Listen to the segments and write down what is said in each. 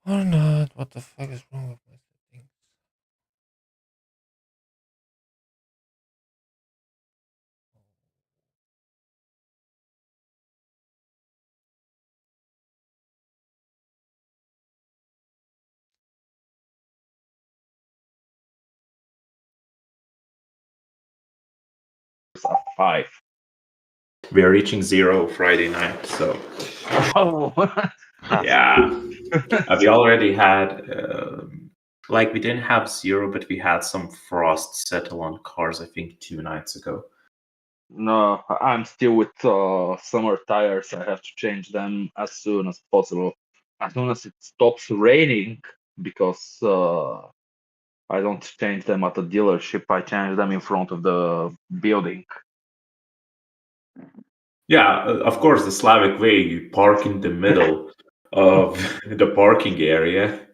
Or not? What the fuck is wrong with my settings? At 5. We are reaching 0 Friday night, so Oh, yeah. We already had, like, we didn't have 0, but we had some frost settle on cars, I think, 2 nights ago. no, I'm still with summer tires. I have to change them as soon as possible. As soon as it stops raining, because I don't change them at the dealership. I change them in front of the building. Yeah, of course, the Slavic way, you park in the middle of the parking area.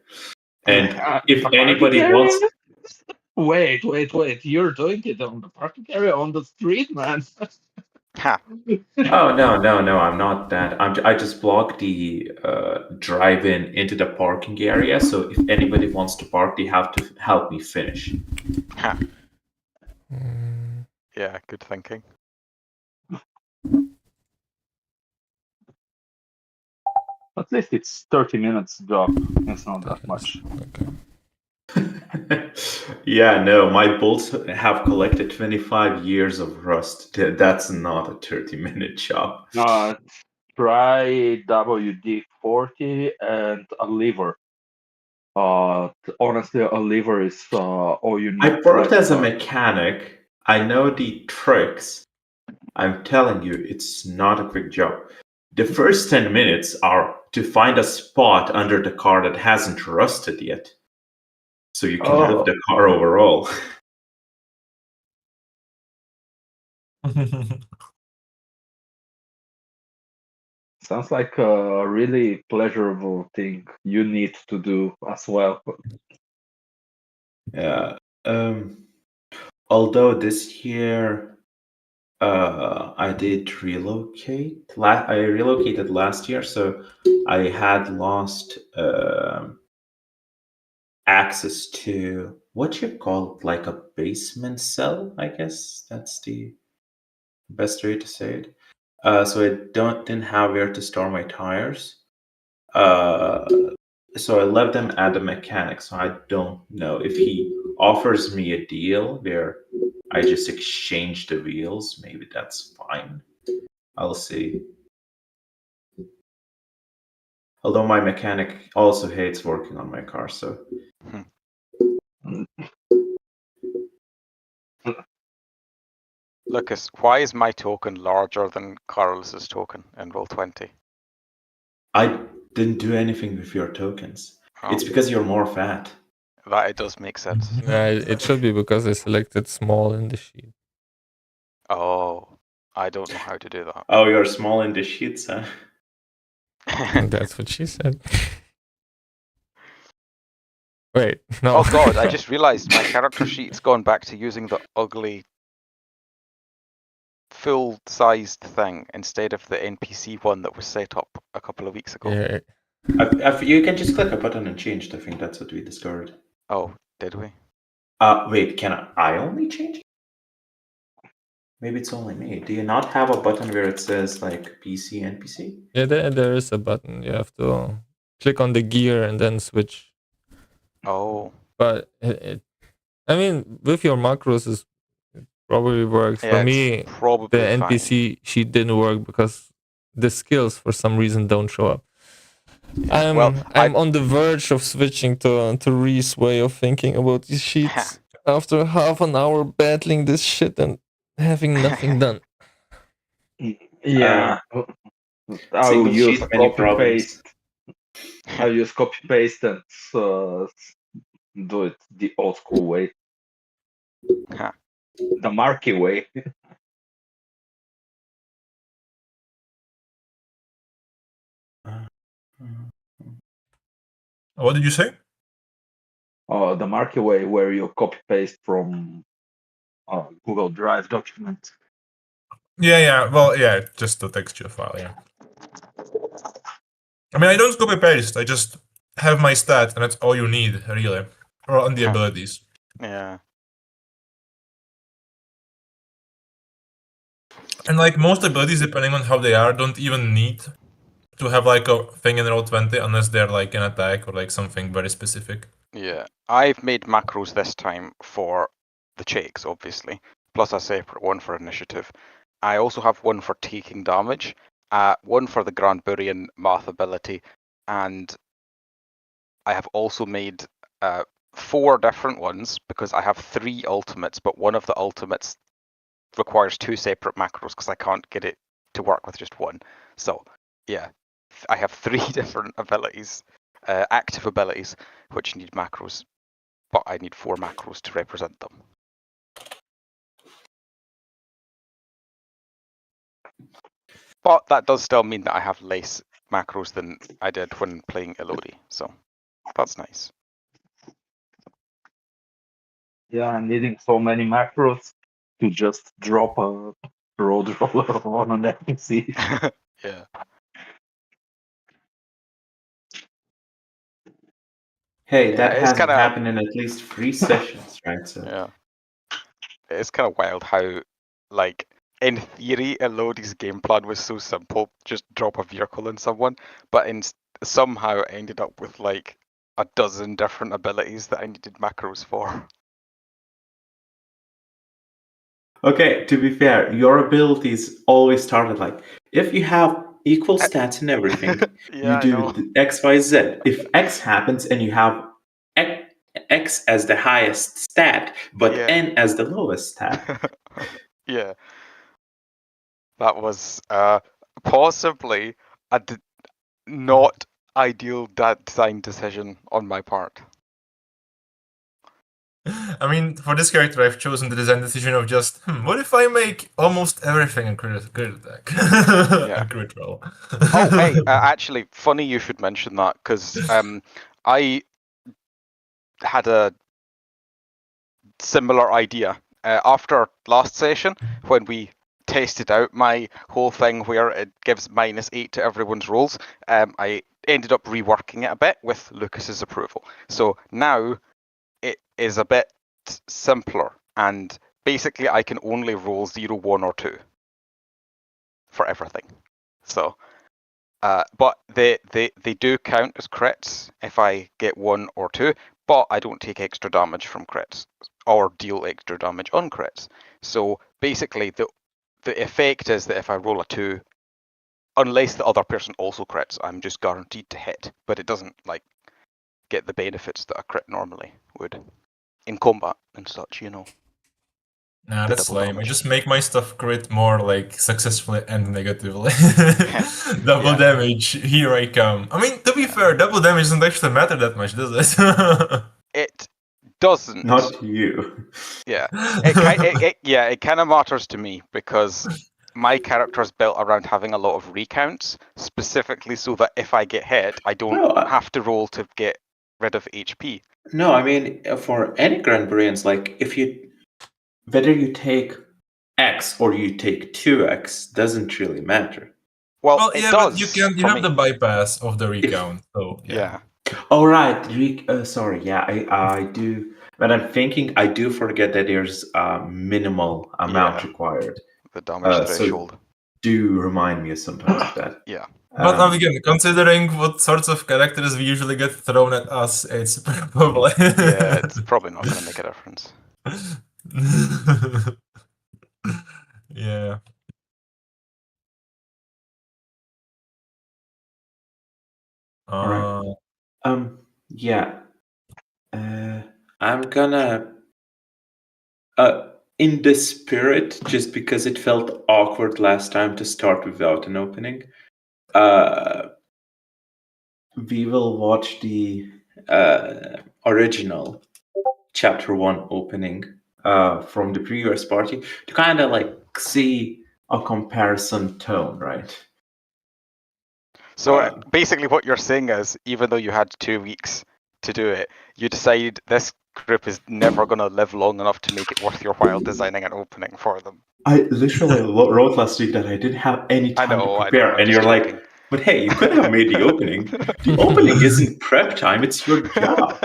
And if The anybody parking wants... area? Wait. You're doing it on the parking area on the street, man. Ha. Oh, no, I'm not that. I just block the drive-in into the parking area, so if anybody wants to park, they have to help me finish. Ha. Mm, Yeah, good thinking. At least it's 30 minutes job. It's not that much. okay. Yeah, no, my bolts have collected 25 years of rust. That's not a 30-minute job. Try WD-40 and a lever. Honestly, a lever is all you need. I worked as a mechanic. I know the tricks. I'm telling you, it's not a quick job. The first 10 minutes are to find a spot under the car that hasn't rusted yet, so you can lift the car overall. Sounds like a really pleasurable thing you need to do as well. Yeah. Although this year, I did relocate. I relocated last year, so I had lost access to what you call it, like a basement cell. I guess that's the best way to say it. So I didn't have where to store my tires. So I left them at the mechanic. So I don't know if he offers me a deal where I just exchange the wheels. Maybe that's fine. I'll see. Although my mechanic also hates working on my car, so. Lucas, why is my token larger than Carlos's token in Roll20? I didn't do anything with your tokens. Oh. It's because you're more fat. That it does make sense. Yeah, it should be because I selected small in the sheet. Oh, I don't know how to do that. Oh, you're small in the sheets, huh? That's what she said. Wait, no. Oh god, I just realized my character sheet's gone back to using the ugly full-sized thing instead of the NPC one that was set up a couple of weeks ago. Yeah. You can just click a button and change it. I think that's what we discovered. Oh, did we? Wait, can I only change it? Maybe it's only me. Do you not have a button where it says like PC, NPC? Yeah, there is a button. You have to click on the gear and then switch. Oh. But I mean, with your macros, it probably works. Yeah, for me, probably the NPC sheet didn't work because the skills for some reason don't show up. Yeah. I'm on the verge of switching to Ree's way of thinking about these sheets after half an hour battling this shit and having nothing done. Yeah, I'll use copy paste. I'll use copy paste and do it the old school way, the Marky way. What did you say? The Marky way, where you copy paste from Google Drive document. Yeah. Well, yeah, just the texture file. Yeah. I mean, I don't copy paste. I just have my stat, and that's all you need, really. Or on the abilities. Yeah. And like most abilities, depending on how they are, don't even need to have like a thing in roll 20 unless they're like an attack or like something very specific. Yeah. I've made macros this time for the checks, obviously, plus a separate one for initiative. I also have one for taking damage, one for the Grand Burian math ability, and I have also made 4 different ones because I have 3 ultimates, but one of the ultimates requires 2 separate macros because I can't get it to work with just one. So, yeah, I have 3 different abilities, active abilities, which need macros, but I need 4 macros to represent them. But that does still mean that I have less macros than I did when playing Elodie, so that's nice. Yeah, I'm needing so many macros to just drop a road roller on an NPC. Yeah. Hey, Yeah, that it's hasn't kinda happened in at least 3 sessions, right? So yeah. It's kind of wild how, like, in theory, Elodie's game plan was so simple: just drop a vehicle on someone. But somehow it ended up with like a dozen different abilities that I needed macros for. okay, to be fair, your abilities always started like if you have equal stats and everything, Yeah, you I know. do the X, Y, Z. If X happens and you have X as the highest stat, but Yeah. N as the lowest stat. Yeah. That was possibly a not ideal design decision on my part. I mean, for this character, I've chosen the design decision of just, what if I make almost everything a crit attack? Yeah. A crit roll. Oh, hey, actually, funny you should mention that, because I had a similar idea after last session when we tested out my whole thing where it gives -8 to everyone's rolls. I ended up reworking it a bit with Lucas's approval. So now it is a bit simpler, and basically I can only roll 0, 1, or 2 for everything. So, but they do count as crits if I get 1 or 2, but I don't take extra damage from crits or deal extra damage on crits. So basically, the effect is that if I roll a 2, unless the other person also crits, I'm just guaranteed to hit, but it doesn't like get the benefits that a crit normally would in combat and such, you know. Nah, The that's double lame. I damage. just make my stuff crit more like successfully and negatively. Double Yeah. damage, here I come. I mean, to be fair, double damage doesn't actually matter that much, does it? It doesn't. Not you. Yeah. It kind of matters to me because my character is built around having a lot of recounts, specifically so that if I get hit, I don't No, have to roll to get rid of HP. no, I mean for any Grand Burians, like if you whether you take X or you take 2X doesn't really matter. Well, Well, it yeah, does but you for have the me. bypass of the If recount, so Yeah. oh right, sorry, yeah, I do. When I'm thinking, I do forget that there's a minimal amount Yeah. required. The damage So threshold. do remind me sometimes of that. Yeah. But again, considering what sorts of characters we usually get thrown at us, it's probably Yeah, it's probably not going to make a difference. Yeah. All right. Yeah. I'm gonna in the spirit, just because it felt awkward last time to start without an opening. We will watch the original chapter 1 opening from the previous party to kind of like see a comparison tone, right? So basically what you're saying is, even though you had 2 weeks to do it, you decide this group is never going to live long enough to make it worth your while designing an opening for them. I literally wrote last week that I didn't have any time to I know, prepare, I'm and just you're like, joking. But hey, you could have made the opening. The opening isn't prep time, it's your job.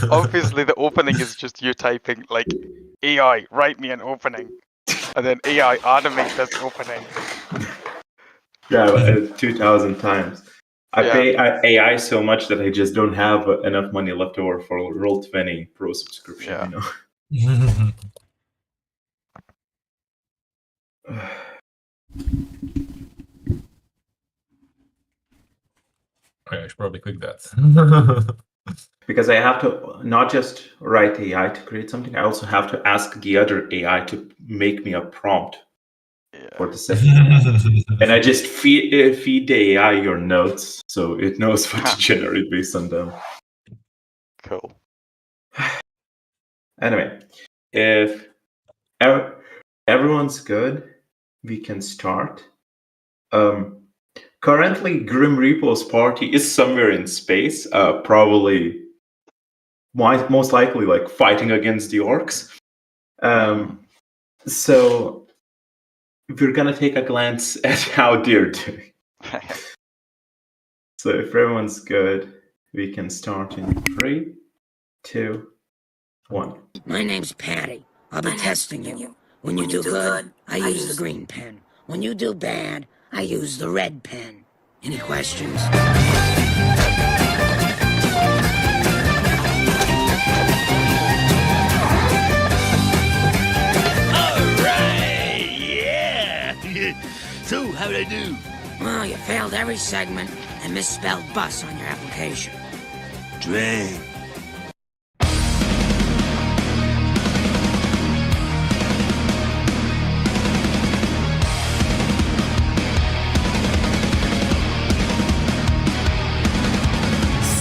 Obviously, the opening is just you typing, like, AI, write me an opening. And then AI, animate this opening. Yeah, 2,000 times. I Yeah. pay AI so much that I just don't have enough money left over for Roll20 Pro subscription, Yeah. Okay, I should probably click that. Because I have to not just write AI to create something, I also have to ask the other AI to make me a prompt for the session. And I just feed the AI your notes, so it knows what to generate based on them. Cool. Anyway, if everyone's good, we can start. Currently, Grim Reaper's party is somewhere in space, probably most likely like fighting against the orcs. So we're gonna take a glance at how they're doing. So if everyone's good, we can start in 3, 2, 1. My name's Patty. I'll be testing you. When you do good, I use the green pen. When you do bad, I use the red pen. Any questions? Alright, yeah! So, how'd I do? Well, you failed every segment and misspelled bus on your application. Drang.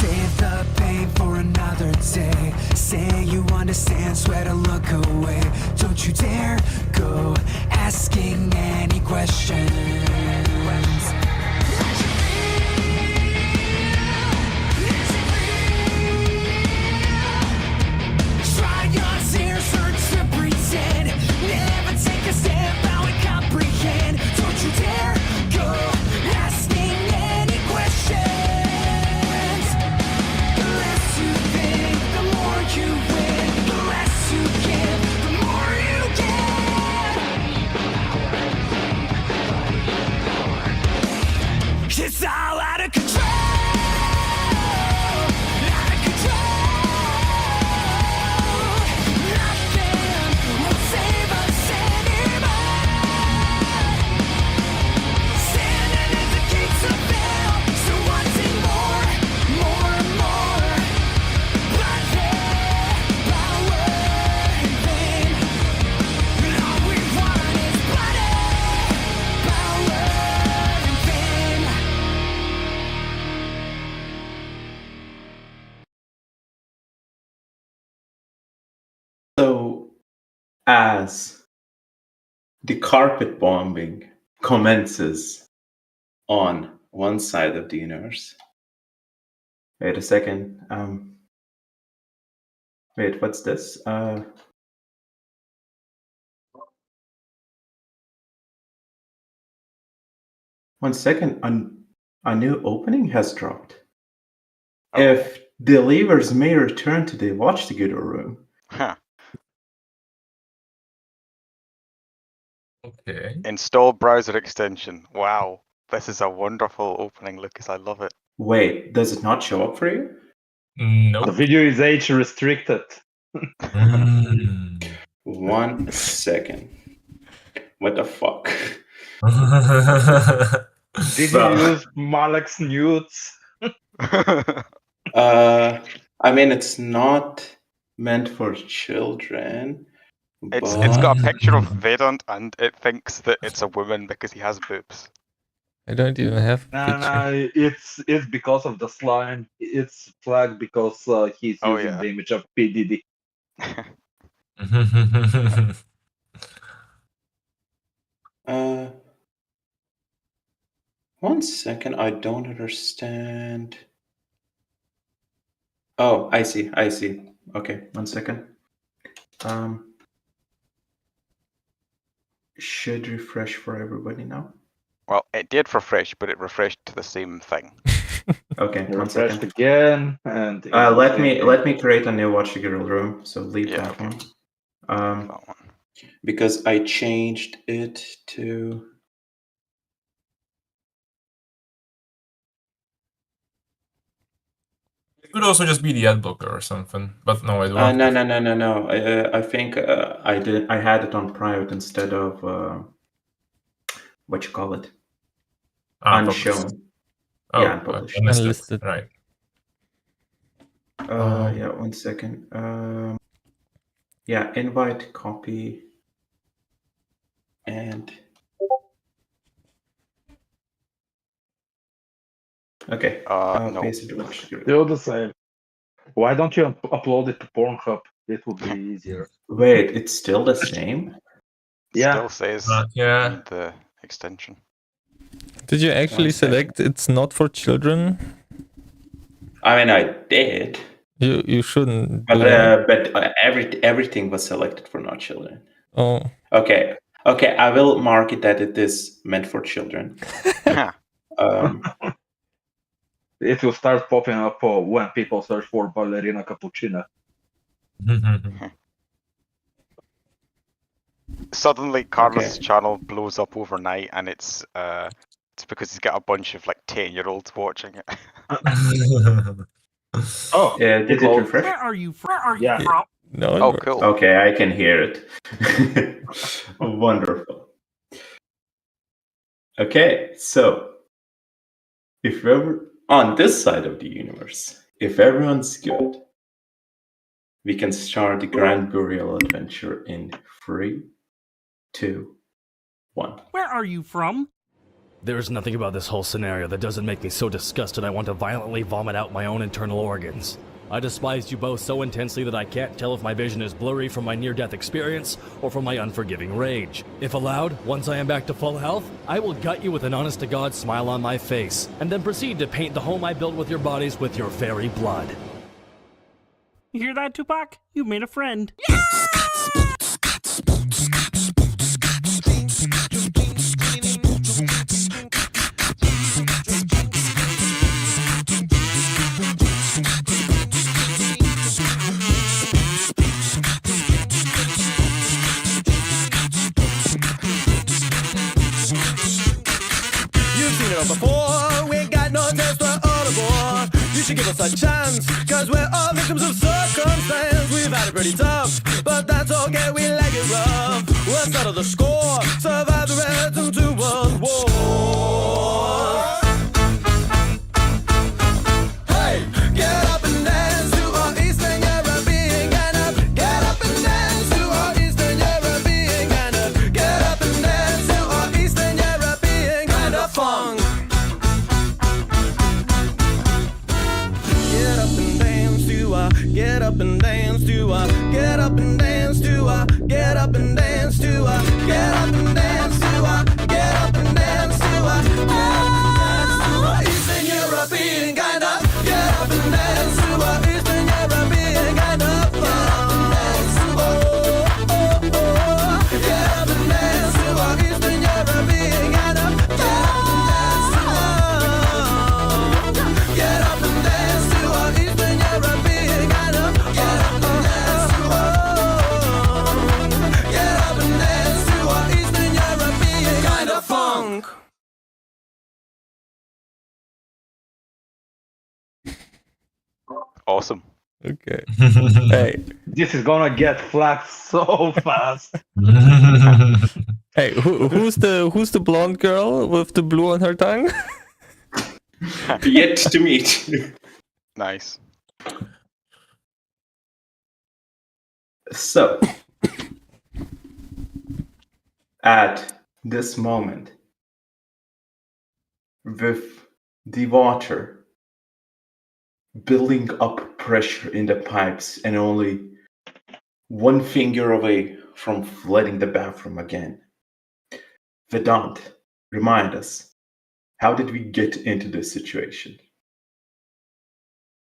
Save the pain for another day. Say you understand, swear to look away. Don't you dare go asking any questions. Try your tears, learn to pretend. Never take a step out and comprehend. Don't you dare go asking any questions. The less you think, the more you win. The less you give, the more you get. It's all out of control. Out of control. Nothing will save us anymore. Standing at the gates of hell, so wanting more, more and more. But their power in vain. And all we want is bloody power in vain. So, as the carpet bombing commences on one side of the universe. Wait a second. Wait, what's this? One second. A new opening has dropped. If the leavers may return to the watch together room. Huh. Okay. Install browser extension. Wow. This is a wonderful opening, Lucas. I love it. Wait, does it not show up for you? The Nope. video is age restricted. Mm. 1 second. What the fuck? Did Well- you use Malek's nudes? I mean, it's not meant for children. It's but- got a picture of Vedant and it thinks that it's a woman because he has boobs. I don't even have a picture. No, it's because of the slime. It's flagged because he's Oh, using yeah. the image of PDD. Uh, 1 second, I don't understand. Oh, I see. Okay, 1 second. Should refresh for everybody now. Well, it did refresh, but it refreshed to the same thing. Okay, one Refreshed second. again, and Let me create a new Watch Girl room. So leave Yeah, that okay. one. That one. Because I changed it to. It could also just be the ad blocker or something, but no, it worked. No. I think I had it on private instead of what you call it, Published. unshown. Oh, Yeah, unpublished. unlisted. Unlisted. Right. Yeah, 1 second. Yeah, invite, copy, and okay. No. Paste it to Watch Girl. Still the same. Why don't you upload it to Pornhub? It would be easier. Wait, it's still the same? Yeah. Still says Yeah. need the extension. Did you actually 1 second. select it's not for children? I mean, I did, You shouldn't but do that. everything was selected for not children. Oh, Okay, I will mark it that it is meant for children. Um, It will start popping up when people search for ballerina cappuccino. Suddenly, Carlos' Okay. channel blows up overnight, and it's because he's got a bunch of like 10-year-olds watching it. Oh, did it loaded. refresh? Where are you from? Yeah. no. it Oh, works. cool. Okay, I can hear it. Wonderful. Okay, so if ever on this side of the universe, if everyone's good, we can start the Grand Burial adventure in 3, 2, 1. Where are you from? There's nothing about this whole scenario that doesn't make me so disgusted I want to violently vomit out my own internal organs. I despise you both so intensely that I can't tell if my vision is blurry from my near-death experience or from my unforgiving rage. If allowed, once I am back to full health, I will gut you with an honest-to-God smile on my face, and then proceed to paint the home I built with your bodies with your fairy blood. You hear that, Tupac? You made a friend. You've seen it all before, we ain't got no test for all aboard. You should give us a chance, cause we're all victims of circumstance. We've had it pretty tough, but that's okay, we like it rough. We'll settle the score, survive the rest of 2 world wars. Hey, get up and dance to our Eastern European kind of. Get up and dance to our Eastern European kind of. Get up and dance to our Eastern European kind of funk. Get up and dance to our. Get up and dance to our. Get up and dance to our. Get up and dance to our. Get up and dance to our. Get up and dance to our. Eastern European kind of. Get up and dance to our Eastern European kind of fun. Oh, oh, oh. Get up and dance to our Eastern European kind of fun. Get up and dance to our Eastern European kind of. Get up and dance to our. Get up and dance to our Eastern European kind of funk. Awesome. Okay. Hey, This is gonna get flagged so fast. hey, who's the blonde girl with the blue on her tongue? Yet to meet. Nice. So, at this moment, with the water building up pressure in the pipes and only one finger away from flooding the bathroom again, Vedant, remind us, how did we get into this situation?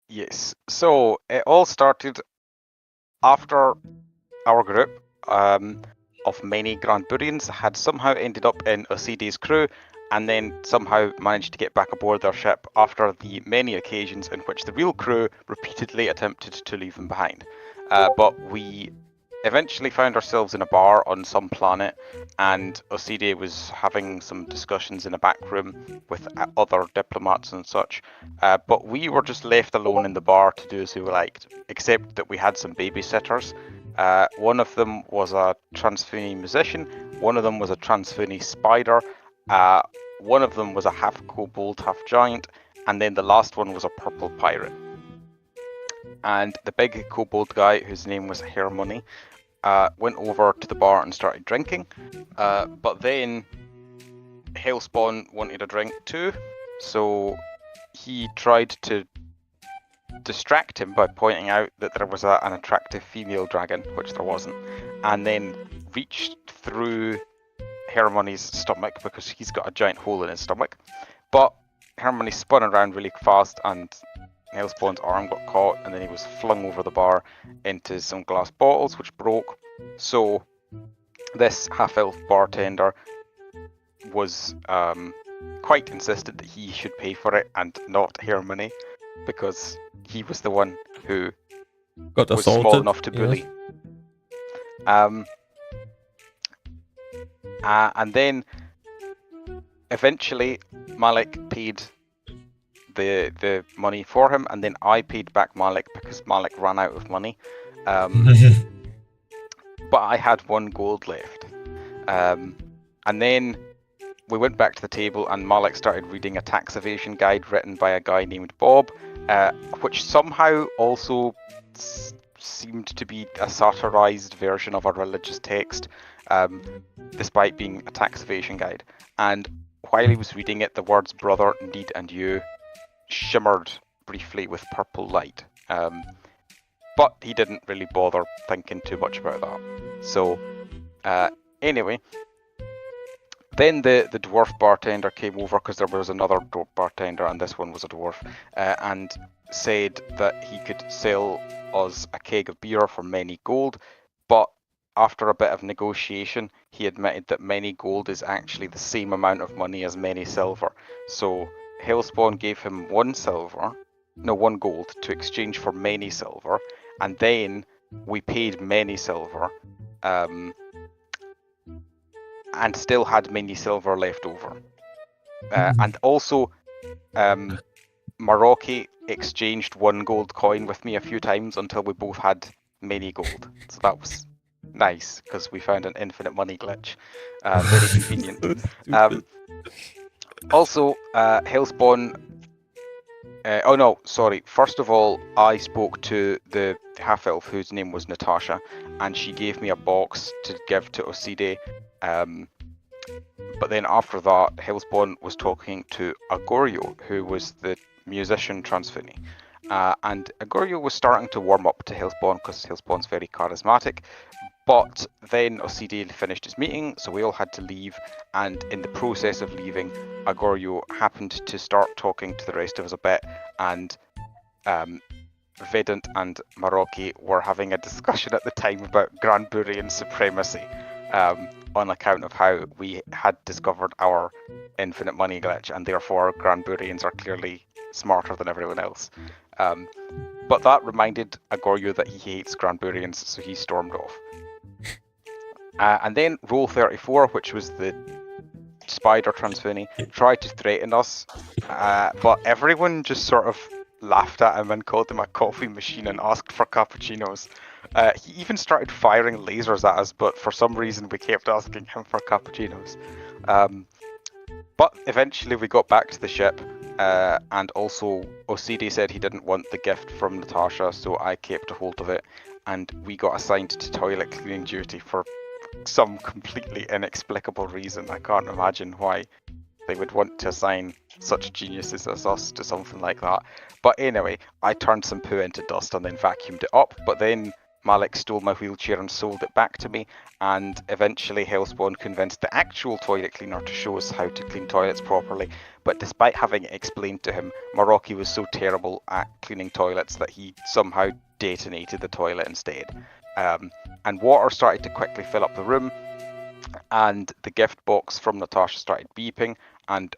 Yes. So it all started after our group of many Grand Burians had somehow ended up in Oside's crew, and then somehow managed to get back aboard their ship after the many occasions in which the real crew repeatedly attempted to leave them behind. But we eventually found ourselves in a bar on some planet, and Oside was having some discussions in a back room with other diplomats and such. But we were just left alone in the bar to do as we liked, except that we had some babysitters. One of them was a Transfuni musician, one of them was a Transfuni spider, one of them was a half kobold, half giant, and then the last one was a purple pirate. And the big kobold guy, whose name was Hermione, went over to the bar and started drinking. But then Hailspawn wanted a drink too, so he tried to distract him by pointing out that there was an attractive female dragon, which there wasn't, and then reached through Hermione's stomach because he's got a giant hole in his stomach. But Hermione spun around really fast and Hailspawn's arm got caught, and then he was flung over the bar into some glass bottles which broke. So this half-elf bartender was quite insistent that he should pay for it and not Hermione, because he was the one who Got was assaulted. small enough to bully. And then eventually Malik paid the money for him, and then I paid back Malik because Malik ran out of money. But I had 1 gold left. And then we went back to the table and Malik started reading a tax evasion guide written by a guy named Bob, which somehow also seemed to be a satirized version of a religious text, despite being a tax evasion guide. And while he was reading it, the words brother, need, and you shimmered briefly with purple light. But he didn't really bother thinking too much about that. So, anyway, then the dwarf bartender came over, because there was another dwarf bartender and this one was a dwarf, and said that he could sell us a keg of beer for many gold, but after a bit of negotiation, he admitted that many gold is actually the same amount of money as many silver. So Hailspawn gave him 1 gold to exchange for many silver, and then we paid many silver, and still had many silver left over. And also, Maroki exchanged 1 gold coin with me a few times until we both had many gold. So that was nice, because we found an infinite money glitch. Very convenient. Also, Hailspawn... oh no, sorry. First of all, I spoke to the half-elf whose name was Natasha, and she gave me a box to give to Oside. But then after that, Hailspawn was talking to Agorio, who was the musician Transfini. And Agorio was starting to warm up to Hailspawn because Hailspawn's very charismatic. But then Oside finished his meeting, so we all had to leave, and in the process of leaving, Agorio happened to start talking to the rest of us a bit, and Vedant and Maroki were having a discussion at the time about Granburian supremacy, on account of how we had discovered our infinite money glitch, and therefore Granburians are clearly smarter than everyone else. But that reminded Agorio that he hates Granburians, so he stormed off. And then Roll 34, which was the spider Transfini, tried to threaten us, but everyone just sort of laughed at him and called him a coffee machine and asked for cappuccinos. He even started firing lasers at us, but for some reason we kept asking him for cappuccinos. But eventually we got back to the ship, and also Oside said he didn't want the gift from Natasha, so I kept a hold of it, and we got assigned to toilet cleaning duty for some completely inexplicable reason. I can't imagine why they would want to assign such geniuses as us to something like that. But anyway, I turned some poo into dust and then vacuumed it up, but then Malik stole my wheelchair and sold it back to me, and eventually Hailspawn convinced the actual toilet cleaner to show us how to clean toilets properly, but despite having it explained to him, Maroki was so terrible at cleaning toilets that he somehow detonated the toilet instead. And water started to quickly fill up the room, and the gift box from Natasha started beeping, and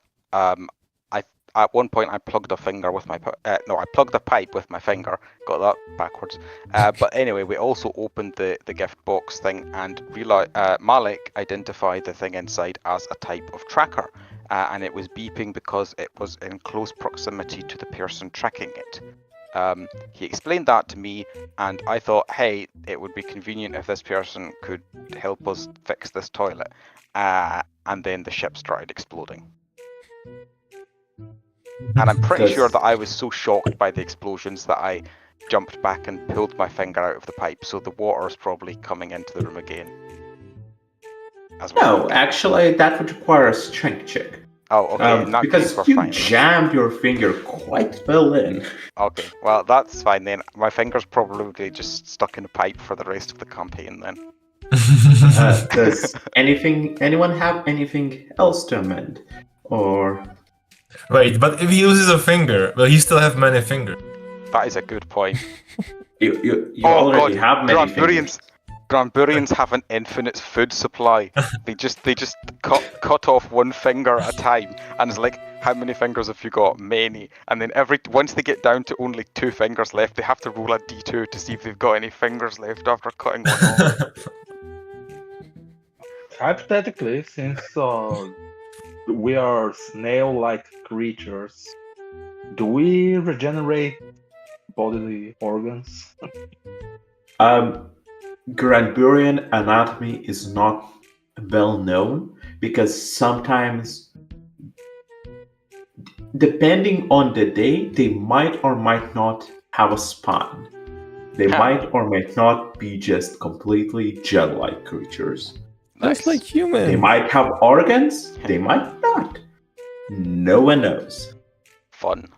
at one point I plugged a finger with my I plugged a pipe with my finger. Got that backwards. But anyway, we also opened the gift box thing and realized Malik identified the thing inside as a type of tracker, and it was beeping because it was in close proximity to the person tracking it. He explained that to me, and I thought, hey, it would be convenient if this person could help us fix this toilet. And then the ship started exploding. And I'm pretty sure that I was so shocked by the explosions that I jumped back and pulled my finger out of the pipe, so the water is probably coming into the room again. No, actually, that would require a strength check. Oh, okay. In that Because case, we're you fine. jammed your finger quite well in. Okay, well, that's fine then. My finger's probably just stuck in a pipe for the rest of the campaign then. Does anyone have anything else to amend? Or... Wait, but if he uses a finger, will he still have many fingers? That is a good point. You already have many fingers. Granburians have an infinite food supply. They just cut off one finger at a time, and it's like, how many fingers have you got? Many. And then once they get down to only 2 fingers left, they have to roll a d2 to see if they've got any fingers left after cutting one off. Hypothetically, since we are snail-like creatures, do we regenerate bodily organs? Granburian anatomy is not well known because sometimes, depending on the day, they might or might not have a spine. They might or might not be just completely gel-like creatures. Just like humans. They might have organs, they might not. No one knows. Fun.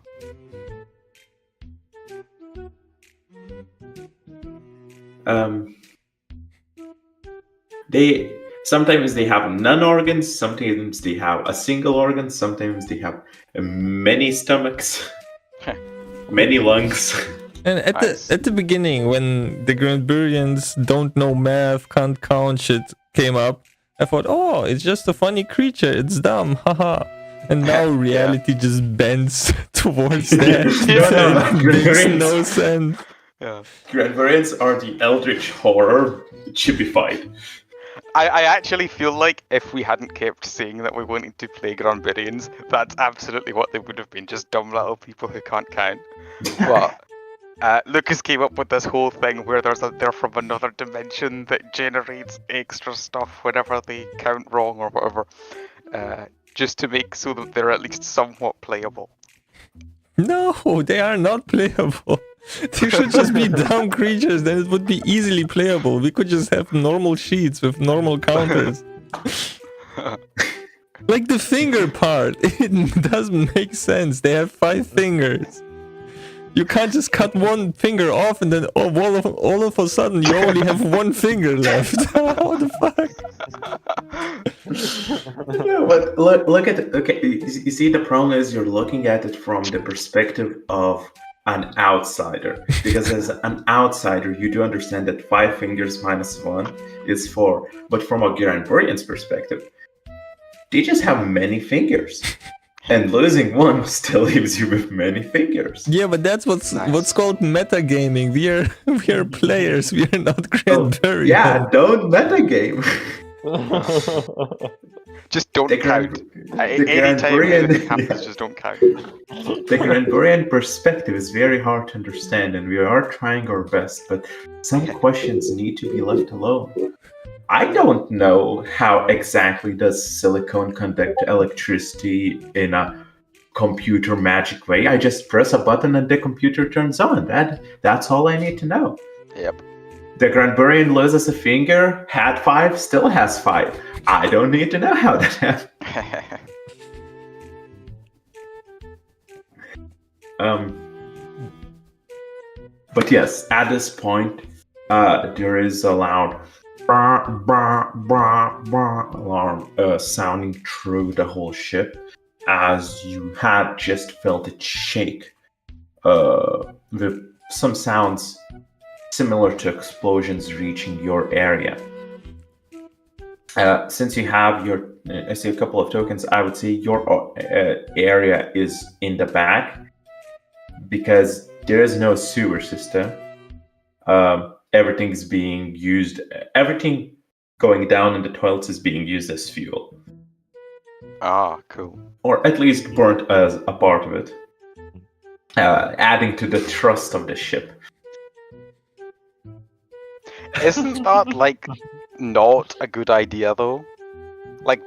Sometimes they have none organs, sometimes they have a single organ, sometimes they have many stomachs, many lungs. And at the beginning, when the Granburians don't know math, can't count shit came up, I thought, oh, it's just a funny creature, it's dumb, haha. And now reality just bends towards that. It makes no sense. Yeah. Granburians are the eldritch horror chibified. I actually feel like if we hadn't kept saying that we wanted to play Granburians, that's absolutely what they would have been, just dumb little people who can't count. But Lucas came up with this whole thing where they're from another dimension that generates extra stuff whenever they count wrong or whatever, just to make so that they're at least somewhat playable. No, they are not playable. They should just be dumb creatures, then it would be easily playable. We could just have normal sheets with normal counters. Like the finger part, it doesn't make sense. They have 5 fingers. You can't just cut one finger off and then all of a sudden you only have 1 finger left. What the fuck? No, but look at it. Okay, you see, the problem is you're looking at it from the perspective of an outsider. Because as an outsider, you do understand that 5 fingers minus 1 is 4. But from a Granburian's perspective, they just have many fingers. And losing 1 still leaves you with many fingers. Yeah, but that's what's called metagaming. We are players. We are not Granburians. Yeah, don't metagame. Just don't count. Anytime anything happens, just don't count. The Granburian perspective is very hard to understand, and we are trying our best, but some questions need to be left alone. I don't know how exactly does silicone conduct electricity in a computer magic way. I just press a button and the computer turns on. That's all I need to know. Yep. The Granburian loses a finger, had 5, still has 5. I don't need to know how that happened. But yes, at this point, there is a loud alarm sounding through the whole ship as you had just felt it shake with some sounds similar to explosions reaching your area. Since you have your, I see a couple of tokens, I would say your area is in the back because there is no sewer system. Everything is being used. Everything going down in the toilets is being used as fuel, Ah, cool. or at least burnt as a part of it, adding to the trust of the ship. Isn't that like not a good idea though? Like,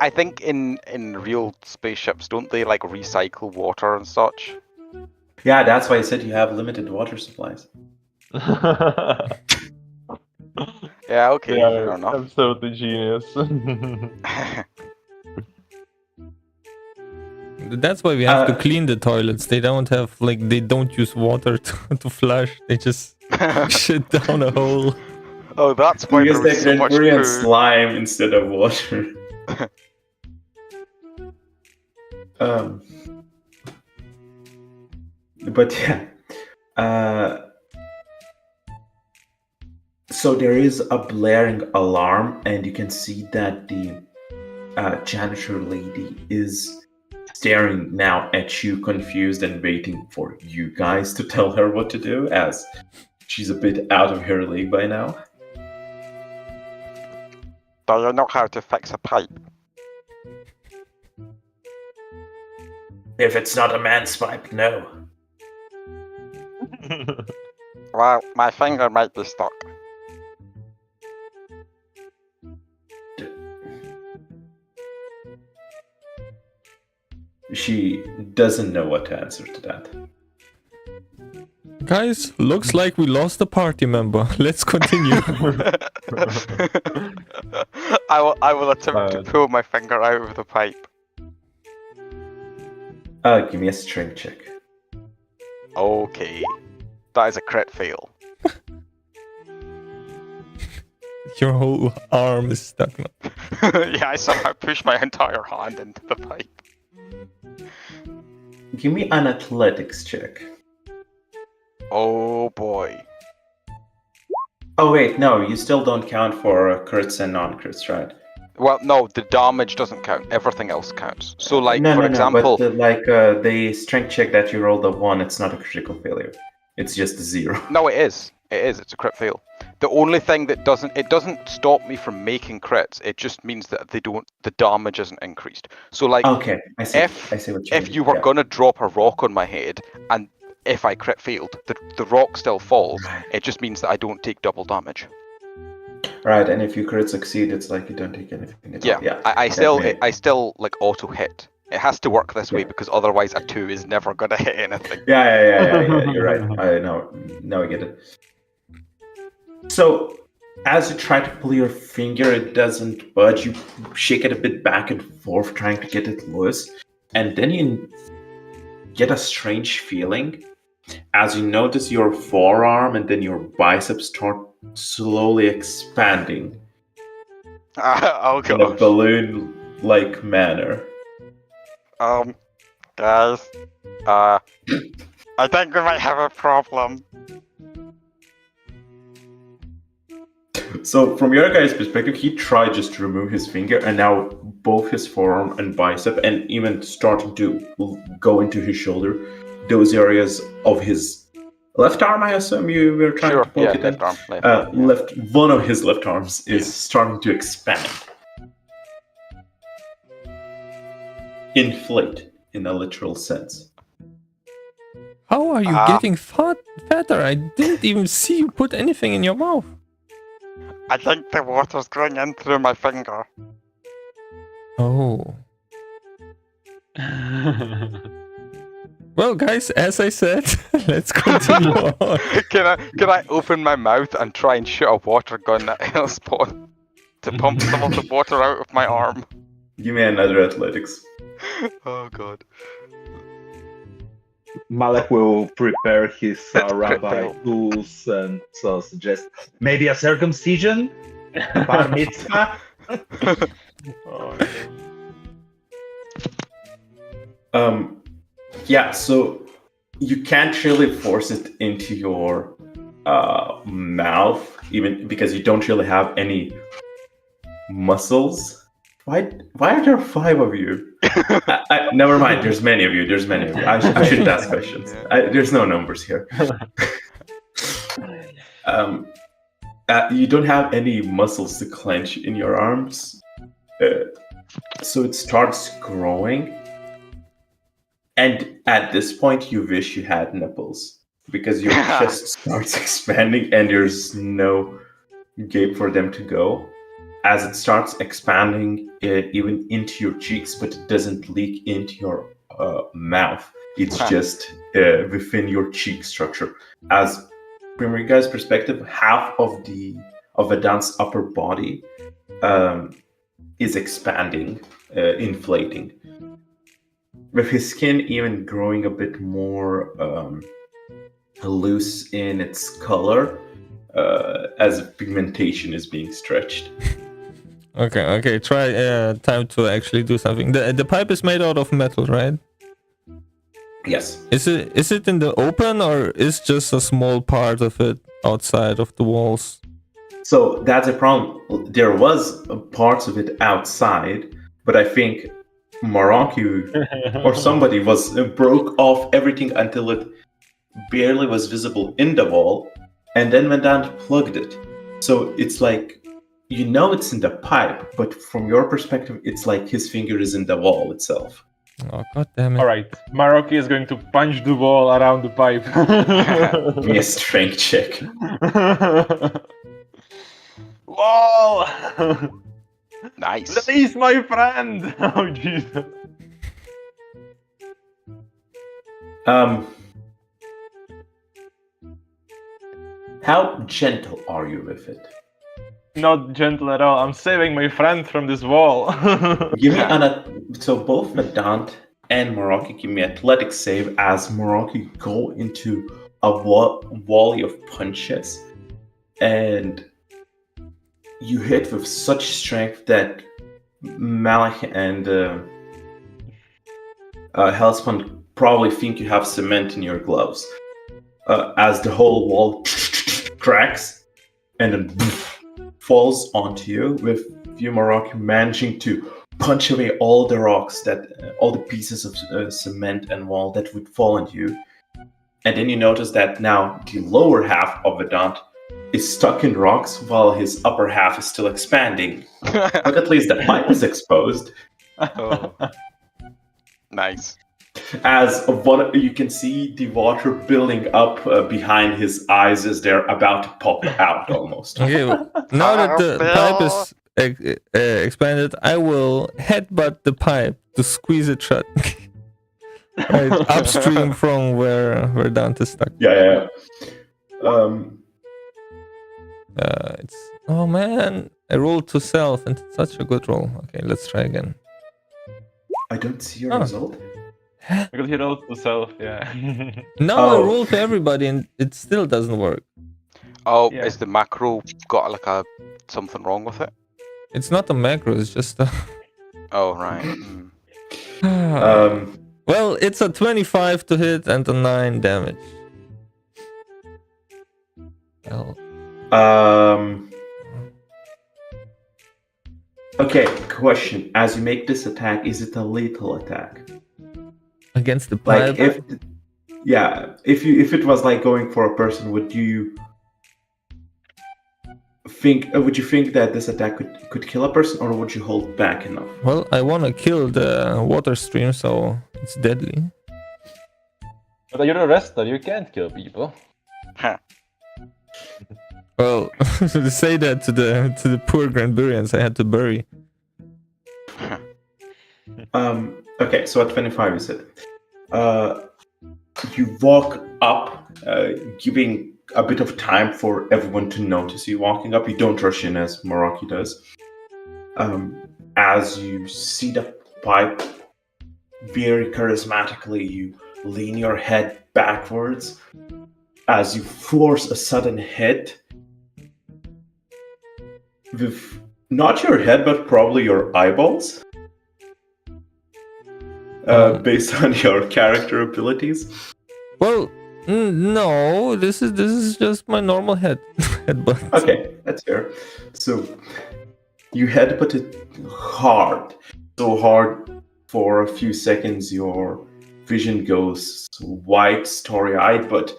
I think in real spaceships, don't they like recycle water and such? Yeah, that's why I said you have limited water supplies. Yeah, okay, They fair are enough. absolutely genius. That's why we have to clean the toilets. They don't have they don't use water to flush. They just shit down a hole. Oh, that's why Because there was they so much Korean poo. slime instead of water. But yeah. So there is a blaring alarm, and you can see that the janitor lady is staring now at you, confused and waiting for you guys to tell her what to do, as she's a bit out of her league by now. Do you know how to fix a pipe? If it's not a man's pipe, no. Well, my finger might be stuck. She doesn't know what to answer to that. Guys, looks like we lost a party member. Let's continue. I will attempt to pull my finger out of the pipe. Give me a strength check. Okay. That is a crit fail. Your whole arm is stuck now. Yeah, I somehow pushed my entire hand into the pipe. Give me an athletics check. Oh boy. Oh wait, no, you still don't count for crits and non-crits, right? Well, no, the damage doesn't count. Everything else counts. So, like, No, for no, example... no, but the strength check that you rolled a 1, it's not a critical failure. It's just a 0. No, it is. It is. It's a crit fail. The only thing that doesn't stop me from making crits. It just means that the damage isn't increased. So, like, Okay, I see. If I see what you if mean. you were Yeah. gonna drop a rock on my head, and if I crit failed, the rock still falls. Right. It just means that I don't take double damage. Right, and if you crit succeed, it's like you don't take anything at Yeah, all. Yeah, I that still like auto hit. It has to work this way Yeah. because otherwise a 2 is never gonna hit anything. Yeah, you're right. I know. Now I get it. So, as you try to pull your finger, it doesn't budge. You shake it a bit back and forth, trying to get it loose. And then you get a strange feeling as you notice your forearm and then your biceps start slowly expanding Oh in a gosh. balloon-like manner. Guys, I think we might have a problem. So from your guy's perspective, he tried just to remove his finger, and now both his forearm and bicep, and even starting to go into his shoulder, those areas of his left arm, I assume you were trying Sure, to poke yeah, it left in. arm, left arm, yeah. One of his left arms is starting to expand. Inflate, in a literal sense. How are you getting fatter? I didn't even see you put anything in your mouth. I think the water's going in through my finger. Oh. Well, guys, as I said, let's continue on. Can I open my mouth and try and shoot a water gun at a spot to pump some of the water out of my arm? Give me another athletics. Oh god. Malek will prepare his That's rabbi crit tools and suggest maybe a circumcision, bar mitzvah. Yeah, so you can't really force it into your mouth, even because you don't really have any muscles. Why are there 5 of you? Never mind. There's many of you. I shouldn't ask questions. There's no numbers here. You don't have any muscles to clench in your arms, so it starts growing. And at this point, you wish you had nipples because your chest starts expanding and there's no gap for them to go. As it starts expanding even into your cheeks, but it doesn't leak into your mouth. It's just within your cheek structure. As from your guys' perspective, half of Vedant's upper body is expanding, inflating, with his skin even growing a bit more loose in its color, as pigmentation is being stretched. Okay. Try time to actually do something. The pipe is made out of metal, right? Yes. Is it in the open, or is just a small part of it outside of the walls? So that's a problem. There was parts of it outside, but I think Maraki or somebody broke off everything until it barely was visible in the wall, and then went down and plugged it. So it's like, it's in the pipe, but from your perspective, it's like his finger is in the wall itself. Oh, god damn it. Alright, Maroki is going to punch the wall around the pipe. Give me a strength check. Wall! Nice. Release my friend! Oh, Jesus. How gentle are you with it? Not gentle at all. I'm saving my friend from this wall. Give me so both Vedant and Maraki give me athletic save as Maraki go into a volley of punches, and you hit with such strength that Malik and Hellspawn probably think you have cement in your gloves, as the whole wall cracks and then falls onto you, with you, Maraki, managing to punch away all the rocks, all the pieces of cement and wall that would fall on you. And then you notice that now the lower half of Vedant is stuck in rocks while his upper half is still expanding. But at least the pipe is exposed. Oh. Nice. As you can see the water building up behind his eyes as they're about to pop out almost. Okay, now that the pipe is expanded, I will headbutt the pipe to squeeze it shut. Right, upstream from where Dante is stuck. Yeah. It's oh man, I rolled to self and it's such a good roll. Okay, let's try again. I don't see your result. Because he rolled to self, yeah. Now I roll to everybody and it still doesn't work. Oh, Yeah. is the macro got like something wrong with it? It's not a macro, it's just a... Oh, right. Mm. Well, it's a 25 to hit and a 9 damage. Well, Okay, question. As you make this attack, is it a lethal attack? against the pipe. Like if it was like going for a person, would you think that this attack could kill a person, or would you hold back enough? Well, I want to kill the water stream, so it's deadly. But you're a wrestler, you can't kill people. Well, to say that to the poor Granburians, I had to bury. Okay, so at 25 you said. You walk up, giving a bit of time for everyone to notice you walking up. You don't rush in as Maraki does. As you see the pipe, very charismatically, you lean your head backwards as you force a sudden hit with not your head, but probably your eyeballs. Based on your character abilities. Well, no, this is just my normal headbutt. Okay, that's fair. So You headbutt it hard, so hard for a few seconds your vision goes white, story-eyed, but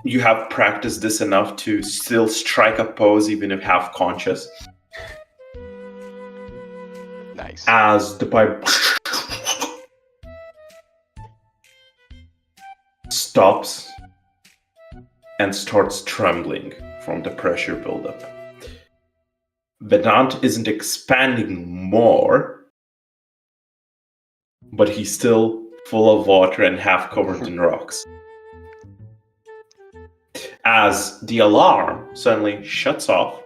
you have practiced this enough to still strike a pose even if half conscious. Nice. As the pipe stops and starts trembling from the pressure buildup. Vedant isn't expanding more, but he's still full of water and half covered in rocks. As the alarm suddenly shuts off,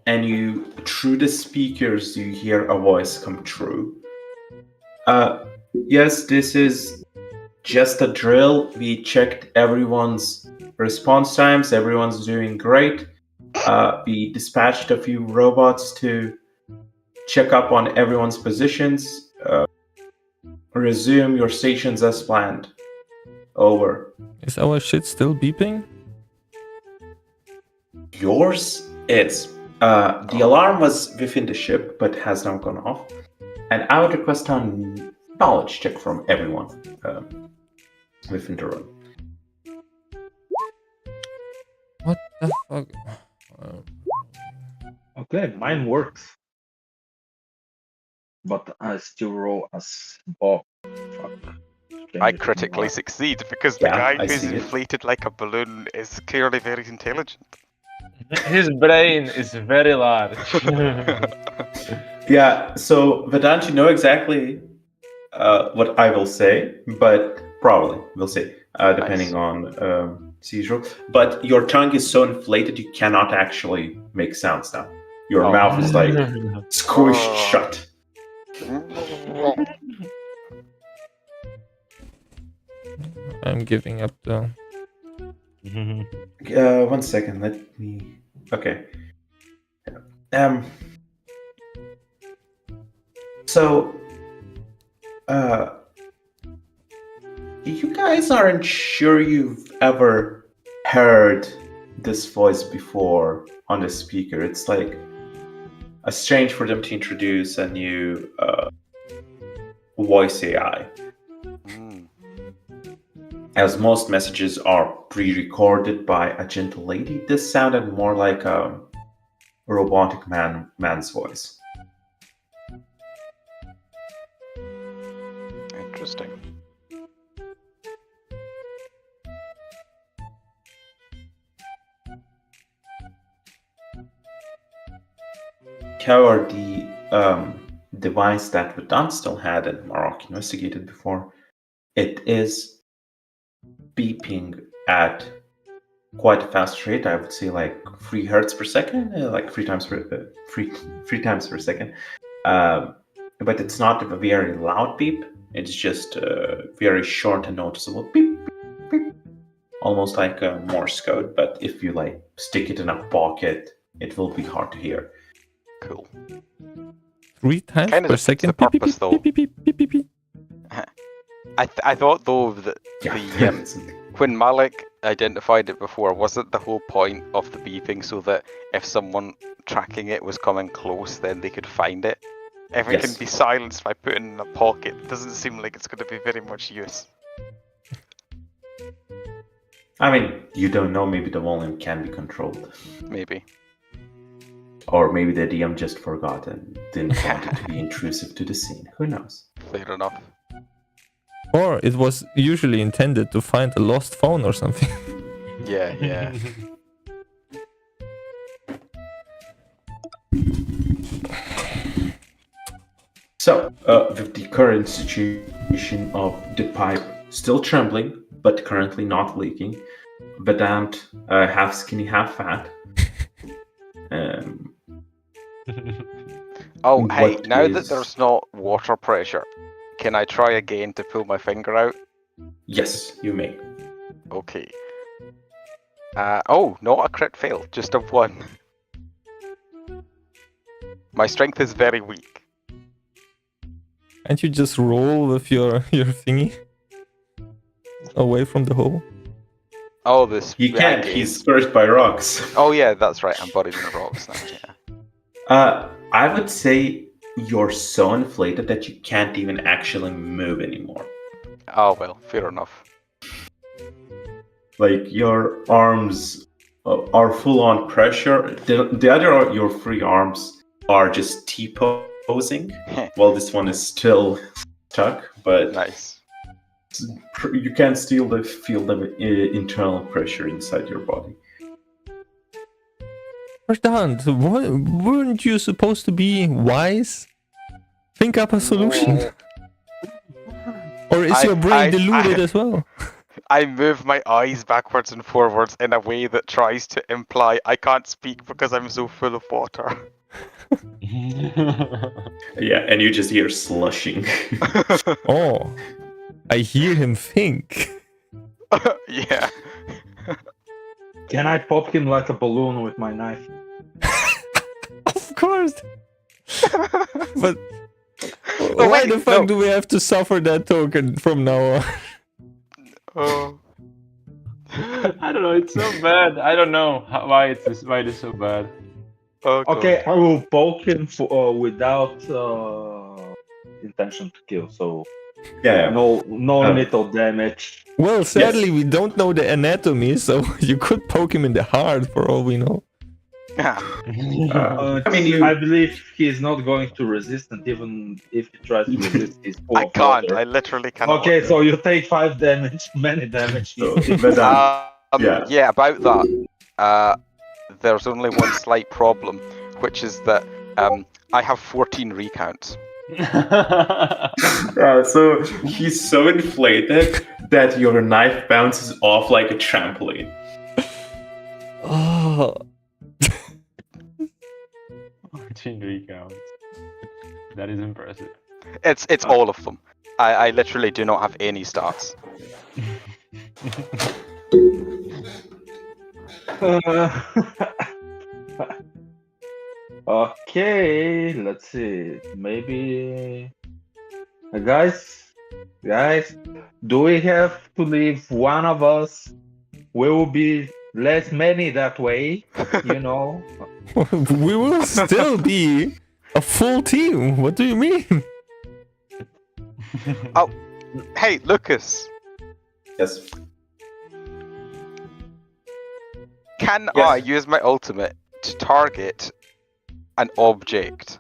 and you, through the speakers, you hear a voice come through. Yes, this is just a drill. We checked everyone's response times. Everyone's doing great. We dispatched a few robots to check up on everyone's positions. Resume your stations as planned. Over. Is our shit still beeping? Yours is. The alarm was within the ship, but has now gone off. And I would request a knowledge check from everyone within the room. What the fuck? Okay, mine works. But I still roll as Bob. Fuck. I critically succeed because the Yeah, guy I who's see it. inflated like a balloon is clearly very intelligent. His brain is very large. Yeah, so Vedant, you know exactly what I will say, but probably we'll see, depending on seizure. But your tongue is so inflated you cannot actually make sounds now. Your mouth is like squished shut. I'm giving up though. 1 second, let me. Okay. So, you guys aren't sure you've ever heard this voice before on the speaker. It's like strange for them to introduce a new voice AI. As most messages are pre-recorded by a gentle lady, this sounded more like a robotic man's voice. Interesting. However, the device that Vedant still had and Marok investigated before, it is beeping at quite a fast rate. I would say like 3 hertz per second, like 3 times per second. But it's not a very loud beep. It's just a very short and noticeable beep, beep, beep. Almost like a Morse code. But if you like stick it in a pocket, it will be hard to hear. Cool. 3 times Kind of per defeats second. the purpose, though. Beep, beep, beep, beep, beep, beep. I thought though that Yeah. when Malik identified it before, wasn't the whole point of the beeping so that if someone tracking it was coming close, then they could find it? If it Yes. can be silenced by putting it in a pocket, it doesn't seem like it's going to be very much use. I mean, you don't know. Maybe the volume can be controlled. Maybe. Or maybe the DM just forgot and didn't want it to be intrusive to the scene. Who knows? Fair enough. Or it was usually intended to find a lost phone or something. Yeah. So, with the current situation of the pipe still trembling, but currently not leaking, Vedant, half skinny, half fat. Oh, hey, What now that is- there's not water pressure, can I try again to pull my finger out? Yes, you may. Okay. Oh, not a crit fail, just a 1. My strength is very weak. Can't you just roll with your thingy away from the hole? Oh, this. He can't. game. He's cursed by rocks. Oh yeah, that's right. I'm bodied in the rocks now. Yeah. I would say you're so inflated that you can't even actually move anymore. Oh well, fair enough. Like your arms are full on pressure. The other your free arms are just T-posing, while this one is still stuck. But Nice. you can still feel the internal pressure inside your body. Verdant, weren't you supposed to be wise? Think up a solution. Or is your brain deluded as well? I move my eyes backwards and forwards in a way that tries to imply I can't speak because I'm so full of water. Yeah, and you just hear slushing. Oh, I hear him think. Yeah. Can I pop him like a balloon with my knife? Of course. But why wait, the fuck no. do we have to suffer that token from now on? Oh. I don't know. It's so bad. I don't know why it is so bad. Oh, God. Okay, I will poke him without intention to kill. So Yeah. no little damage. Well, sadly, we don't know the anatomy, so you could poke him in the heart for all we know. I mean, I believe he is not going to resist, and even if he tries to resist, he's full I of can't. water. I literally cannot. Okay, so you take 5 damage, many damage. So, but, Yeah, about that. There's only one slight problem, which is that I have 14 recounts. so he's so inflated that your knife bounces off like a trampoline. Oh, 14 recounts. That is impressive. It's all of them. I literally do not have any stats. Okay, let's see. Maybe, guys, do we have to leave one of us? We will be less many that way, you know. we will still be a full team. What do you mean? Oh, hey, Lucas. Yes. Can Yes. I use my ultimate to target an object?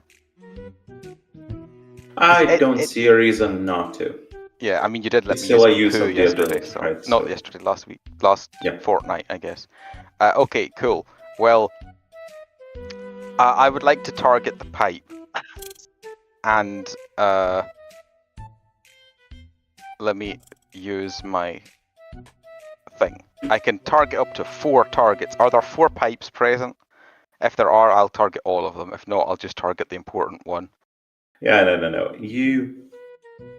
I don't see a reason not to. Yeah, I mean, you did let me Still use a my use poo of the yesterday, ability, so right, not so- yesterday, last Yeah. fortnight, I guess. Okay, cool. Well, I would like to target the pipe, and let me use my thing. I can target up to 4 targets. Are there 4 pipes present? If there are, I'll target all of them. If not, I'll just target the important one. Yeah, no. You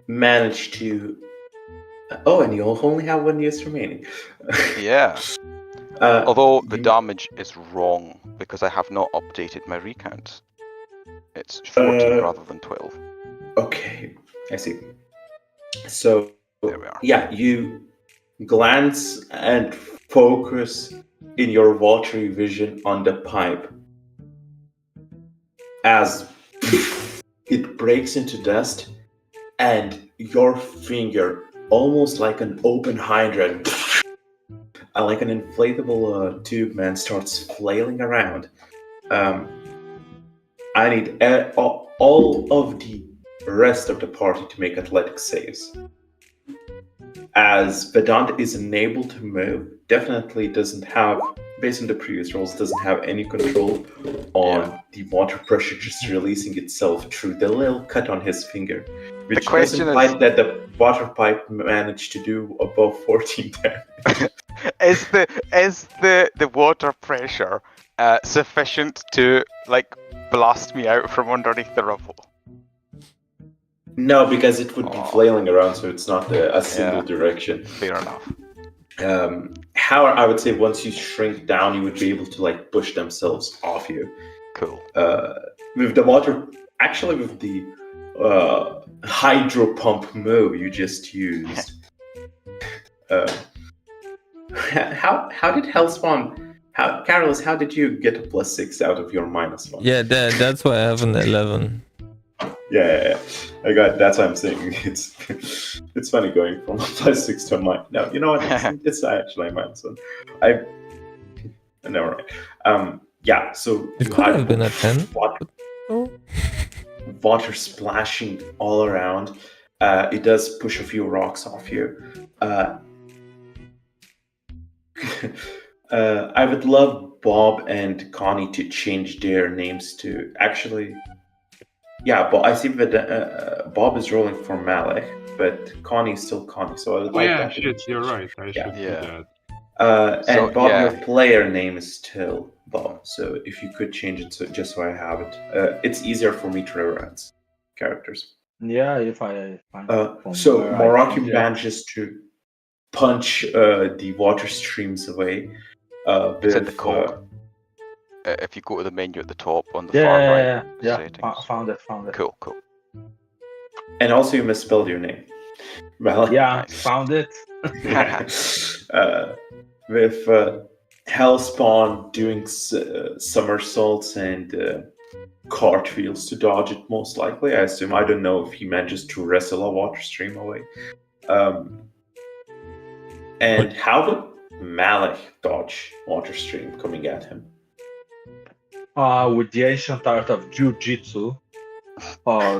managed to. Oh, and you only have 1 use remaining. Yeah. Although the you- damage is wrong because I have not updated my recounts. It's 14 rather than 12. Okay, I see. So, There we are. yeah, you glance and focus in your watery vision on the pipe as it breaks into dust, and your finger, almost like an open hydrant, like an inflatable tube, man, starts flailing around. I need all of the rest of the party to make athletic saves. As Vedant is unable to move, definitely doesn't have, based on the previous rolls, doesn't have any control on the water pressure just releasing itself through the little cut on his finger. Which does question imply is- that the water pipe managed to do above 14 damage. Is the water pressure sufficient to like blast me out from underneath the rubble? No, because it would be Aw. flailing around, so it's not a single Yeah. direction. Fair enough. However, I would say once you shrink down, you would be able to like push themselves off you. Cool. With the water, actually with the hydro pump move you just used, how did Hellspawn? Carolus, how did you get a +6 out of your -1? Yeah, that's why I have an 11. Yeah. I got. That's what I'm saying. It's funny going from a +6 to a minus. No, you know what? It's actually a -1. Never mind. Yeah. So It you could had have been a 10. Oh. water splashing all around. It does push a few rocks off you. I would love Bob and Connie to change their names to actually. Yeah, but I see that Bob is rolling for Malek, but Connie is still Connie. So I would Oh like yeah, that. to be shit, you're right. I should do Yeah. that. And So, Bob, yeah. your player name is still Bob. So if you could change it just so I have it, it's easier for me to reference characters. Yeah, if I find from So where I Moroccan changed it. manages to punch the water streams away. It's in with, the code. If you go to the menu at the top on the far right Yeah. settings. Found it. Cool. And also you misspelled your name. Well, Yeah, Nice. found it. with Hellspawn doing somersaults and cartwheels to dodge it, most likely. I assume. I don't know if he manages to wrestle a water stream away. And how would Malek dodge water stream coming at him? With the ancient art of Jiu-Jitsu.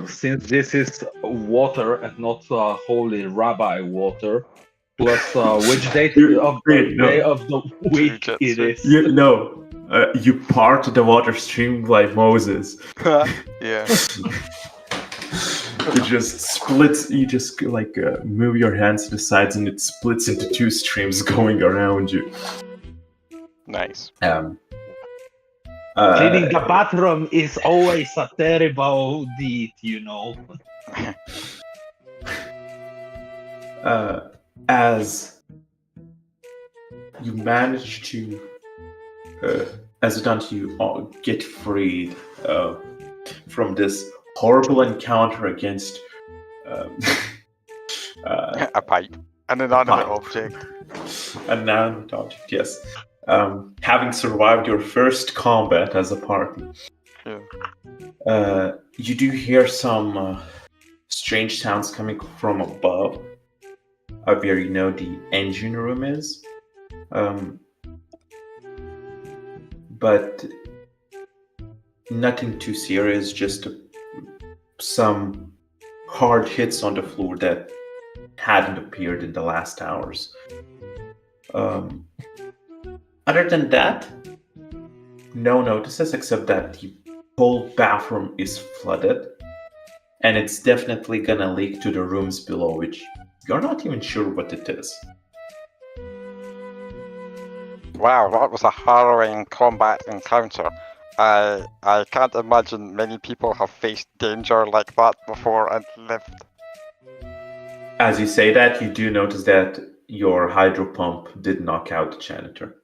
Since this is water and not holy rabbi water, plus which day of the week it is. You part the water stream like Moses. Yeah. It just splits. You just move your hands to the sides, and it splits into two streams going around you. Nice. Cleaning the bathroom is always a terrible deed, you know. As you manage to, as you get freed from this horrible encounter against A pipe. An inanimate object. an inanimate object, yes. Having survived your first combat as a party, you do hear some strange sounds coming from above, where you know the engine room is. But nothing too serious, just some hard hits on the floor that hadn't appeared in the last hours. Other than that, no notices except that the whole bathroom is flooded, and it's definitely gonna leak to the rooms below, which you're not even sure what it is. Wow, that was a harrowing combat encounter. I can't imagine many people have faced danger like that before and lived. As you say that, you do notice that your hydro pump did knock out the janitor.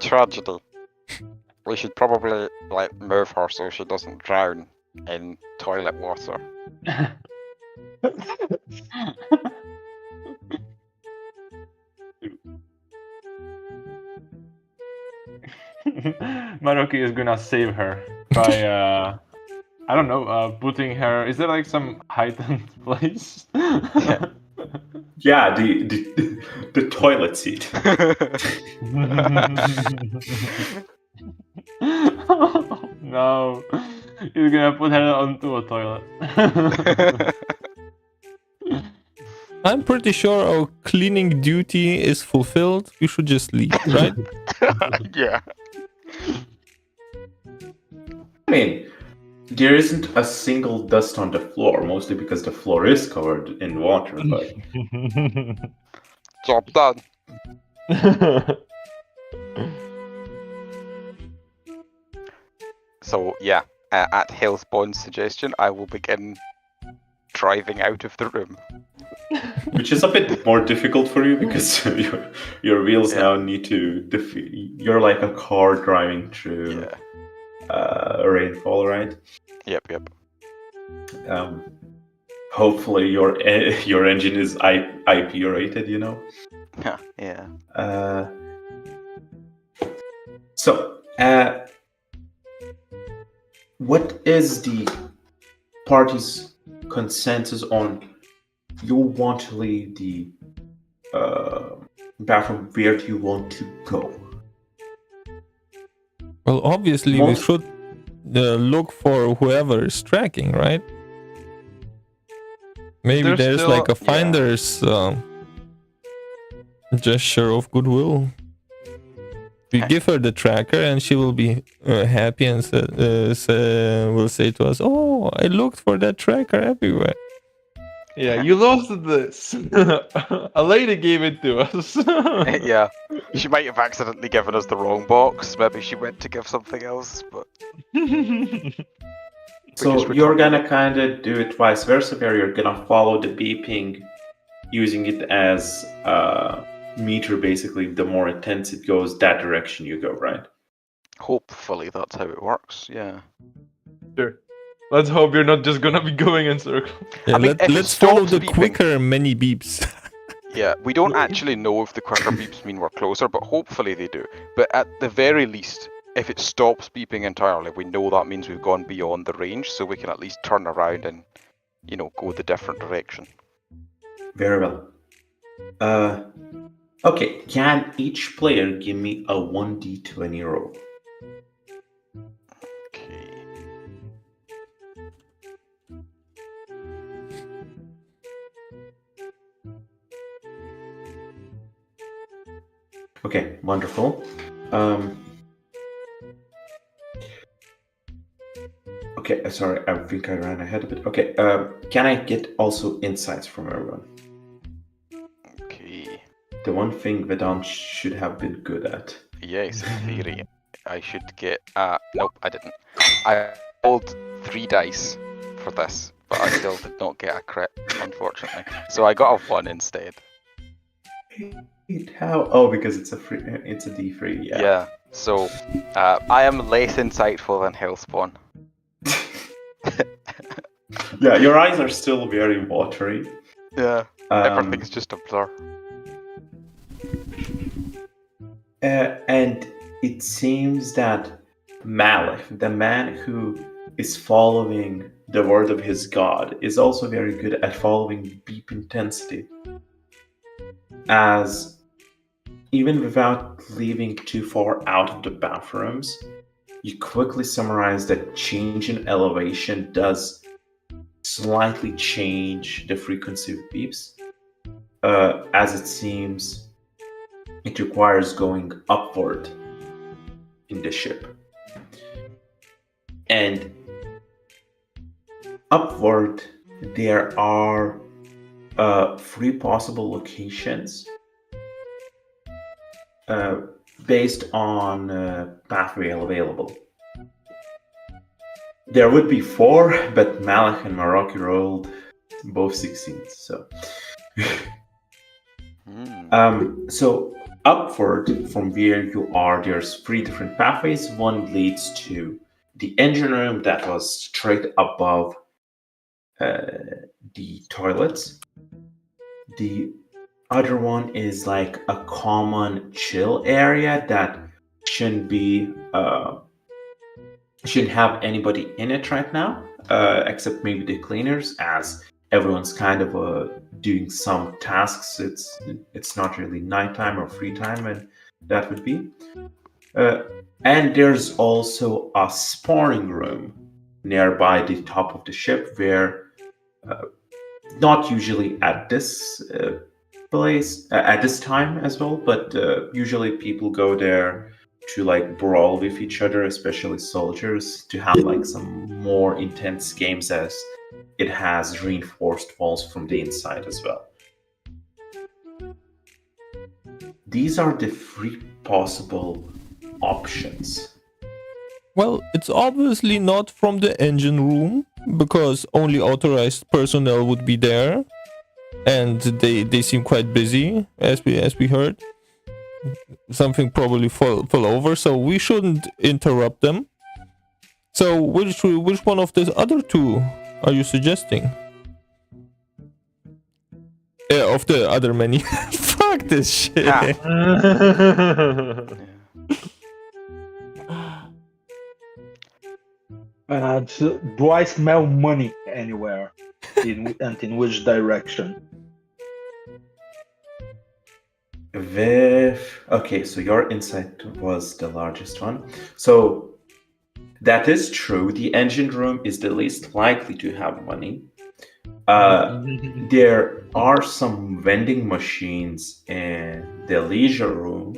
Tragedy. We should probably move her so she doesn't drown in toilet water. Maroki is gonna save her by I don't know, putting her. Is there like some heightened place? Yeah, the toilet seat. No, he's gonna put her onto a toilet. I'm pretty sure our cleaning duty is fulfilled. You should just leave, right? Yeah. I mean, there isn't a single dust on the floor, mostly because the floor is covered in water, but Job done. So yeah, at Hellspawn's suggestion, I will begin driving out of the room. which is a bit more difficult for you because your wheels now need to defeat. You're like a car driving through rainfall, right? Yep. Hopefully your engine is IP rated, you know. Yeah. So, what is the party's consensus on you want to leave the bathroom? Where do you want to go? Well, obviously we should look for whoever is tracking, right? Maybe there's still- like a finder's gesture of goodwill. We give her the tracker and she will be happy and will say to us, "Oh, I looked for that tracker everywhere." Yeah, you lost this. A lady gave it to us. Yeah. She might have accidentally given us the wrong box. Maybe she went to give something else, but So you're gonna kind of do it vice versa, where you're gonna follow the beeping, using it as a meter. Basically, the more intense it goes, that direction you go, right? hopefully that's how it works. Yeah. Sure. Let's hope you're not just gonna be going in circles. Yeah, I mean, if it let's follow stops the beeping- quicker many beeps. Yeah, we don't actually know if the quicker beeps mean we're closer, but hopefully they do. But at the very least, if it stops beeping entirely, we know that means we've gone beyond the range, so we can at least turn around and, go the different direction. Very well. Okay, can each player give me a 1d20 roll? Okay. Okay, wonderful. Okay, sorry, I think I ran ahead a bit. Okay, can I get also insights from everyone? Okay. The one thing Vedant should have been good at. Yes, in theory, I should get. Nope, I didn't. I rolled 3 dice for this, but I still did not get a crit, unfortunately. So I got a 1 instead. How? Oh, because it's a D3. Yeah. Yeah. So I am less insightful than Hellspawn. Yeah, your eyes are still very watery. Yeah. Everything's just a blur. And it seems that Malik, the man who is following the word of his god, is also very good at following beep intensity. As even without leaving too far out of the bathrooms, you quickly summarize that change in elevation does slightly change the frequency of beeps, as it seems it requires going upward in the ship. And upward, there are 3 possible locations based on pathway available. There would be 4, but Malach and Maraki rolled both 16s, so. So upward from where you are, there's 3 different pathways. One leads to the engine room that was straight above the toilets. The other one is like a common chill area that shouldn't have anybody in it right now, except maybe the cleaners, as everyone's kind of doing some tasks. It's not really nighttime or free time, and that would be. And there's also a spawning room nearby the top of the ship, where not usually at this place at this time as well, but usually people go there to like brawl with each other, especially soldiers, to have like some more intense games, as it has reinforced walls from the inside as well. These are the 3 possible options. Well, it's obviously not from the engine room, because only authorized personnel would be there, and they seem quite busy, as we heard. Something probably fell over, so we shouldn't interrupt them. So which one of the other 2 are you suggesting? Yeah, of the other many. Fuck this shit. Ah. Do I smell money anywhere? And in which direction? Okay, so your insight was the largest one. So that is true. The engine room is the least likely to have money. There are some vending machines in the leisure room,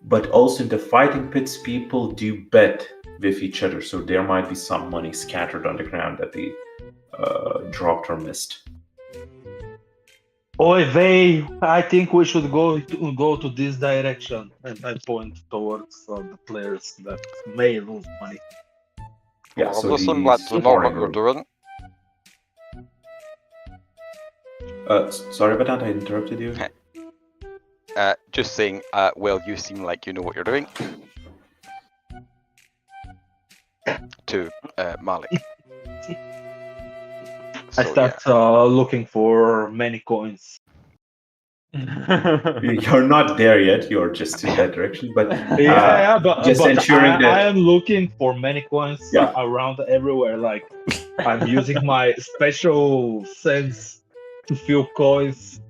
but also in the fighting pits, people do bet with each other. So there might be some money scattered on the ground that they dropped or missed. Oy vey, I think we should go to this direction. And I point towards the players that may lose money. Yeah, so Listen, the let's know what sparring you're room. doing. Sorry about that, I interrupted you. Just saying, well, you seem like you know what you're doing. To Malik. I start looking for many coins. You're not there yet, you're just in that direction, but but just ensuring that I am looking for many coins around everywhere. Like I'm using my special sense to feel coins.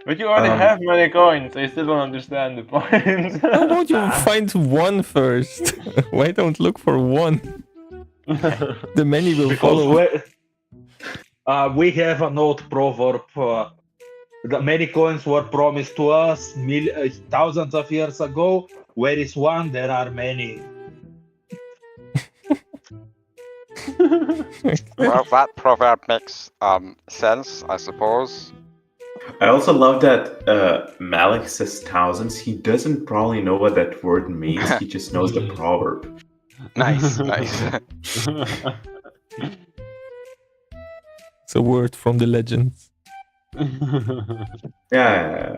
But you already have many coins. I still don't understand the point. How about you find one first? Why don't look for one? The many will follow. We have an old proverb. The many coins were promised to us thousands of years ago. Where is one, there are many. Well, that proverb makes sense, I suppose. I also love that Malik says thousands. He doesn't probably know what that word means. He just knows the proverb. Nice, nice. It's a word from the legends. Yeah,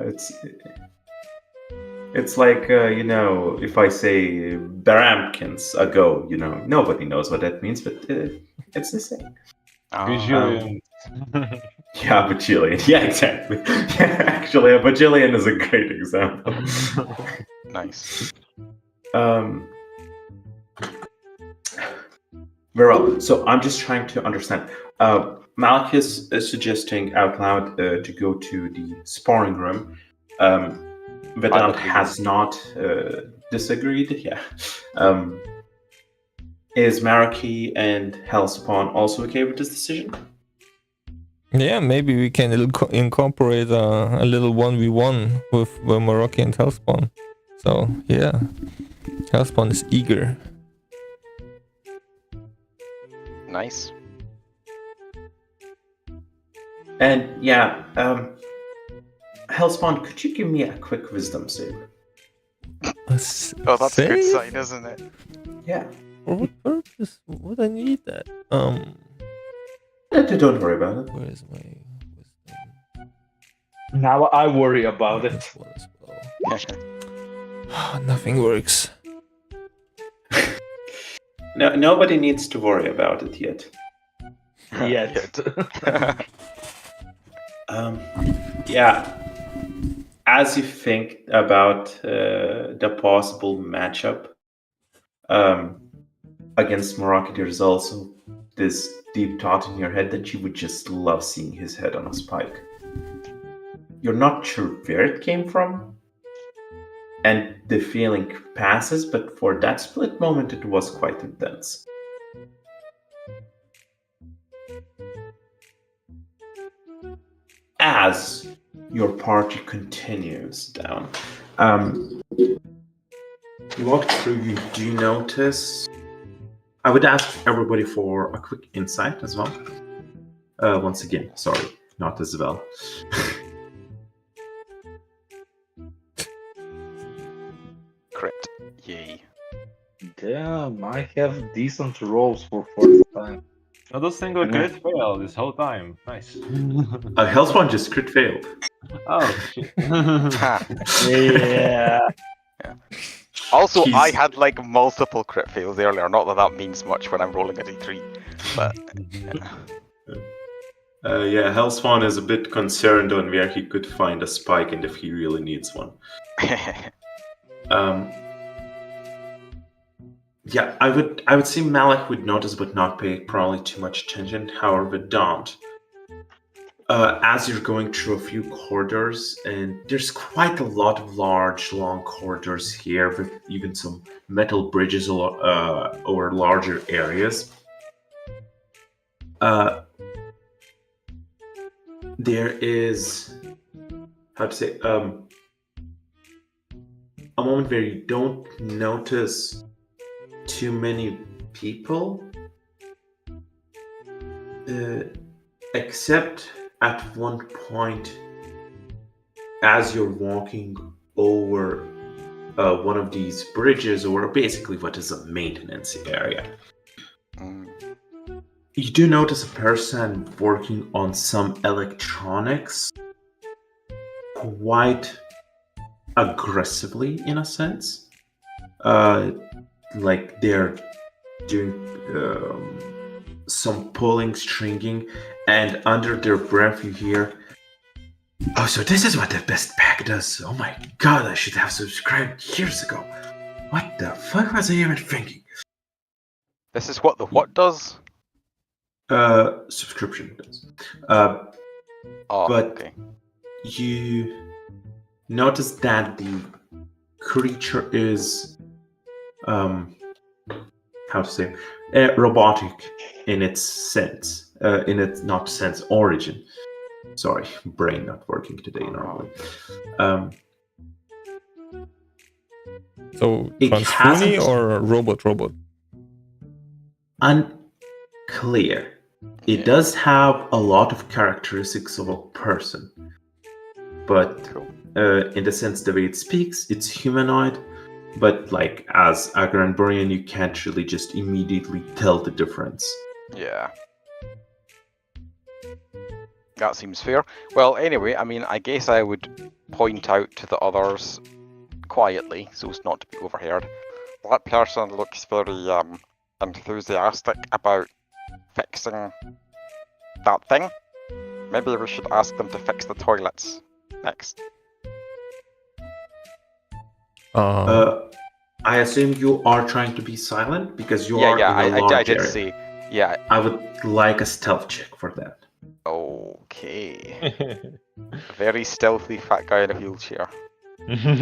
it's like if I say Baramkins ago, nobody knows what that means, but it's the same. Bajillion. Yeah, bajillion. Yeah, exactly. Yeah, actually, a bajillion is a great example. Nice. Very well. So I'm just trying to understand. Malik is suggesting out loud to go to the sparring room. Vedant has not disagreed. Yeah. Is Maraki and Hellspawn also okay with this decision? Yeah, maybe we can incorporate a little 1v1 with Maraki and Hellspawn. So, yeah. Hellspawn is eager. Nice. And yeah, Hellspawn, could you give me a quick wisdom save? Oh, that's a good sign, isn't it? Yeah. For what purpose would I need that? Don't worry about it. Where is my wisdom? Now I worry about it. This one as well. Nothing works. No, nobody needs to worry about it yet. Yet. Yeah. As you think about the possible matchup against Maraki, there's also this deep thought in your head that you would just love seeing his head on a spike. You're not sure where it came from, and the feeling passes, but for that split moment it was quite intense. As your party continues down, you walk through, you do notice... I would ask everybody for a quick insight as well. Once again, sorry, not as well. Crit. Yay. Damn, I have decent rolls for first time. Not a single crit fail this whole time. Nice. Hellspawn just crit failed. Oh, shit. Yeah. Also, I had like multiple crit fails earlier. Not that that means much when I'm rolling a d3, but Yeah, Hellspawn is a bit concerned on where he could find a spike and if he really needs one. Yeah, I would say Malak would notice but not pay probably too much attention. However, don't. As you're going through a few corridors, and there's quite a lot of large, long corridors here with even some metal bridges over larger areas. There is, how to say, a moment where you don't notice too many people, except at one point as you're walking over one of these bridges, or basically what is a maintenance area. You do notice a person working on some electronics quite aggressively, in a sense. Like they're doing some pulling, stringing, and under their breath you hear, "Oh, so this is what the best pack does. Oh my god, I should have subscribed years ago. What the fuck was I even thinking?" This is what the what does? Subscription does. Oh, but okay. you notice that the creature is how to say, robotic in its sense, in its not sense, origin. Sorry, brain not working today normally. So It Transfuni hasn't- or robot? Unclear. It does have a lot of characteristics of a person, but in the sense the way it speaks, it's humanoid. But like as a Granburian, you can't really just immediately tell the difference. Yeah. That seems fair. Well, anyway, I mean, I guess I would point out to the others quietly, so as not to be overheard. That person looks very enthusiastic about fixing that thing. Maybe we should ask them to fix the toilets next. I assume you are trying to be silent because you are in a large I did area. see. Yeah. I would like a stealth check for that. Okay. Very stealthy fat guy in a wheelchair.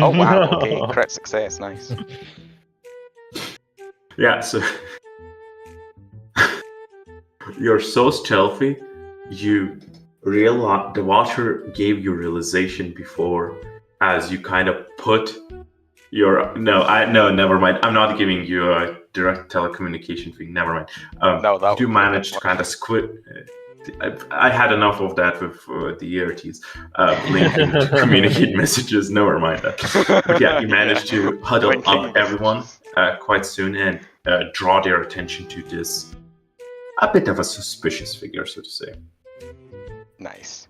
Oh wow, okay, crit success, nice. Yeah, so you're so stealthy, you realize the water gave you realization before as you kind of put your never mind. I'm not giving you a direct telecommunication thing, never mind. You do manage to kind of squid. I had enough of that with the ERTs blinking to communicate messages. Never mind that. But yeah, you managed to huddle up everyone quite soon and draw their attention to this a bit of a suspicious figure, so to say. Nice.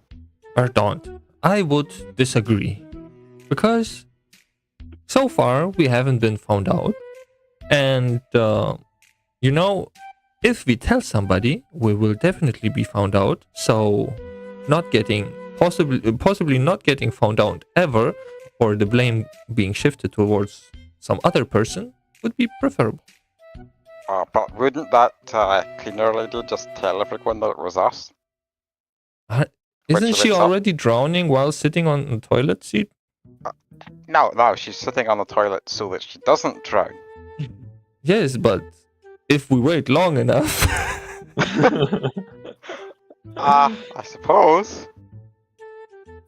Pardon, I would disagree. Because so far we haven't been found out. And, if we tell somebody, we will definitely be found out. So possibly not getting found out ever, or the blame being shifted towards some other person would be preferable. But wouldn't that cleaner lady just tell everyone that it was us? Isn't she already drowning while sitting on the toilet seat? No, she's sitting on the toilet so that she doesn't drown. Yes, but if we wait long enough... I suppose.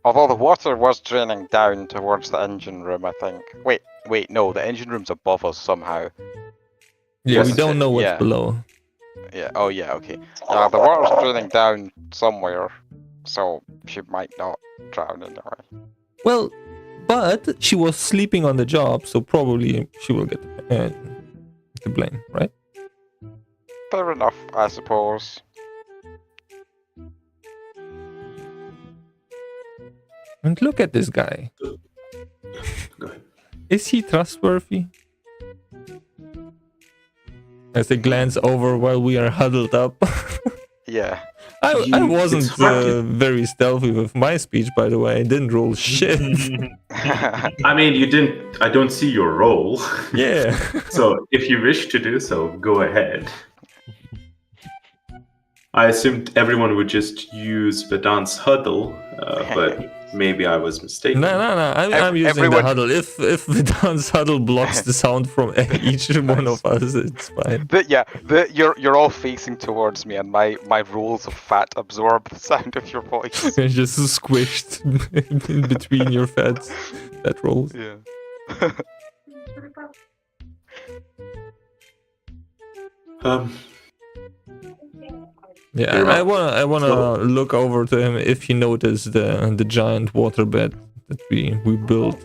Although the water was draining down towards the engine room, I think. Wait, no, the engine room's above us somehow. Yeah, we don't know what's below. Yeah, oh yeah, okay. The water's draining down somewhere, so she might not drown in there. Well, but she was sleeping on the job, so probably she will get the blame, right? Fair enough, I suppose. And look at this guy. Go ahead. Is he trustworthy? As I glance over while we are huddled up. Yeah. I wasn't it's hard to- very stealthy with my speech, by the way. I didn't roll shit. I mean, you didn't. I don't see your role. Yeah. So if you wish to do so, go ahead. I assumed everyone would just use Vedant's huddle, but maybe I was mistaken. No. I'm using the everyone- huddle. If the dance huddle blocks the sound from each one of us, it's fine. You're all facing towards me, and my rolls of fat absorb the sound of your voice. It's just squished in between your fat rolls. Yeah. Yeah, You're I right. wanna So- look over to him if he noticed the giant waterbed that we built.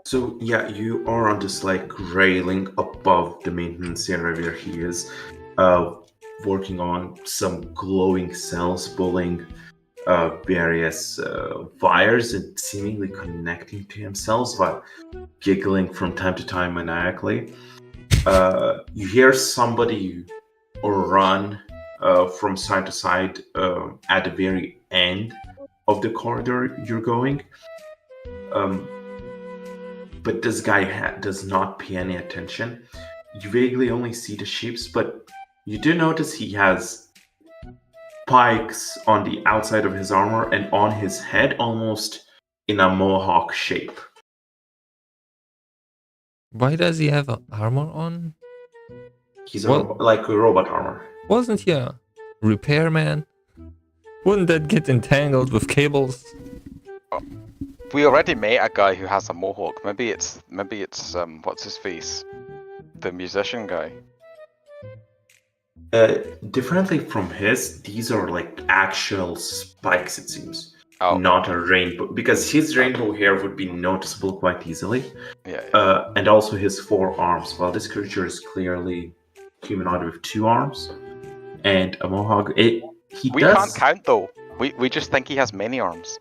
So yeah, you are on this like railing above the maintenance area where he is, working on some glowing cells, pulling various wires and seemingly connecting to themselves while giggling from time to time maniacally. You hear somebody run from side to side at the very end of the corridor you're going. But this guy does not pay any attention. You vaguely only see the shapes, but you do notice he has spikes on the outside of his armor and on his head, almost in a mohawk shape. Why does he have armor on? He's Well- like a robot armor. Wasn't he a repairman? Wouldn't that get entangled with cables? We already met a guy who has a mohawk. Maybe it's what's his face, the musician guy. Differently from his, these are like actual spikes, it seems. Oh, Not a rainbow, because his rainbow hair would be noticeable quite easily. yeah. And also his 4 arms. While this creature is clearly humanoid with 2 arms and a mohawk, he We does. can't count though. We just think he has many arms.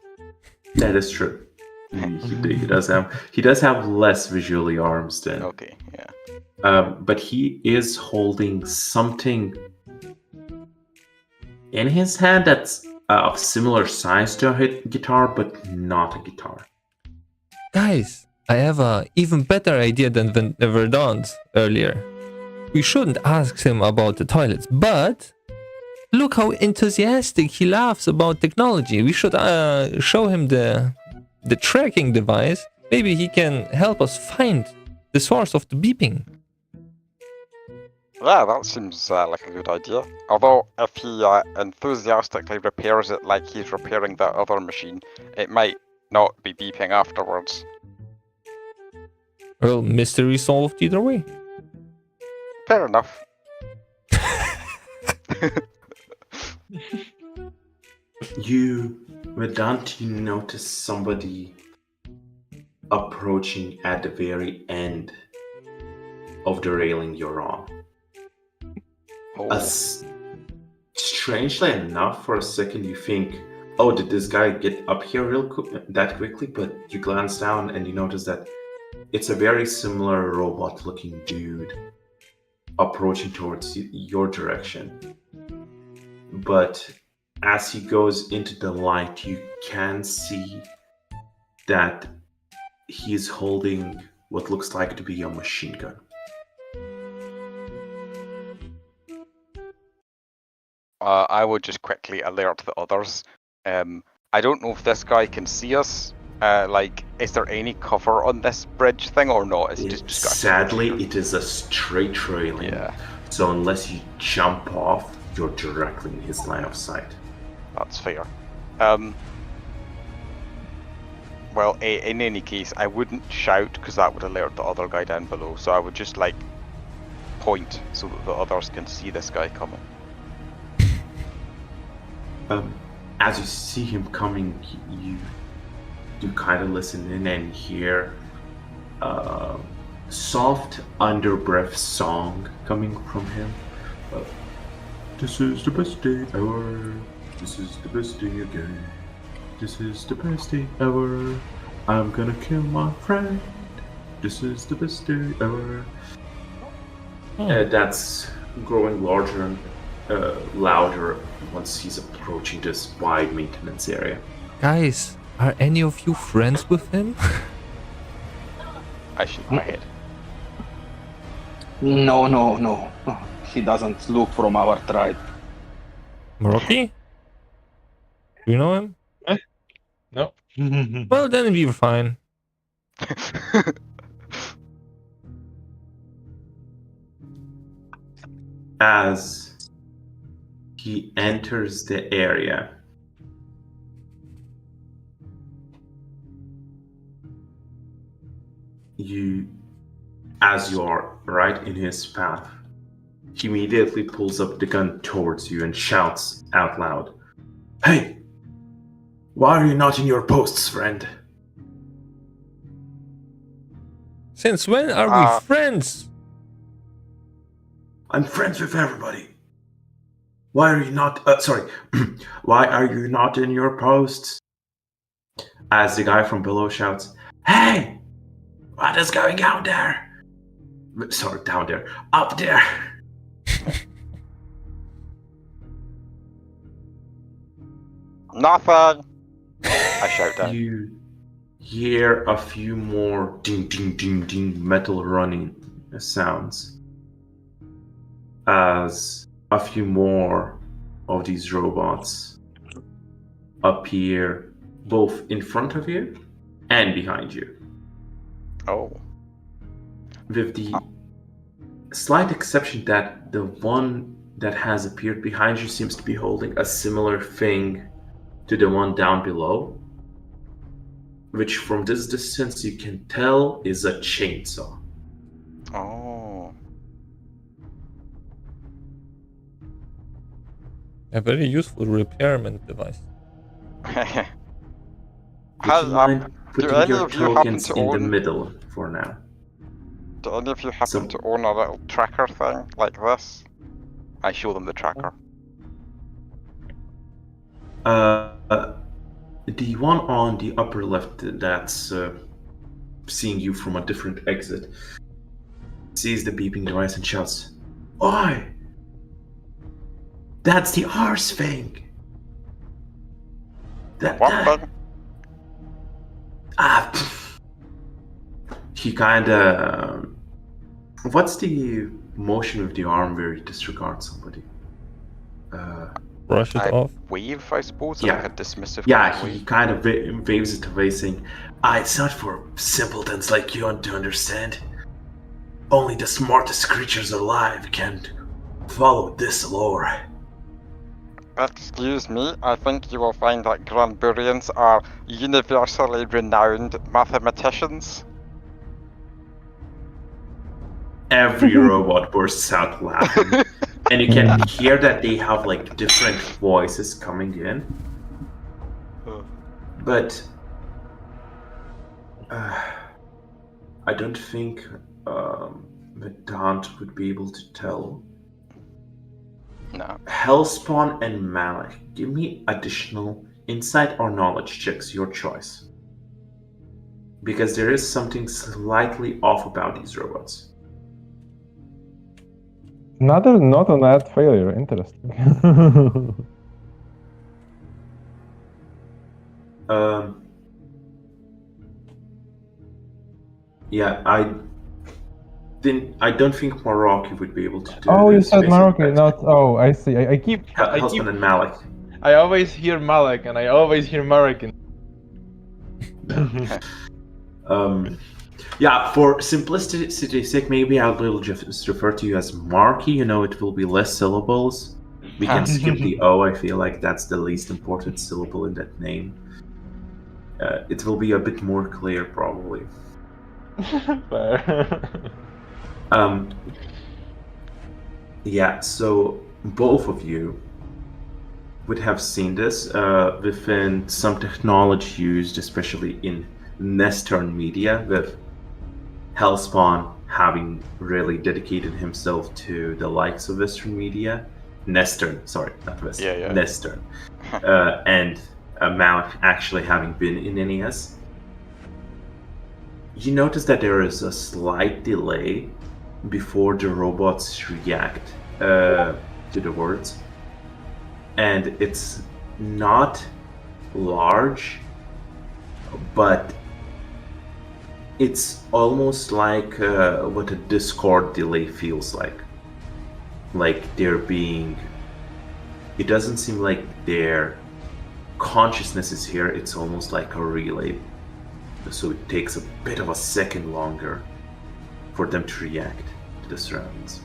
That is true. He does have less visually arms than. Okay, yeah. But he is holding something in his hand that's of similar size to a guitar, but not a guitar. Guys, I have a even better idea than Verdant earlier. We shouldn't ask him about the toilets, but look how enthusiastic he laughs about technology. We should show him the tracking device. Maybe he can help us find the source of the beeping. Yeah, that seems like a good idea. Although, if he enthusiastically repairs it like he's repairing that other machine, it might not be beeping afterwards. Well, mystery solved either way. Fair enough. Vedant, you notice somebody approaching at the very end of the railing you're on. Oh, Strangely enough, for a second you think, oh, did this guy get up here that quickly? But you glance down and you notice that it's a very similar robot-looking dude approaching towards your direction. But as he goes into the light, you can see that he's holding what looks like to be a machine gun. I would just quickly alert the others. I don't know if this guy can see us. Is there any cover on this bridge thing or not? Is it just got Sadly, it is a straight railing. Yeah, So unless you jump off, you're directly in his line of sight. that's fair. Well, in any case, I wouldn't shout because that would alert the other guy down below. So I would just point so that the others can see this guy coming. As you see him coming, you kind of listen in and hear soft under-breath song coming from him. This is the best day ever. This is the best day again. This is the best day ever. I'm gonna kill my friend. This is the best day ever. That's growing larger louder once he's approaching this wide maintenance area. Guys, are any of you friends with him? I shake my head. No. He doesn't look from our tribe. Moroki? Do you know him? No. Well, then we're fine. As he enters the area, as you are right in his path, he immediately pulls up the gun towards you and shouts out loud, "Hey! Why are you not in your posts, friend?" Since when are we friends? "I'm friends with everybody. Why are you not, why are you not in your posts?" As the guy from below shouts, "Hey! What is going on there? Sorry, down there. Up there." Nothing! I shout down. You hear a few more ding ding ding ding metal running sounds as a few more of these robots appear both in front of you and behind you. Oh. With the slight exception that the one that has appeared behind you seems to be holding a similar thing to the one down below, which from this distance you can tell is a chainsaw. Oh. A very useful repairment device. Would you mind do putting any your of you happen tokens to in the own- middle for now? Do any of you happen So- to own a little tracker thing like this? I show them the tracker. The one on the upper left that's seeing you from a different exit sees the beeping device and shouts, "Oi! That's the arse thing! What thing? He kinda... what's the motion with the arm where you disregard somebody? Brush it I off. wave, I suppose? Yeah. Like a dismissive Yeah, kind of he wave. kind of waves it away saying, it's not for simpletons like you to understand. Only the smartest creatures alive can follow this lore." Excuse me, I think you will find that Granburians are universally renowned mathematicians. Every robot bursts out laughing. And you can hear that they have like different voices coming in. But I don't think Vedant would be able to tell. No. Hellspawn and Malik, give me additional insight or knowledge checks, your choice. Because there is something slightly off about these robots. Not an ad failure. Interesting. Yeah, I don't think Morocco would be able to do Oh, you this said based on Morocco, that. not. Oh, I see. I keep. Husband and Malik. I always hear Malik and I always hear American. Yeah, for simplicity's sake, maybe I will just refer to you as Marky. You know, it will be less syllables. We can skip the O. I feel like that's the least important syllable in that name. It will be a bit more clear, probably. Fair. Yeah, so both of you would have seen this within some technology used, especially in Nestern media, with Hellspawn having really dedicated himself to the likes of Western media. Nestern, sorry, not Western. Yeah. Nestern. And Malik actually having been in NES. You notice that there is a slight delay before the robots react. to the words. And it's not large, but it's almost like what a Discord delay feels like. Like they're being. It doesn't seem like their consciousness is here, it's almost like a relay. So it takes a bit of a second longer for them to react to the surroundings.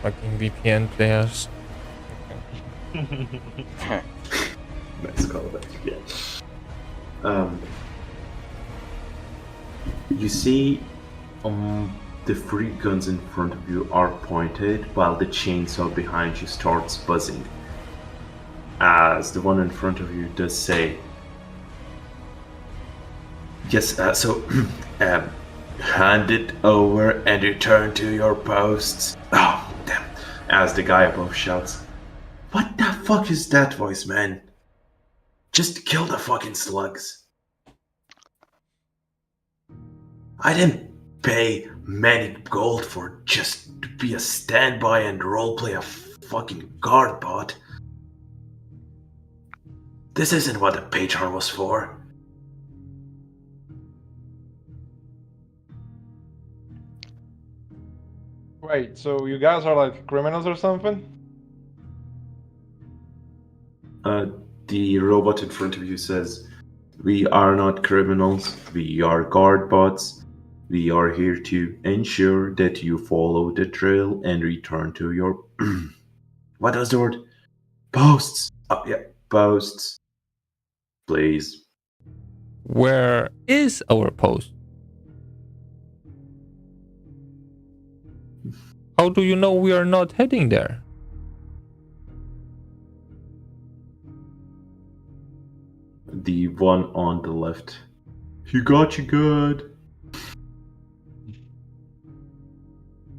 Fucking VPN players. Nice callback, yeah. You see, the 3 guns in front of you are pointed, while the chainsaw behind you starts buzzing. As the one in front of you does say, "Yes, hand it over and return to your posts." Oh, damn. As the guy above shouts, "What the fuck is that voice, man? Just kill the fucking slugs." I didn't pay many gold for just to be a standby and roleplay a fucking guard bot. This isn't what the Patreon was for. Wait, so you guys are like criminals or something? The robot in front of you says, "We are not criminals, we are guard bots. We are here to ensure that you follow the drill and return to your..." What was the word? Posts! Oh, yeah, posts. Please. Where is our post? How do you know we are not heading there? The one on the left. "He got you good."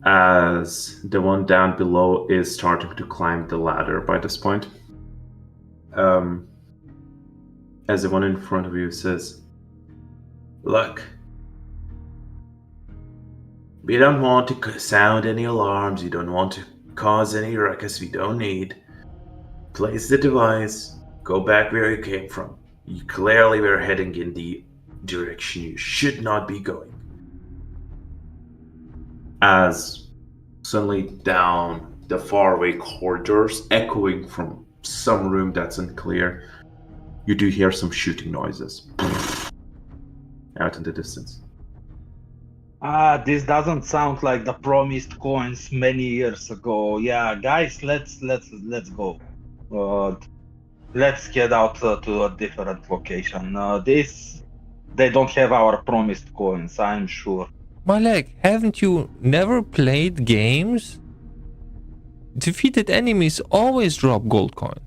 As the one down below is starting to climb the ladder by this point. As the one in front of you says, "Look, we don't want to sound any alarms, we don't want to cause any ruckus, we don't need. Place the device, go back where you came from. You clearly were heading in the direction you should not be going." As suddenly down the faraway corridors, echoing from some room that's unclear, you do hear some shooting noises out in the distance. This doesn't sound like the promised coins many years ago. Yeah, guys, let's go. Let's get out to a different location. They don't have our promised coins, I'm sure. Malek, haven't you never played games? Defeated enemies always drop gold coins.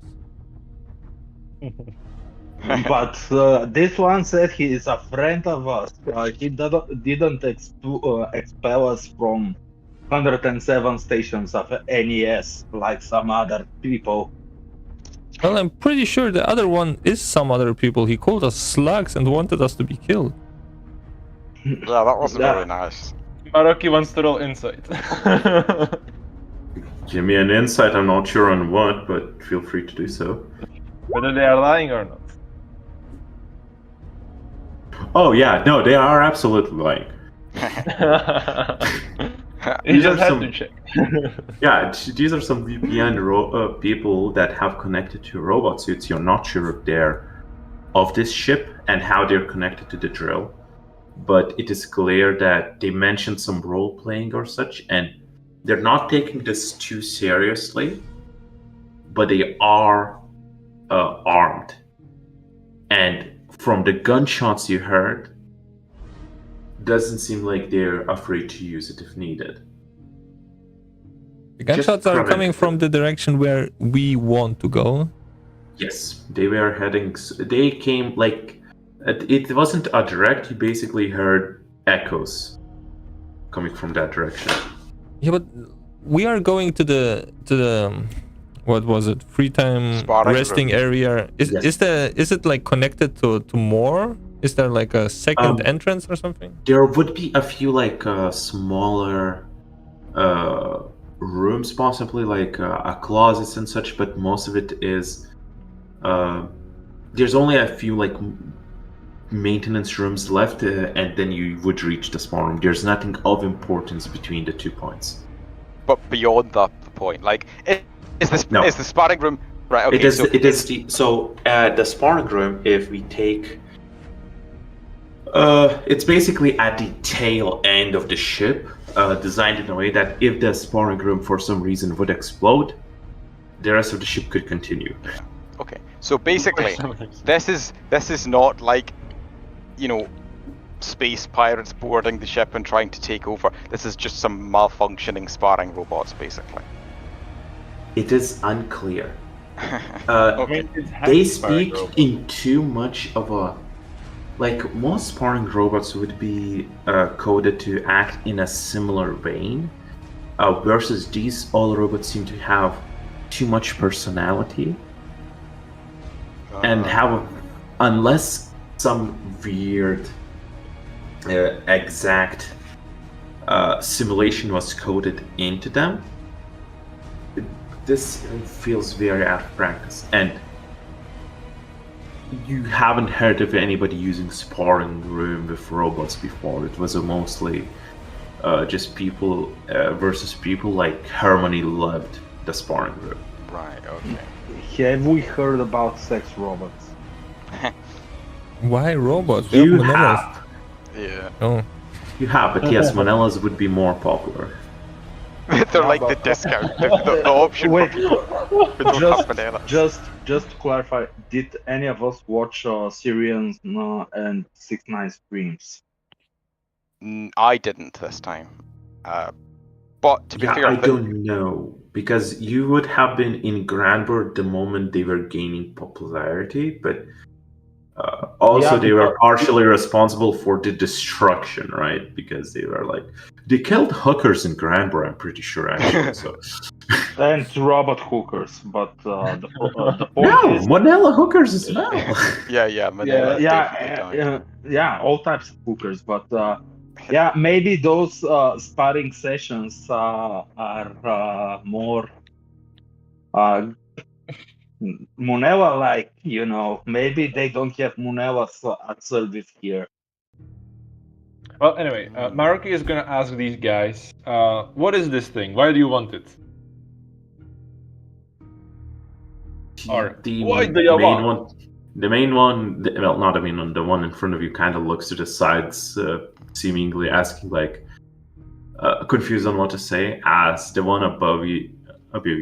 But this one said he is a friend of us. He didn't expel us from 107 stations of NES like some other people. Well, I'm pretty sure the other one is some other people. He called us slugs and wanted us to be killed. Yeah, that wasn't very nice. Maroki wants to roll insight. Give me an insight, I'm not sure on what, but feel free to do so. Whether they are lying or not. Oh yeah, no, they are absolutely lying. You just had some- to check. Yeah, these are some VPN people that have connected to robot suits. You're not sure if they're of this ship and how they're connected to the drill, but it is clear that they mentioned some role playing or such, and they're not taking this too seriously, but they are armed. And from the gunshots you heard, doesn't seem like they're afraid to use it if needed. The gunshots are coming from the direction where we want to go. Yes, they were heading. They came like it wasn't a direct. You basically heard echoes coming from that direction. Yeah, but we are going to the what was it? Free time Sparring resting room. area. Yes. Is it like connected to more? Is there like a second entrance or something? There would be a few like smaller rooms, possibly like closets and such, but most of it is. There's only a few like maintenance rooms left, and then you would reach the spawn room. There's nothing of importance between the 2 points. But beyond the point, like, is No. the sparring room right? Okay, It is. so The sparring room. If we take, it's basically at the tail end of the ship, designed in a way that if the sparring room for some reason would explode, the rest of the ship could continue. okay, so basically, this is not like, you know, space pirates boarding the ship and trying to take over. This is just some malfunctioning sparring robots, basically. It is unclear. I mean, it has They sparring speak robots. in too much of a, like, most sparring robots would be coded to act in a similar vein, versus these all robots seem to have too much personality and have, unless some weird exact simulation was coded into them, this feels very out of practice. And you haven't heard of anybody using sparring room with robots before. It was mostly just people versus people. Like Harmony loved the sparring room. Right. Okay. Have we heard about sex robots? Why robots? We have You Manellas. have. Yeah. Oh. You have, but yes, Manellas would be more popular. They're like the discount, the option Wait, for people who don't have bananas. just to clarify, did any of us watch Syrians and 6ix9ine streams? I didn't this time. But to be Yeah, fair, I don't know, because you would have been in Granberg the moment they were gaining popularity, but also Yeah, they were partially responsible for the destruction, right? Because they were like, they killed hookers in Granberg, I'm pretty sure, actually. So and robot hookers, but the point no, is, Monella hookers as well. yeah, Manila definitely died. yeah, all types of hookers, but yeah, maybe those sparring sessions are more Munella like, you know, maybe they don't have Munella at service here. Well, anyway, Maruki is gonna ask these guys, what is this thing? Why do you want it? Or The why do you main want? one, the main one, well, not the main one, the one in front of you kind of looks to the sides, seemingly asking, like, confused on what to say, as the one above you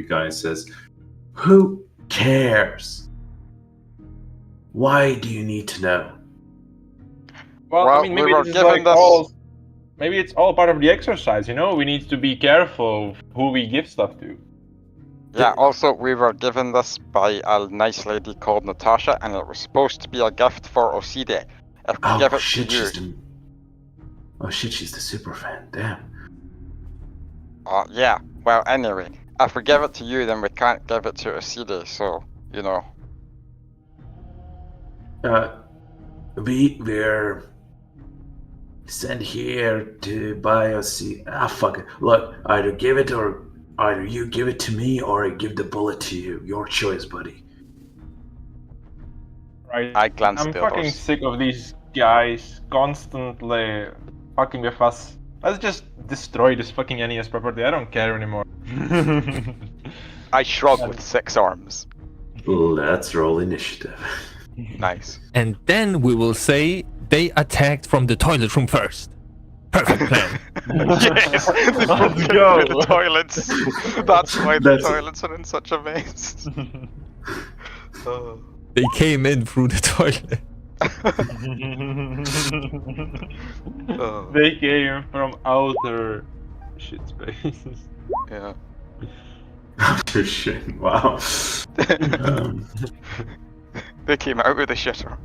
guys says, "Who cares? Why do you need to know?" Well, Well, I mean, we maybe were this is given like this- all. Maybe it's all part of the exercise, you know? We need to be careful of who we give stuff to. Yeah, also, we were given this by a nice lady called Natasha, and it was supposed to be a gift for Oside. If we Oh give it shit, to you, she's the super fan. Damn. yeah, well, anyway, if we give it to you, then we can't give it to Oside, so, you know. We're sent here to buy us. Fuck it. Look, either you give it to me, or I give the bullet to you. Your choice, buddy. Right. I glanced I'm at the fucking others. sick of these guys constantly fucking with us. Let's just destroy this fucking NES property. I don't care anymore. I shrug with 6 arms. Let's roll initiative. Nice. And then we will say they attacked from the toilet room first. Perfect plan. Yes! They broke Let's through go. the toilets. That's why the That's- toilets are in such a mess. Oh. They came in through the toilet. Oh, They came from outer shit space. yeah. After shit. Wow. They came out with a shitter.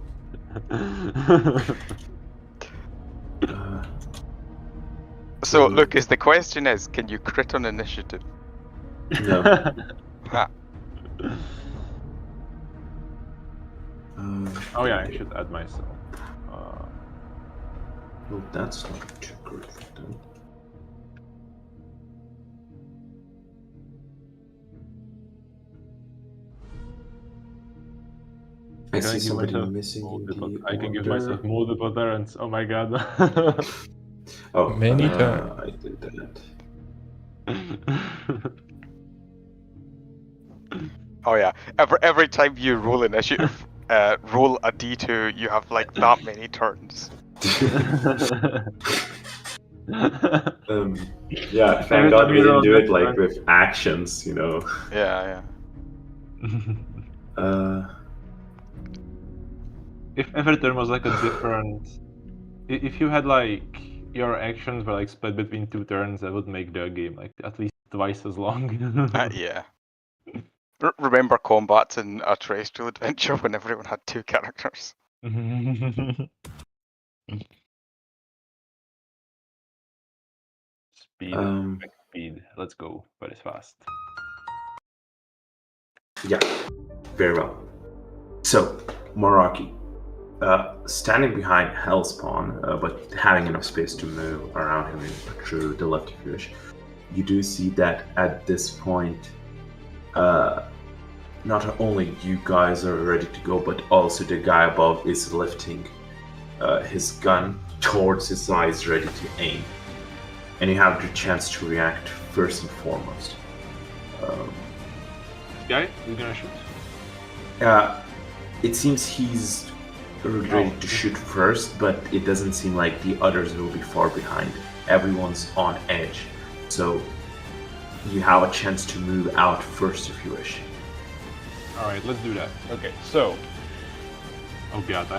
So, Lucas, the question is, can you crit on initiative? No. Ha. Oh yeah, I should add myself. Well, that's not too good then. I Can see give somebody myself missing in multiple- the I can give order. myself multiple turns. Oh my god. Oh, Many turns. I did that. Oh yeah. Every time you roll initiative, roll a d2, you have like that many turns. Yeah, thank God we didn't do it like with actions, you know. Yeah. If every turn was like a different, if you had like your actions were like split between 2 turns, that would make the game like at least twice as long. Yeah. Remember combats in a terrestrial adventure when everyone had 2 characters? Speed, quick speed. Let's go, but it's fast. Yeah, very well. So, Moraki, standing behind Hellspawn, but having enough space to move around him through the left of yours, you do see that at this point, not only you guys are ready to go, but also the guy above is lifting his gun towards his eyes, ready to aim. And you have the chance to react first and foremost. This guy is gonna shoot. It seems he's ready to shoot first, but it doesn't seem like the others will be far behind. Everyone's on edge, so you have a chance to move out first if you wish. All right, let's do that. Okay, so. Oh god,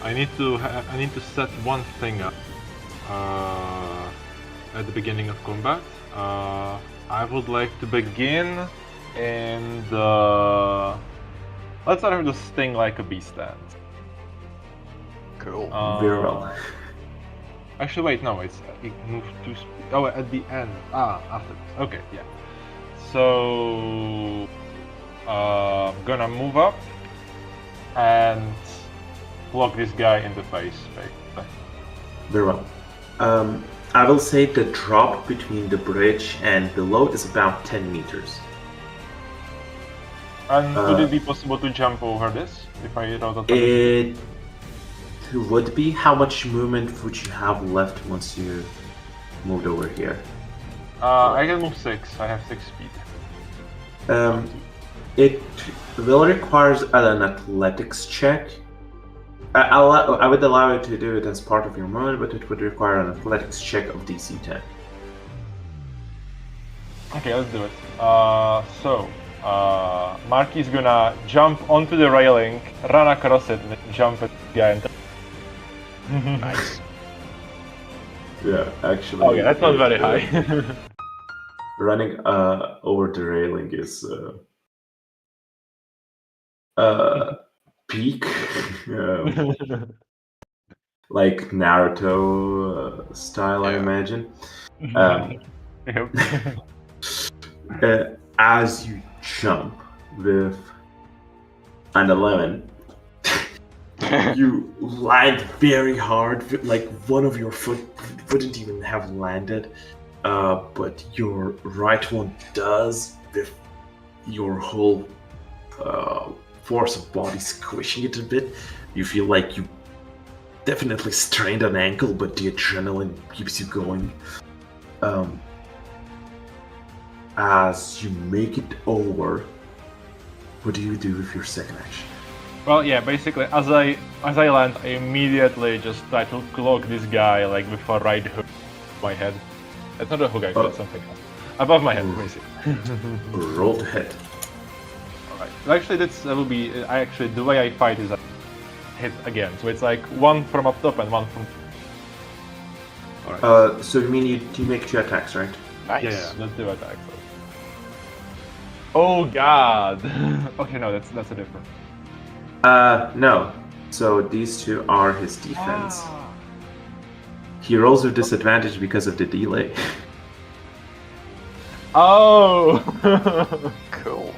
I need to set one thing up. At the beginning of combat, I would like to begin in the. Let's start with the sting like a bee stand. Cool. Very well. Actually, wait, no, it moved to speed. Oh, at the end. After this. Okay, yeah. So, I'm gonna move up and block this guy in the face. Very well. I will say the drop between the bridge and below is about 10 meters. And would it be possible to jump over this if I roll It would be. How much movement would you have left once you moved over here? I can move 6. I have 6 speed. It will require an athletics check. I would allow you to do it as part of your movement, but it would require an athletics check of DC 10. Okay, let's do it. Marky's gonna jump onto the railing, run across it, and then jump at the guy. Nice. Yeah, actually. Okay, that's not very high. Running over the railing is peak, like Naruto style, I imagine. As you jump with an 11, you land very hard, like one of your foot wouldn't even have landed, but your right one does, with your whole force of body squishing it a bit. You feel like you definitely strained an ankle, but the adrenaline keeps you going. As you make it over, what do you do with your second action? Well, yeah, basically, as I land, I immediately just try to cloak this guy like with a right hook my head. That's not a hook, actually, that's something else. Above my head, basically. Roll to hit. Alright. Actually, that will be. The way I fight is I hit again. So it's like one from up top and one from. Alright. So you mean you make 2 attacks, right? Nice. Yeah, let's do attacks. Oh god! Okay, no, that's a different. No. So these 2 are his defense. He rolls with disadvantage because of the delay. Oh! Cool.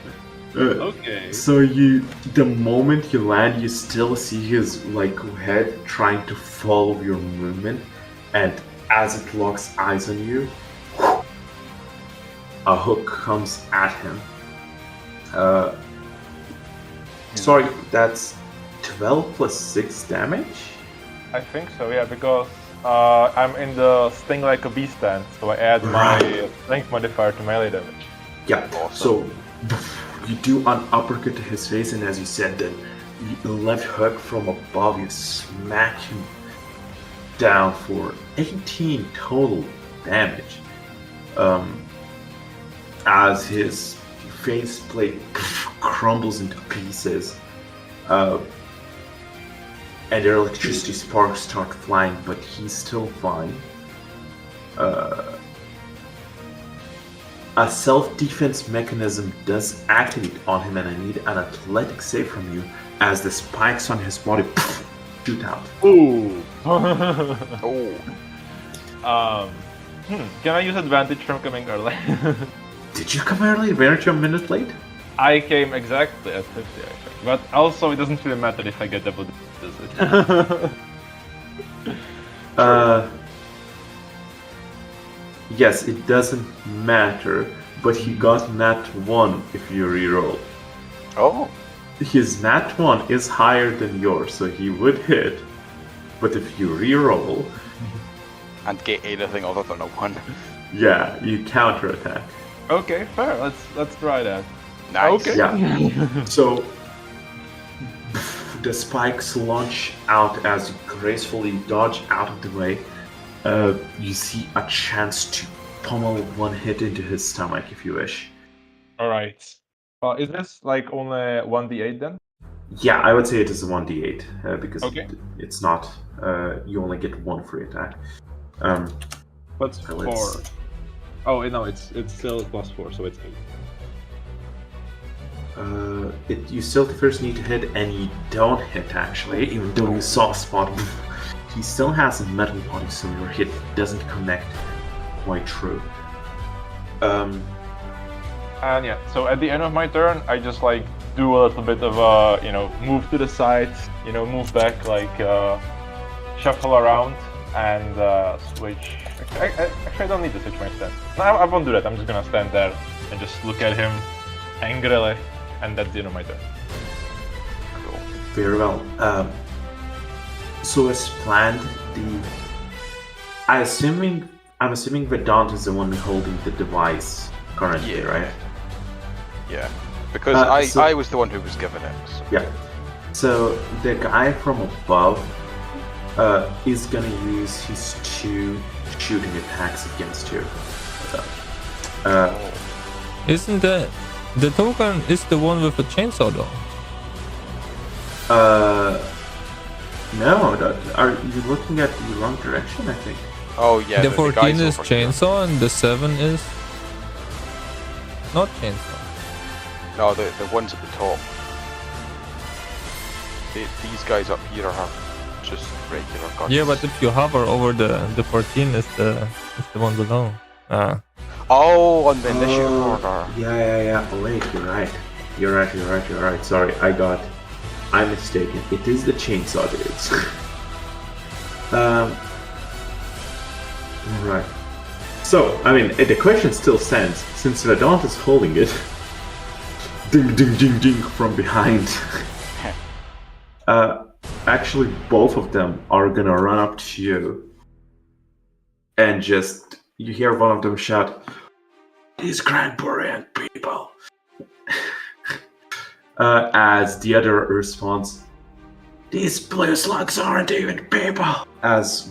Okay. So the moment you land, you still see his head trying to follow your movement, and as it locks eyes on you, a hook comes at him. Sorry, that's 12 plus 6 damage? I think so, yeah, because I'm in the sting like a bee stance, so I add my strength modifier to melee damage. Yeah, so you do an uppercut to his face, and as you said, then you left hook from above, you smack him down for 18 total damage. As his faceplate crumbles into pieces, and their electricity sparks start flying, but he's still fine. A self-defense mechanism does activate on him, and I need an athletic save from you as the spikes on his body shoot out. Ooh! Oh. Can I use advantage from coming early? Did you come early? Weren't you a minute late? I came exactly at 50 actually, but also it doesn't really matter if I get double digits. Yes, it doesn't matter, but he got nat 1 if you reroll. Oh. His nat 1 is higher than yours, so he would hit, but if you reroll, And get anything other than a 1. yeah, you counterattack. Okay, fair. Let's try that. Nice. Okay. Yeah. So the spikes launch out as you gracefully dodge out of the way. You see a chance to pummel one hit into his stomach if you wish. Alright. Is this like only 1d8 then? Yeah, I would say it is a 1d8 because Okay. it's not. You only get 1 free attack. What's So 4? let's- Oh, no, it's still plus 4, so it's 8. You still first need to hit, and you don't hit actually, even though you saw spot. He still has a metal body, so your hit doesn't connect quite true. And yeah, so at the end of my turn, I just like do a little bit of move to the side, move back, like shuffle around and switch. Actually, I don't need to switch my stance. No, I won't do that. I'm just gonna stand there and just look at him angrily, and that's the end of my turn. Cool. Very well. So as planned, I'm assuming Vedant is the one holding the device currently, Yeah. right? Yeah. Because so- I was the one who was given it. So. Yeah. So the guy from above is gonna use his 2 shooting attacks against you. Isn't the token is the one with the chainsaw though? No, are you looking at the wrong direction? I think. Oh yeah. The the 14 guys is over here. chainsaw and the 7 is not chainsaw. No, the ones at the top. These guys up here are just regular guns. Yeah, but if you hover over the 14 is the one below. Ah. Oh, on the initiative order. Yeah. Oh, wait, you're right. You're right. Sorry, I'm mistaken. It is the chainsaw dudes. Right. So, I mean, the question still stands. Since Vedant is holding it, ding, ding, ding, ding from behind. Actually, both of them are gonna run up to you, and just you hear one of them shout, "These Grand Borean people!" As the other responds, "These blue slugs aren't even people." As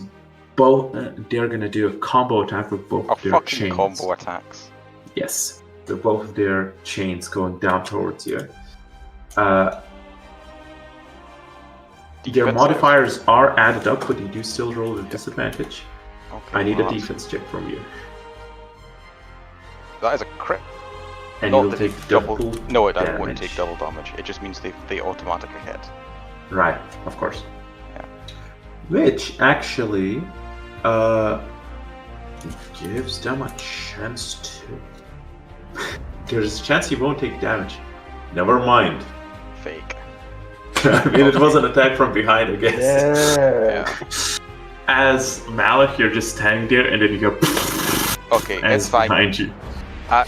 both, they're gonna do a combo attack with both A of their fucking chains. combo attacks. Yes, with both of their chains going down towards you. Their Defense modifiers are added up, but you do still roll with disadvantage. Okay, I need well, a that's- defense check from you. That is a crit. And Not you'll that take it's double No, it damage. wouldn't take double damage. It just means they automatically hit. Right, of course. Yeah. Which actually gives them a chance to. There's a chance you won't take damage. Never mind. Fake. I mean, it was an attack from behind, I guess. Yeah. As Malik, you're just standing there, and then you go. Okay, and it's fine. behind you.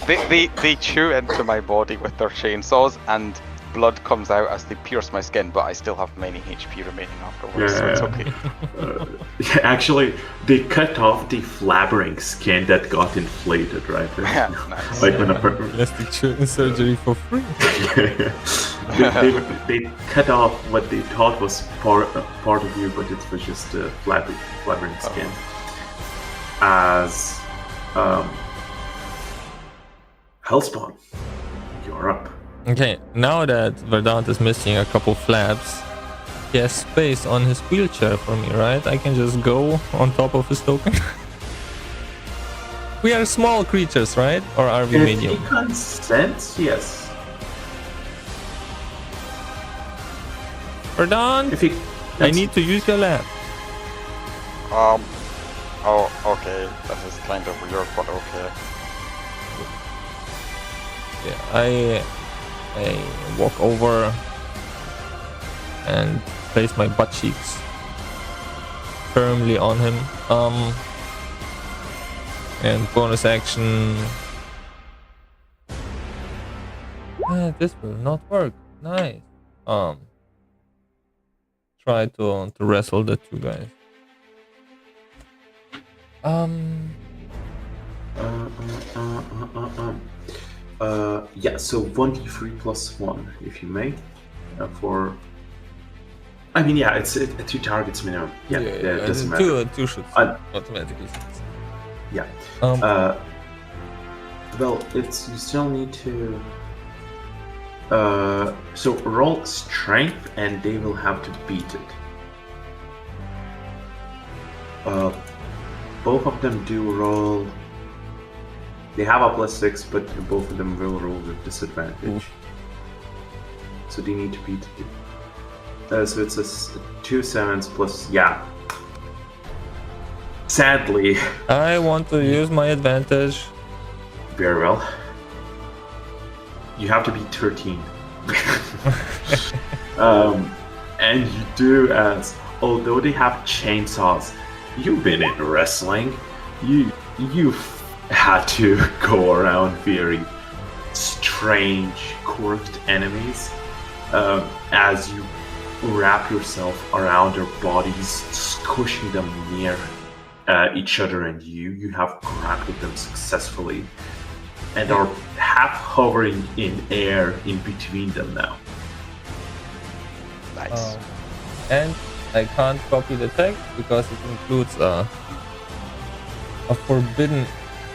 They chew into my body with their chainsaws, and blood comes out as they pierce my skin, but I still have many HP remaining afterwards, so it's okay. Actually, they cut off the flabbering skin that got inflated, right? Nice. Like when a Plastic surgery for free. they cut off what they thought was part of you, but it was just flabbering skin. As Hellspawn, you're up. Okay, now that Verdant is missing a couple flaps, he has space on his wheelchair for me, right? I can just go on top of his token. We are small creatures, right? Or are we medium? If he consents, yes. Verdant, I need to use your lab. Oh, okay. This is kind of weird, but okay. Yeah, I walk over and place my butt cheeks firmly on him. And bonus action. This will not work. Nice. Try to wrestle the two guys. Yeah, so 1d3 plus 1, if you may. For... I mean, yeah, it's 2 targets minimum. Yeah, it doesn't matter. Two should automatically. Yeah. Well, you still need to... so roll strength and they will have to beat it. Both of them do roll... They have a +6, but both of them will roll with disadvantage. So they need to beat it. So it's a 2 7s plus... Yeah. Sadly. I want to use my advantage. Very well. You have to beat 13. And you do, as although they have chainsaws, you've been in wrestling. You've had to go around very strange, quirked enemies. As you wrap yourself around their bodies, squishing them near each other and you have grappled them successfully and are half hovering in air in between them now. Nice. And I can't copy the text because it includes a forbidden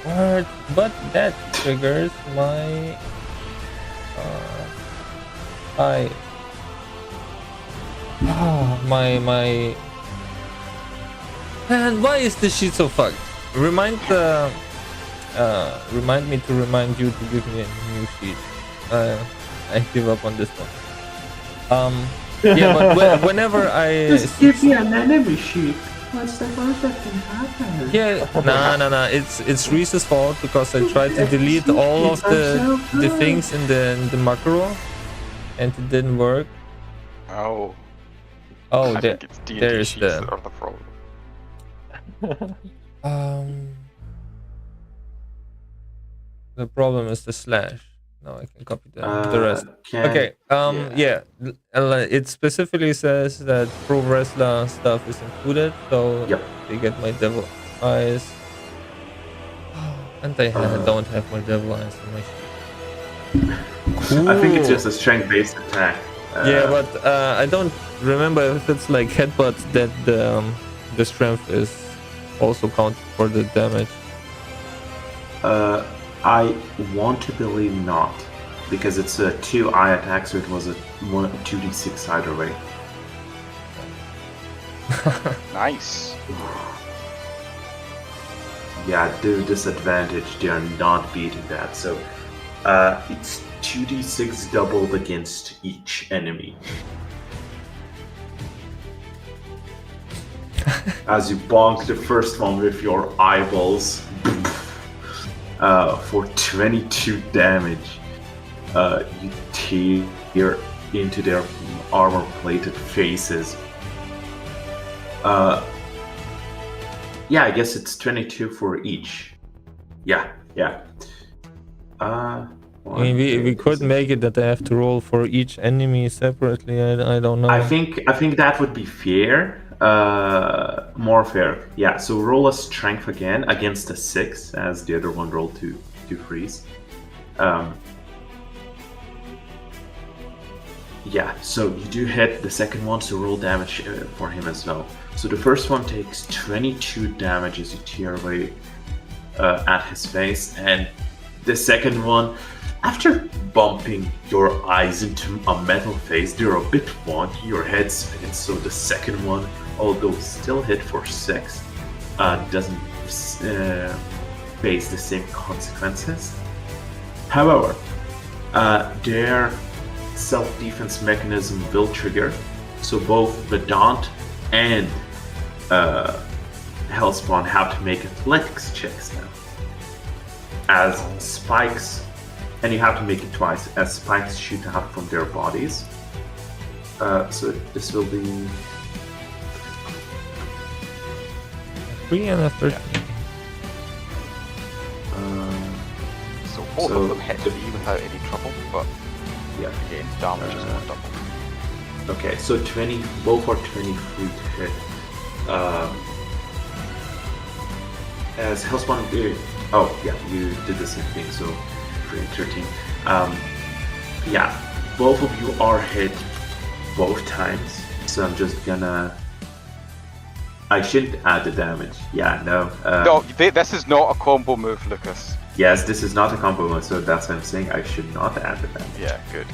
word, but that triggers my my and why is this sheet so fucked? Remind me to remind you to give me a new sheet. I give up on this one. Yeah, but whenever I just give me an enemy sheet. What's the worst that can happen? Yeah, no. It's Reese's fault because I tried to delete all of the things in the macro, and it didn't work. Oh, I think it's D&D there's sheets the that are the problem. The problem is the slash. No, I can copy the rest. Okay. It specifically says that pro wrestler stuff is included, so they get my devil eyes. And I don't have my devil eyes in my sheet. I think it's just a strength-based attack. Yeah, but I don't remember if it's like headbutt that the strength is also counted for the damage. I want to believe not, because it's a 2i attack, so it was a 2d6 either way. Nice. Yeah, due to disadvantage, they are not beating that. So it's 2d6 doubled against each enemy. As you bonk the first one with your eyeballs for 22 damage. You tear into their armor-plated faces. Yeah, I guess it's 22 for each. Yeah. I mean, we could make it that I have to roll for each enemy separately. I don't know. I think that would be fair. More fair. Yeah. So roll a strength again against a 6, as the other one rolled to freeze. Yeah. So you do hit the second one. So roll damage for him as well. So the first one takes 22 damage as you tear away at his face, and the second one, after bumping your eyes into a metal face, they're a bit wonky, your head's, and so the second one, although still hit for 6, doesn't face the same consequences. However, their self-defense mechanism will trigger, so both Vedant and Hellspawn have to make athletics checks now. As spikes, and you have to make it twice, as spikes shoot out from their bodies. So this will be 3 and a 13. So both of them hit me without any trouble, but yeah. again, damage is not double. Okay, so 20, both are 23 to hit. As Hellspawn, oh yeah, you did the same thing, so 3 and 13. Yeah, both of you are hit both times, so I'm just gonna... I shouldn't add the damage. Yeah, no. No, this is not a combo move, Lucas. Yes, this is not a combo move, so that's what I'm saying. I should not add the damage. Yeah, good.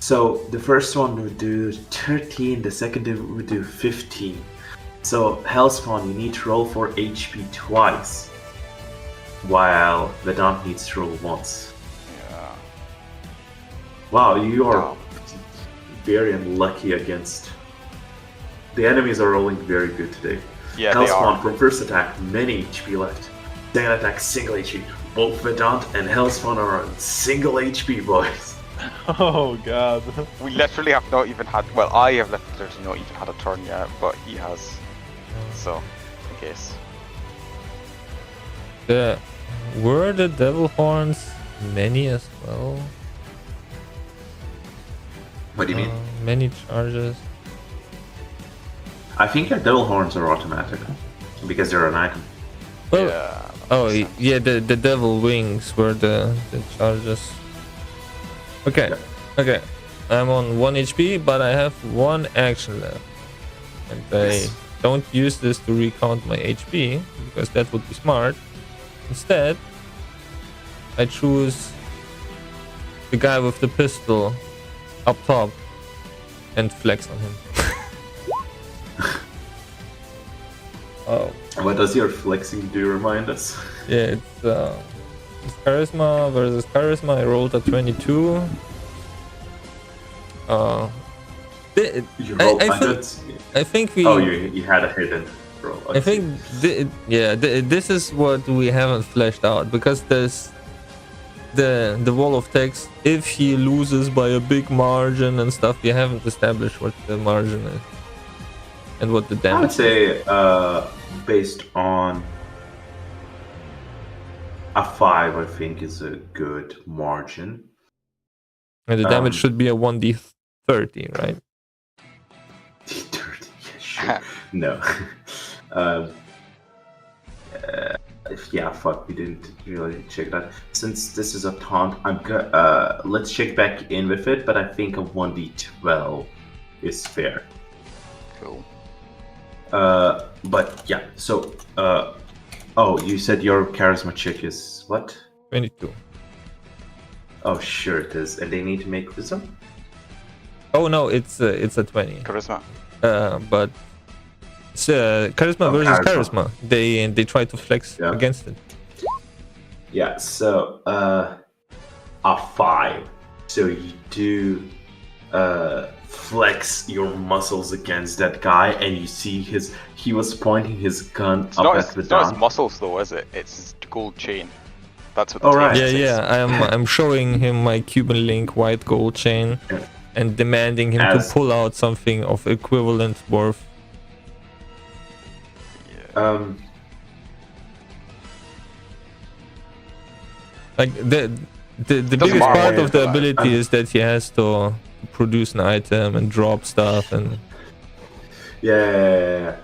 So the first one would do 13, the second would do 15. So Hellspawn, you need to roll for HP twice, while Vedant needs to roll once. Yeah. Wow, you are very unlucky against... The enemies are rolling very good today. Yeah, they Hellspawn, are. from first attack, many HP left. Second attack, single HP. Both Vedant and Hellspawn are on single HP, boys. Oh god. We literally have not even had, well, I have literally not even had a turn yet, but he has. So, I guess. Were the devil horns many as well? What do you mean? Many charges. I think your devil horns are automatic, because they're an item. Well, Yeah. oh yeah, the devil wings were the charges. Okay, Yeah. okay. I'm on 1 HP, but I have 1 action left. And I don't use this to recount my HP, because that would be smart. Instead, I choose the guy with the pistol up top and flex on him. Oh. What does your flexing do, remind us? Yeah, it's charisma versus charisma. I rolled a 22. You roll I think we. Oh, you had a hidden roll. I think this is what we haven't fleshed out, because there's the wall of text. If he loses by a big margin and stuff, we haven't established what the margin is and what the damage. I would say based on a 5, I think is a good margin. And the damage should be a 1d30, right? D30, yeah, sure. No. Yeah, fuck, we didn't really check that. Since this is a taunt, let's check back in with it, but I think a 1d12 is fair. Cool. But yeah, so oh, you said your charisma check is what? 22. Oh, sure it is. And they need to make wisdom? Oh no, it's a 20. Charisma. But it's charisma versus charisma. They try to flex against it. Yeah, so a 5. So you do flex your muscles against that guy, and you see he was pointing his gun up at the It's not down. his muscles though, is it? It's his gold chain. That's what the Oh, tape right. Yeah, says. I'm showing him my Cuban link white gold chain and demanding him to pull out something of equivalent worth. Like the Doesn't biggest matter part what of the you do, ability is that he has to produce an item and drop stuff and Yeah.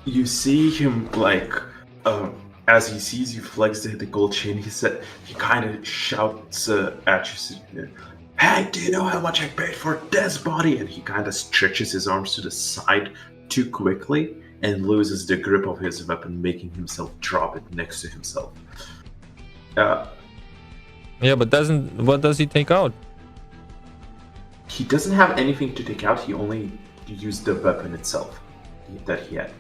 You see him like, as he sees you flex the gold chain, he kind of shouts at you, "Hey, do you know how much I paid for this body?" And he kind of stretches his arms to the side too quickly and loses the grip of his weapon, making himself drop it next to himself. yeah, but what does he take out? He doesn't have anything to take out. He only used the weapon itself that he had.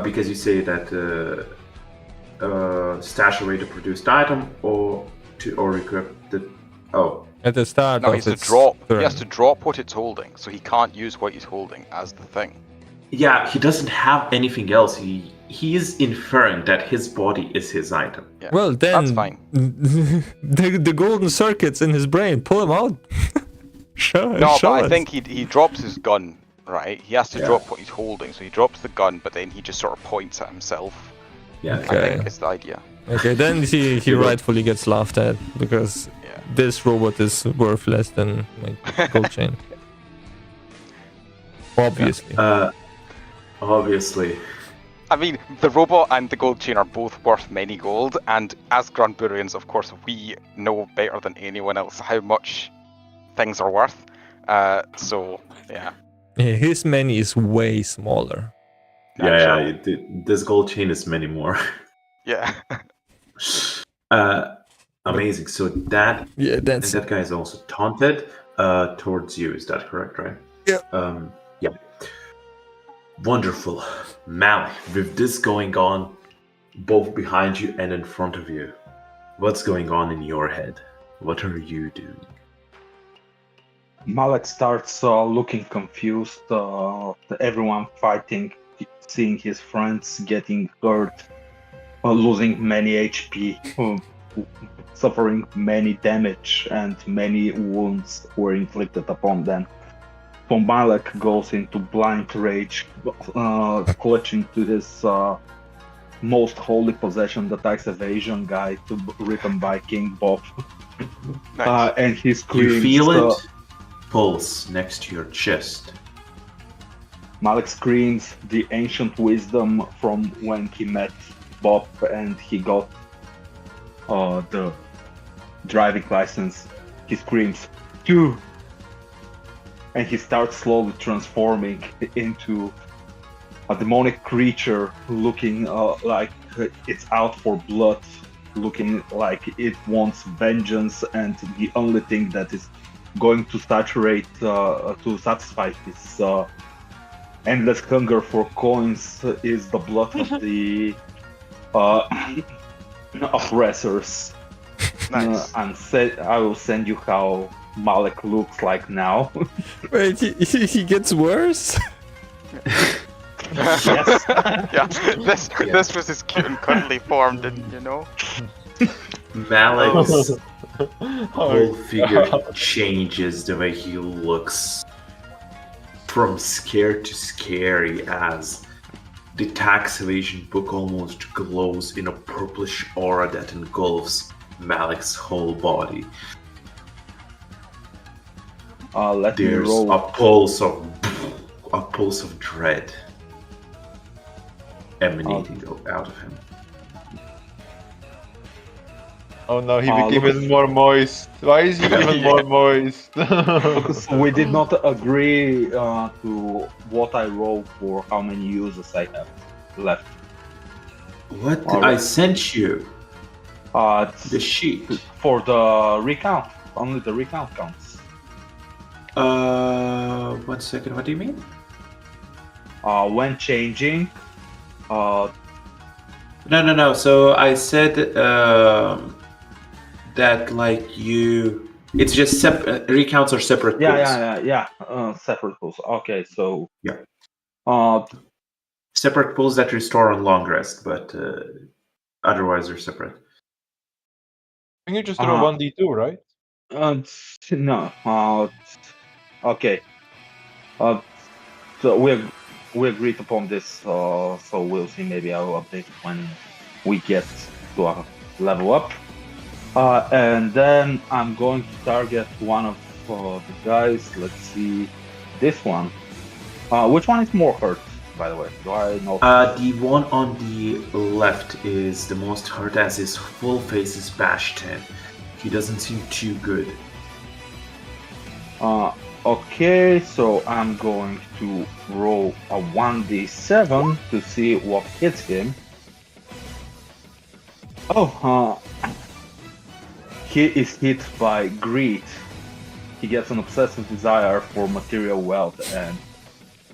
Because you say that stash away the produced item or equip the. Oh. At the start No, of he has to its drop. turn. He has to drop what it's holding, so he can't use what he's holding as the thing. Yeah, he doesn't have anything else. He is inferring that his body is his item. Yeah. Well, then That's fine. the golden circuits in his brain, pull him out. No, but I us. think he drops his gun, right? He has to drop what he's holding, so he drops the gun, but then he just sort of points at himself. Yeah. I Okay. think is the idea. Okay, then he rightfully gets laughed at because this robot is worth less than my gold chain. Obviously. Obviously. I mean, the robot and the gold chain are both worth many gold, and as Grunburians, of course, we know better than anyone else how much things are worth. So, yeah. Yeah, his many is way smaller. Yeah, this gold chain is many more. Yeah. Amazing. So that that's and that guy is also taunted towards you. Is that correct, right? Yeah. Yeah. Wonderful. Mally, with this going on both behind you and in front of you, what's going on in your head? What are you doing? Malek starts looking confused. Everyone fighting, seeing his friends getting hurt, losing many HP, suffering many damage, and many wounds were inflicted upon them. So Malek goes into blind rage, clutching to his most holy possession, the tax evasion guide written by King Bob. Nice. And he screams. You feel it pulse next to your chest. Malek screams the ancient wisdom from when he met Bob and he got the driving license. He screams, "You!" And he starts slowly transforming into a demonic creature looking like it's out for blood, looking like it wants vengeance, and the only thing that is going to satisfy his endless hunger for coins is the blood of the oppressors. Nice. I will send you how Malek looks like now. Wait, he gets worse? Yes. Yeah. This was his cute and cuddly form, didn't you know? Malek's whole figure changes the way he looks from scared to scary as the tax evasion book almost glows in a purplish aura that engulfs Malek's whole body. Let me There's roll. a pulse of dread emanating out of him. Oh no, he Lucas- became even more moist. Why is he even more moist? Because we did not agree to what I roll for how many users I have left. What? Alright. I sent you the sheet. For the recount. Only the recount counts. 1 second, what do you mean? When changing, No. So I said that like it's just recounts are separate pools. yeah. Separate pools. Okay, so Yeah. Separate pools that restore on long rest, but otherwise they're separate. Can you just roll 1d2, right? no. Okay. So we agreed upon this. So we'll see. Maybe I will update when we get to a level up. And then I'm going to target one of the guys. Let's see, this one. Which one is more hurt, by the way? Do I know? The one on the left is the most hurt as his full face is bashed in. He doesn't seem too good. Okay, so I'm going to roll a 1d7 to see what hits him. Oh, he is hit by greed. He gets an obsessive desire for material wealth, and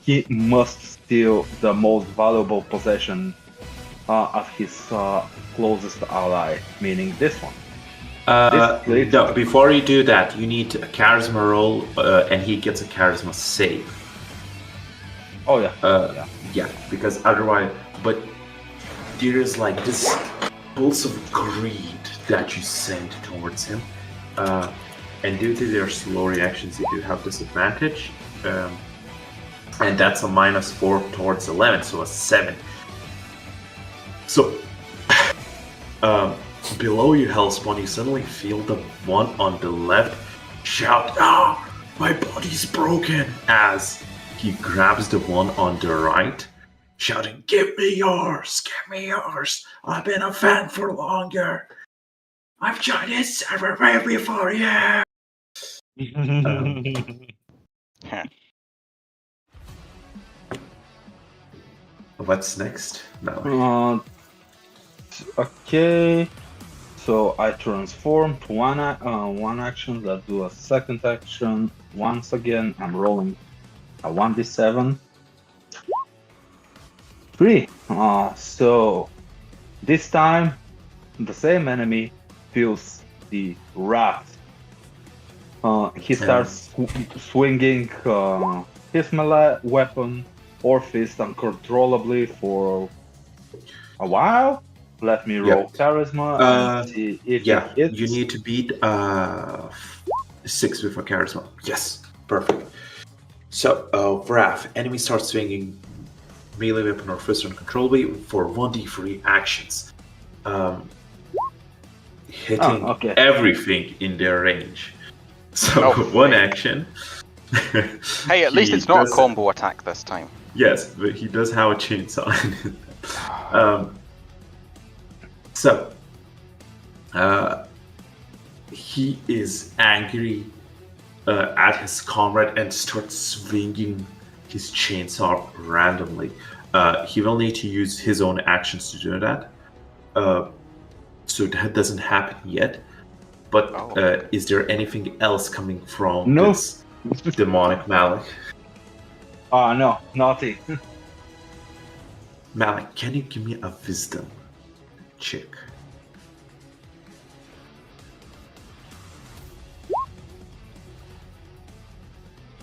he must steal the most valuable possession of his closest ally, meaning this one. No, before you do that, you need a charisma roll, and he gets a charisma save. Oh yeah. Yeah, because otherwise, but there is like this pulse of greed that you send towards him, and due to their slow reactions, you do have disadvantage, and that's a -4 towards 11, so a 7. So, below you, Hellspawn, you suddenly feel the one on the left shout, "Ah, my body's broken!" as he grabs the one on the right, shouting, "Give me yours! Give me yours! I've been a fan for longer! I've joined this server way before you!" What's next? No. Okay. So I transform to one action. Let's do a second action. Once again, I'm rolling a 1d7. 3. So this time, the same enemy feels the wrath. He starts swinging his melee weapon or fist uncontrollably for a while. Let me roll charisma and see if it hits. You need to beat 6 with a charisma. Yes, perfect. So, Wrath, enemy starts swinging melee weapon or fist uncontrollably for 1d3 actions, hitting everything in their range. So, one action. Hey, at least it's not a combo attack this time. Yes, but he does have a chainsaw. So, he is angry at his comrade and starts swinging his chainsaw randomly. He will need to use his own actions to do that. So that doesn't happen yet. But is there anything else coming from this demonic Malik? No, nothing. Malik, can you give me a wisdom check?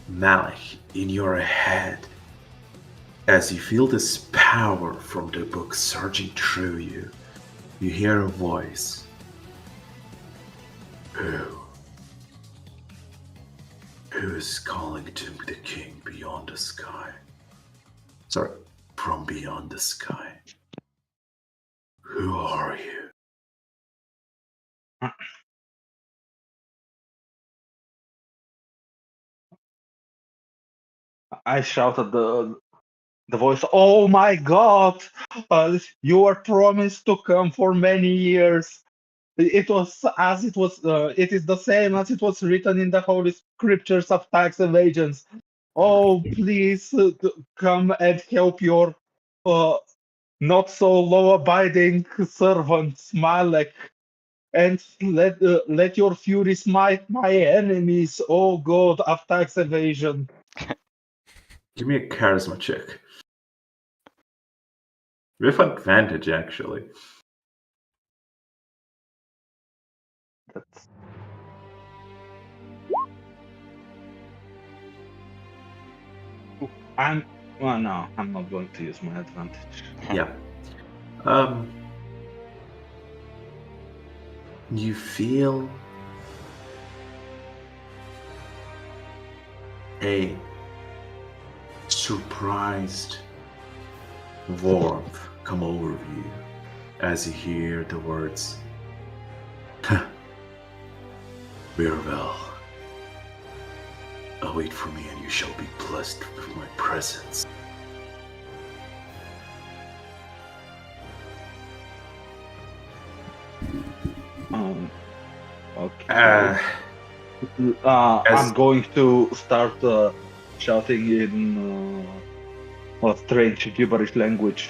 Malik, in your head, as you feel this power from the book surging through you, you hear a voice. Who is calling to the king beyond the sky? Sorry, from beyond the sky. Who are you? I shouted the voice. Oh my God! You were promised to come for many years. It was as it was. It is the same as it was written in the holy scriptures of tax evasions. Oh, please come and help your not so law-abiding servant Malek, and let your fury smite my enemies. Oh God of tax evasion. Give me a charisma check. With advantage, actually. Well, no, I'm not going to use my advantage. Yeah. You feel a surprised warmth come over you as you hear the words, "Farewell. Await for me, and you shall be blessed with my presence." Okay. I'm going to start shouting in a strange gibberish language.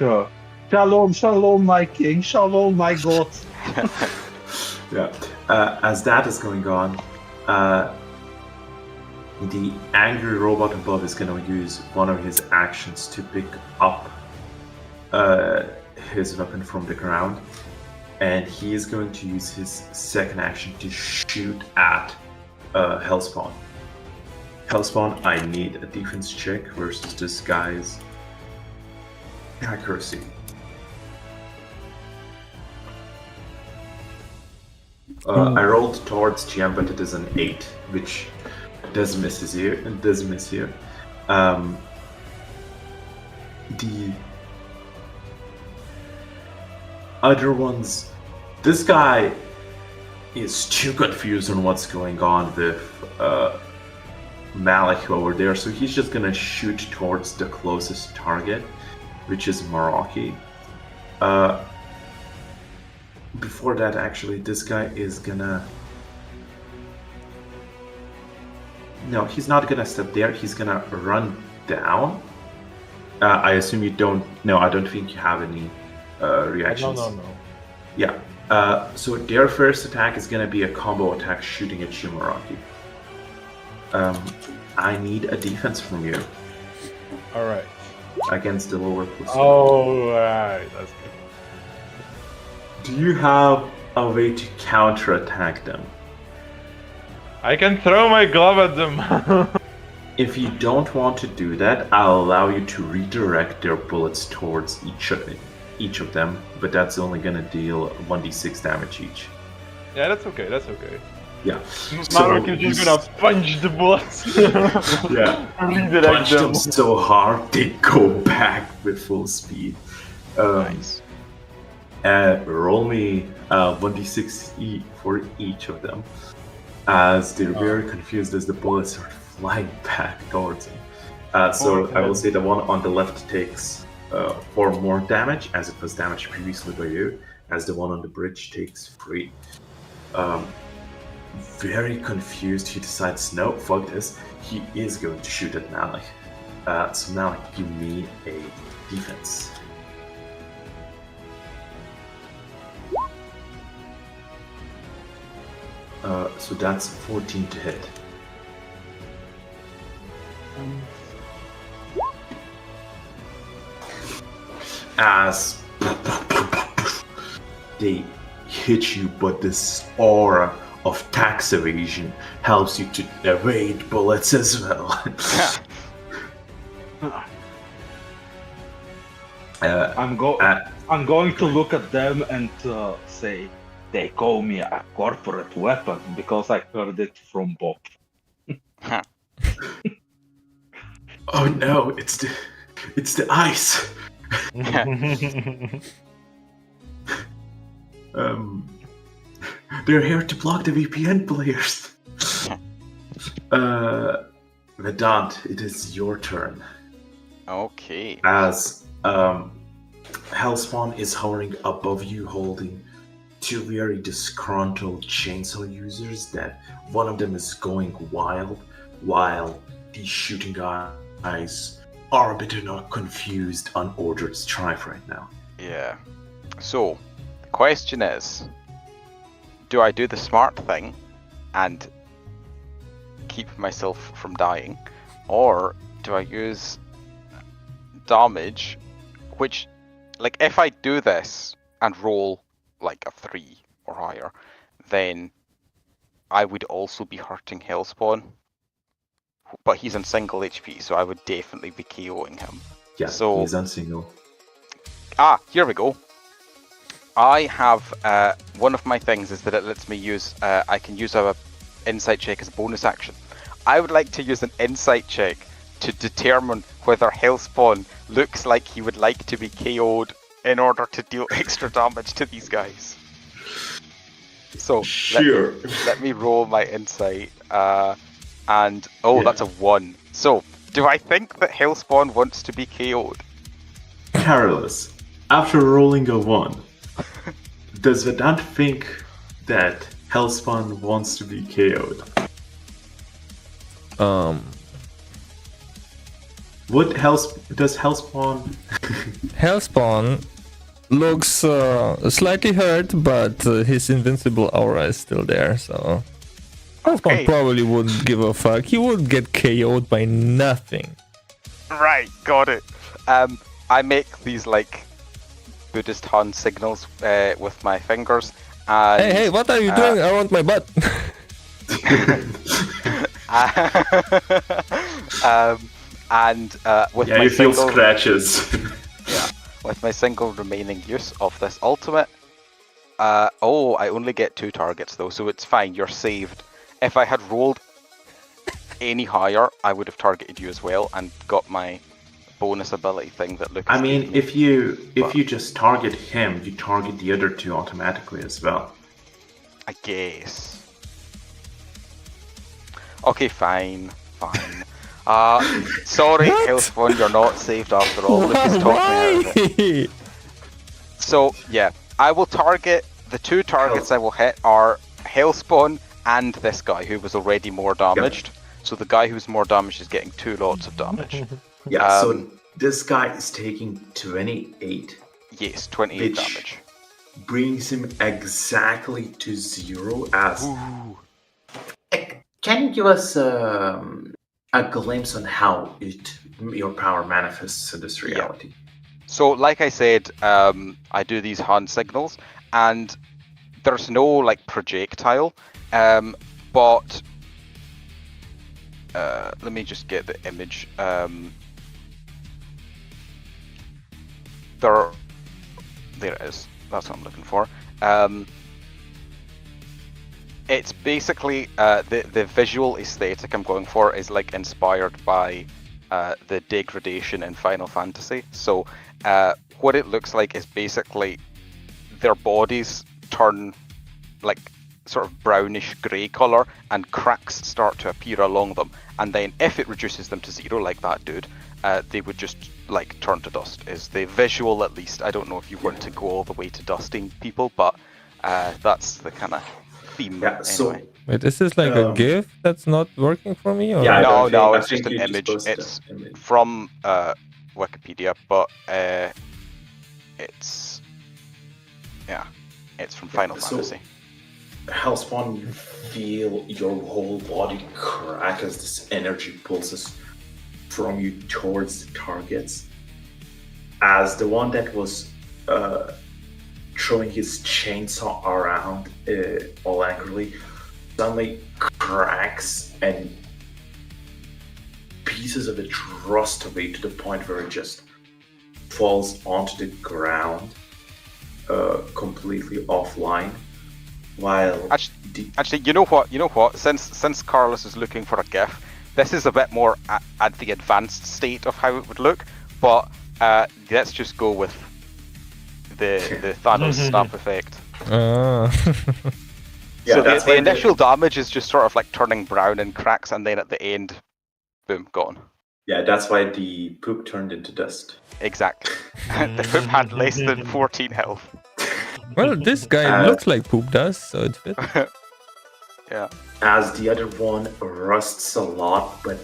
Shalom, shalom, my king. Shalom, my god. Yeah. As that is going on, the angry robot above is going to use one of his actions to pick up his weapon from the ground, and he is going to use his second action to shoot at Hellspawn. Hellspawn, I need a defense check versus this guy's accuracy. I rolled towards GM, but it is an 8, which does miss here. It does miss here. The other ones, this guy is too confused on what's going on with Malik over there, so he's just gonna shoot towards the closest target, which is Meraki. Before that, actually, this guy is gonna... No, he's not gonna step there. He's gonna run down. I assume you don't... No, I don't think you have any reactions. No. Yeah. So their first attack is gonna be a combo attack shooting at you, Meraki. I need a defense from you. Alright. Against the lower plus. Alright, that's good. Do you have a way to counterattack them? I can throw my glove at them. If you don't want to do that, I'll allow you to redirect their bullets towards each of them, but that's only gonna deal 1d6 damage each. Yeah, that's okay, that's okay. Yeah. Marek is just gonna punch the bullets. Yeah. Redirect Punch them. them so hard they go back with full speed. Nice. Roll me 1d6 for each of them, as they're very confused as the bullets are flying back towards them. So I will say the one on the left takes 4 more damage, as it was damaged previously by you, as the one on the bridge takes 3. Very confused, he decides, no, fuck this. He is going to shoot at Malik. So Malik, give me a defense. So that's 14 to hit. As they hit you, but this aura of tax evasion helps you to evade bullets as well. I'm going to look at them and say, they call me a corporate weapon because I heard it from Bob. Oh no, it's the ice. They're here to block the VPN players. Vedant, it is your turn. Okay. As Hellspawn is hovering above you, holding 2 very disgruntled chainsaw users. That one of them is going wild, while these shooting guys are a bit confused, unordered strife right now. Yeah. So, the question is, do I do the smart thing and keep myself from dying, or do I use damage, which, like, if I do this and roll like a 3 or higher, then I would also be hurting Hellspawn, but he's on single HP, so I would definitely be KOing him. Yeah, so, he's on single. Here we go. I have one of my things is that it lets me use. I can use a insight check as a bonus action. I would like to use an insight check to determine whether Hellspawn looks like he would like to be KO'd in order to deal extra damage to these guys. So Sure. let me roll my insight. And that's a 1. So do I think that Hellspawn wants to be KO'd? Careless. After rolling a 1, does Vedant think that Hellspawn wants to be KO'd? Does Hellspawn? Hellspawn looks slightly hurt, but his invincible aura is still there, so Hellspawn Okay. probably wouldn't give a fuck. He would get KO'd by nothing. Right, got it. I make these like Buddhist hand signals with my fingers. And, Hey, what are you doing? I want my butt. With Yeah, my you feel single, scratches. with my single remaining use of this ultimate, I only get 2 targets though, so it's fine. You're saved. If I had rolled any higher, I would have targeted you as well and got my bonus ability thing that Lucas. I mean, gave me. if you just target him, you target the other 2 automatically as well. I guess. Okay, fine. Sorry, What? Hellspawn, you're not saved after all. Lucas talked me out of it. So, yeah, I will target, the 2 targets I will hit are Hellspawn and this guy who was already more damaged. So the guy who's more damaged is getting 2 lots of damage. Yeah, so this guy is taking 28. Yes, 28 Which damage. brings him exactly to 0 as... Can you give us a glimpse on how your power manifests in this reality? So, like I said, I do these hand signals, and there's no like projectile, but let me just get the image. There it is. That's what I'm looking for. It's basically the visual aesthetic I'm going for is like inspired by the degradation in Final Fantasy. So what it looks like is basically their bodies turn like sort of brownish grey colour and cracks start to appear along them, and then if it reduces them to 0 like that dude, they would just like turn to dust, is the visual at least. I don't know if you want to go all the way to dusting people, but that's the kind of theme. Yeah, so... anyway. Wait, is this like a GIF that's not working for me? Or? Yeah, No, I it's just think an you image. posted It's an image. from Wikipedia, but it's from Final so- Fantasy. Hellspawn, you feel your whole body crack as this energy pulses from you towards the targets. As the one that was throwing his chainsaw around all angrily suddenly cracks and pieces of it rust away to the point where it just falls onto the ground completely offline. While Actually, you know what? Since Carlos is looking for a GIF, this is a bit more at the advanced state of how it would look. But let's just go with the Thanos snap effect. Yeah, So that's the why initial damage is just sort of like turning brown and cracks, and then at the end, boom, gone. Yeah, that's why the poop turned into dust. Exactly. The poop had less than 14 health. Well, this guy looks like poop does, so it fits. Yeah. As the other one rusts a lot, but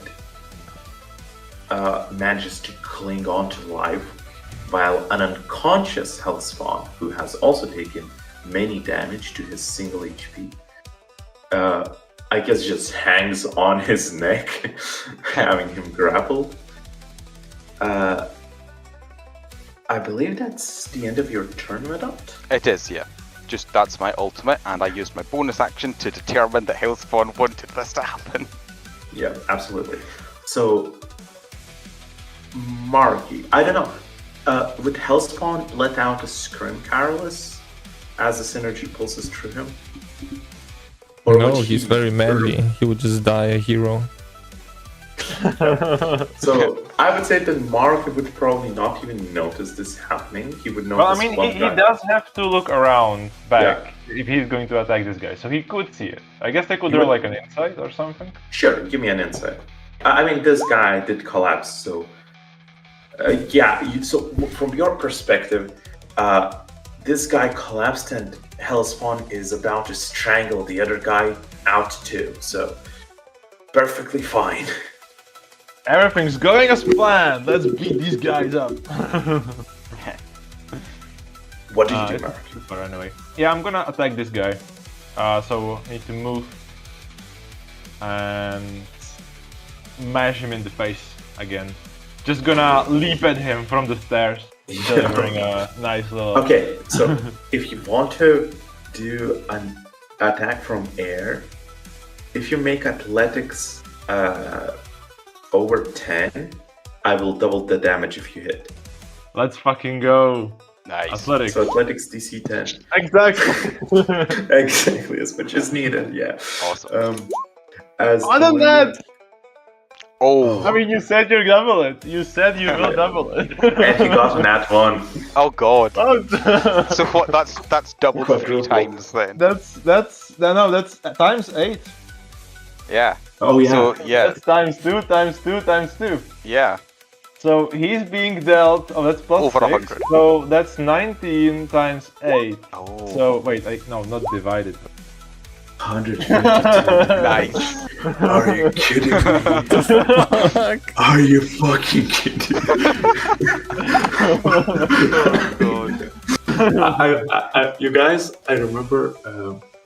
manages to cling on to life, while an unconscious Hellspawn, who has also taken many damage to his single HP, I guess just hangs on his neck, having him grappled. I believe that's the end of your turn, Madame? It is, yeah. Just that's my ultimate, and I used my bonus action to determine that Hellspawn wanted this to happen. Yeah, absolutely. So, Marky, I don't know. Would Hellspawn let out a scream careless as the synergy pulses through him? Or No, would he's very manly. He would just die a hero. So I would say that Mark would probably not even notice this happening. He would notice Well, I mean, one he guy. does have to look around back if he's going to attack this guy, so he could see it. I guess they could You do would- like an insight or something. Sure, give me an insight. I mean, this guy did collapse, so so from your perspective, this guy collapsed, and Hellspawn is about to strangle the other guy out too. So perfectly fine. Everything's going as planned. Let's beat these guys up. What did you do, Mark? Super anyway. Yeah, I'm gonna attack this guy. So need to move and smash him in the face again. Just gonna leap at him from the stairs, delivering a nice little. Okay, so if you want to do an attack from air, if you make athletics over 10, I will double the damage if you hit. Let's fucking go. Nice. Athletics. So athletics DC 10. Exactly. Exactly as much as needed, yeah. Awesome. As Other than that, Oh. I mean, you said you'll double it. You said you will double it. and he got an at 1. Oh god. Oh, So what? That's double 3 Quadruple. times then. that's times 8. Yeah. Oh yeah. So yeah, That's times 2, times 2, times 2. yeah. So he's being dealt. Oh, that's plus Over 6. 100. So that's 19 times 8. Oh. So wait, no, not divided. 152. Nice. Are you kidding me? Fuck. Are you fucking kidding me? You guys, I remember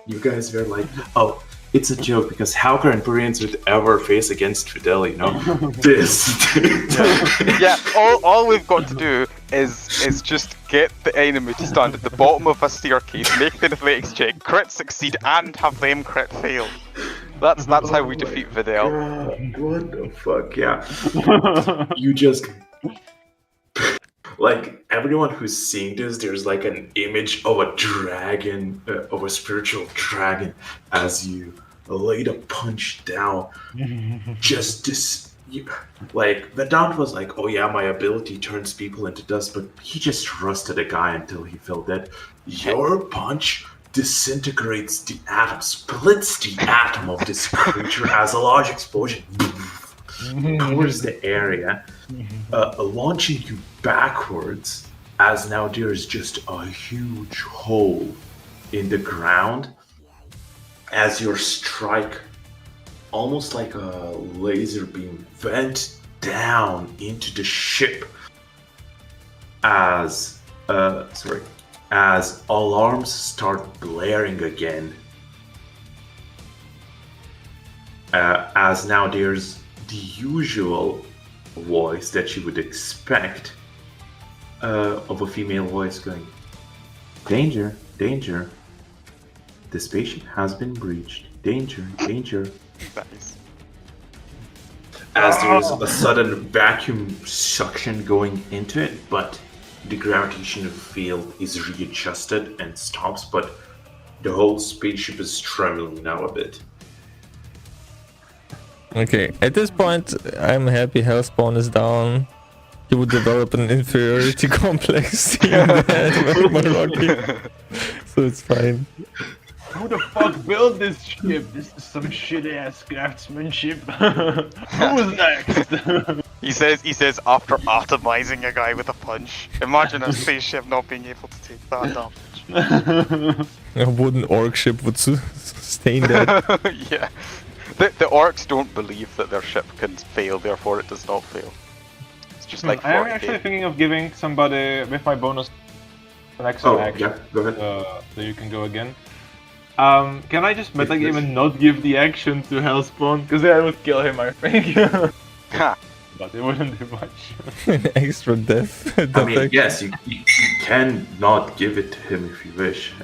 you guys were like, oh, it's a joke because how can Koreans would ever face against Fidel, you know? This. Yeah. All we've got to do is just get the enemy to stand at the bottom of a staircase, make the athletics check, crit succeed, and have them crit fail. That's how we defeat Videl. God, what the fuck, yeah. You just... Like, everyone who's seeing this, there's like an image of a dragon, of a spiritual dragon, as you laid a punch down. Just this... Like, the Dante was like, oh yeah, my ability turns people into dust, but he just rusted a guy until he fell dead. Your punch disintegrates the atom, splits the atom of this creature as a large explosion covers the area, launching you backwards, as now there is just a huge hole in the ground as your strike, almost like a laser beam, went down into the ship as alarms start blaring again. As now there's the usual voice that you would expect of a female voice going, danger, danger, the spaceship has been breached, danger, danger. Nice. As there's a sudden vacuum suction going into it, but the gravitational field is readjusted and stops, but the whole spaceship is trembling now a bit. Okay, at this point, I'm happy Hellspawn is down. He would develop an inferiority complex in the head of Maroki. So it's fine. Who the fuck built this ship? This is some shitty ass craftsmanship. Who's next? He says after atomizing a guy with a punch. Imagine a spaceship not being able to take that damage. A wooden orc ship would sustain that. Yeah. The orcs don't believe that their ship can fail, therefore it does not fail. It's just like I'm 40k. actually thinking of giving somebody with my bonus an extra action. Yeah, go ahead. So you can go again. Can I just metagame and not give the action to Hellspawn? Because then I would kill him, I think. Ha! But it wouldn't do much. An extra death. I mean, yes, you can not give it to him if you wish.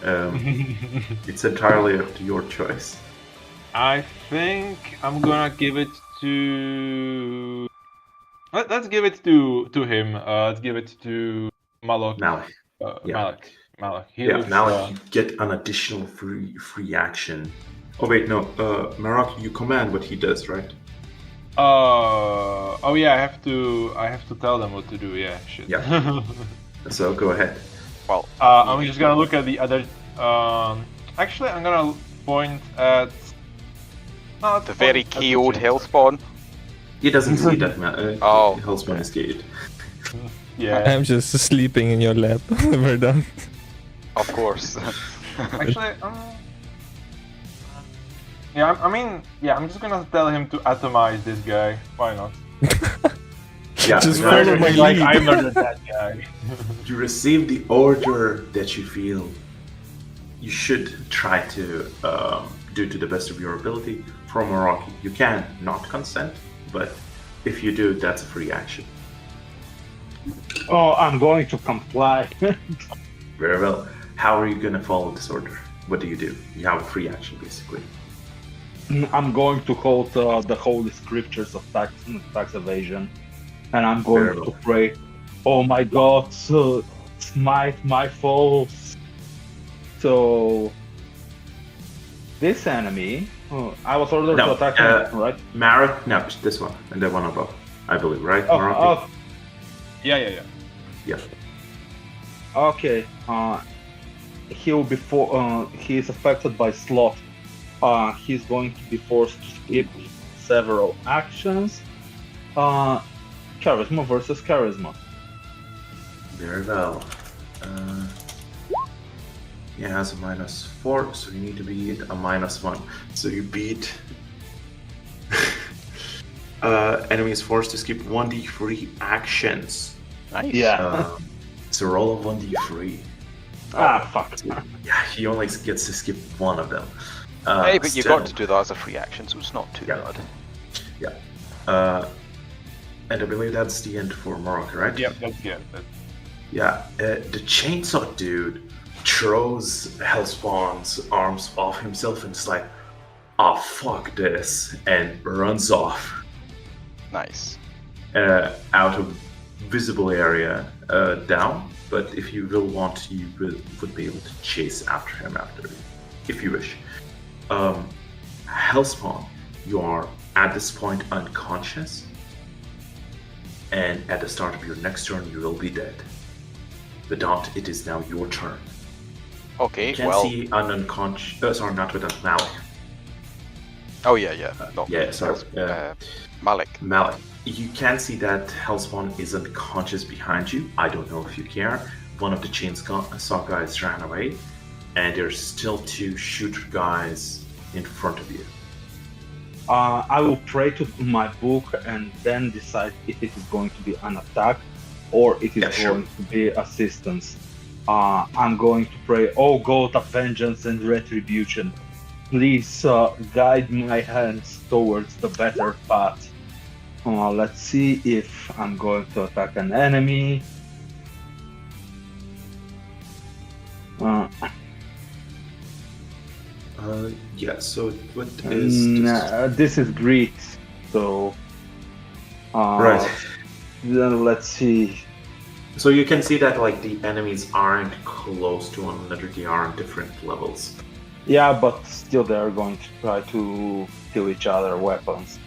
It's entirely up to your choice. I think I'm gonna give it to... Let's give it to him. Let's give it to Malok. Malak. Yeah. Malak. He Yeah, looks, Malak, you get an additional free action. Oh wait, no, Marak, you command what he does, right? Oh yeah, I have to tell them what to do. Yeah, shit. Yeah. So go ahead. Well, I'm just gonna look at the other. Actually, I'm gonna point at. No, the very KO'd Hellspawn. He doesn't see that Oh, Hellspawn is killed. Yeah. I'm just sleeping in your lap. We're done. Of course. Actually, yeah. I mean, yeah. I'm just gonna tell him to atomize this guy. Why not? Yeah, Just no, follow my Like lead. I murdered that guy. you receive the order that you feel you should try to do to the best of your ability from Meraki. You can not consent, but if you do, that's a free action. Oh, I'm going to comply. Very well. How are you going to follow this order? What do? You have a free action, basically. I'm going to quote the holy scriptures of tax evasion, and I'm going Very to well. pray, "Oh my God, smite my foes." So this enemy, I was ordered to No, attack him, right? Marek, no, this one and the one above, I believe, right? Oh, Meraki? oh, Yeah. Yeah. okay. He will be he is affected by slot. He's going to be forced to skip several actions. Charisma versus charisma. Very well. He has a -4, so you need to beat a -1. So you beat. Enemy is forced to skip 1d3 actions. Nice. Yeah. So roll a 1d3. Fuck. Yeah, he only gets to skip one of them. Hey, but you still- got to do that as a free action, so it's not too Yeah. bad. Yeah. And I believe that's the end for Morocco, right? Yep, that's good. Yeah. The chainsaw dude throws Hellspawn's arms off himself and is like, "Oh fuck this," and runs off Nice. out of visible area down. But if you will want, you would be able to chase after him if you wish. Hellspawn, you are at this point unconscious, and at the start of your next turn, you will be dead. Vedant, it is now your turn. Okay, You can well. see an unconscious. Sorry, not Vedant, Malik. Oh, yeah. No, Yeah, sorry. Malik. Malik. You can see that Hellspawn is unconscious behind you. I don't know if you care. One of the chainsaw guys ran away, and there's still two shooter guys in front of you. I will pray to my book and then decide if it is going to be an attack or it is Yeah, sure. going to be assistance. I'm going to pray, "Oh God of vengeance and retribution, please guide my hands towards the better path." Let's see if I'm going to attack an enemy. Yeah, so what is... This is Greek, so Right. then let's see. So you can see that like the enemies aren't close to one another, they are on different levels. Yeah, but still they are going to try to kill each other weapons.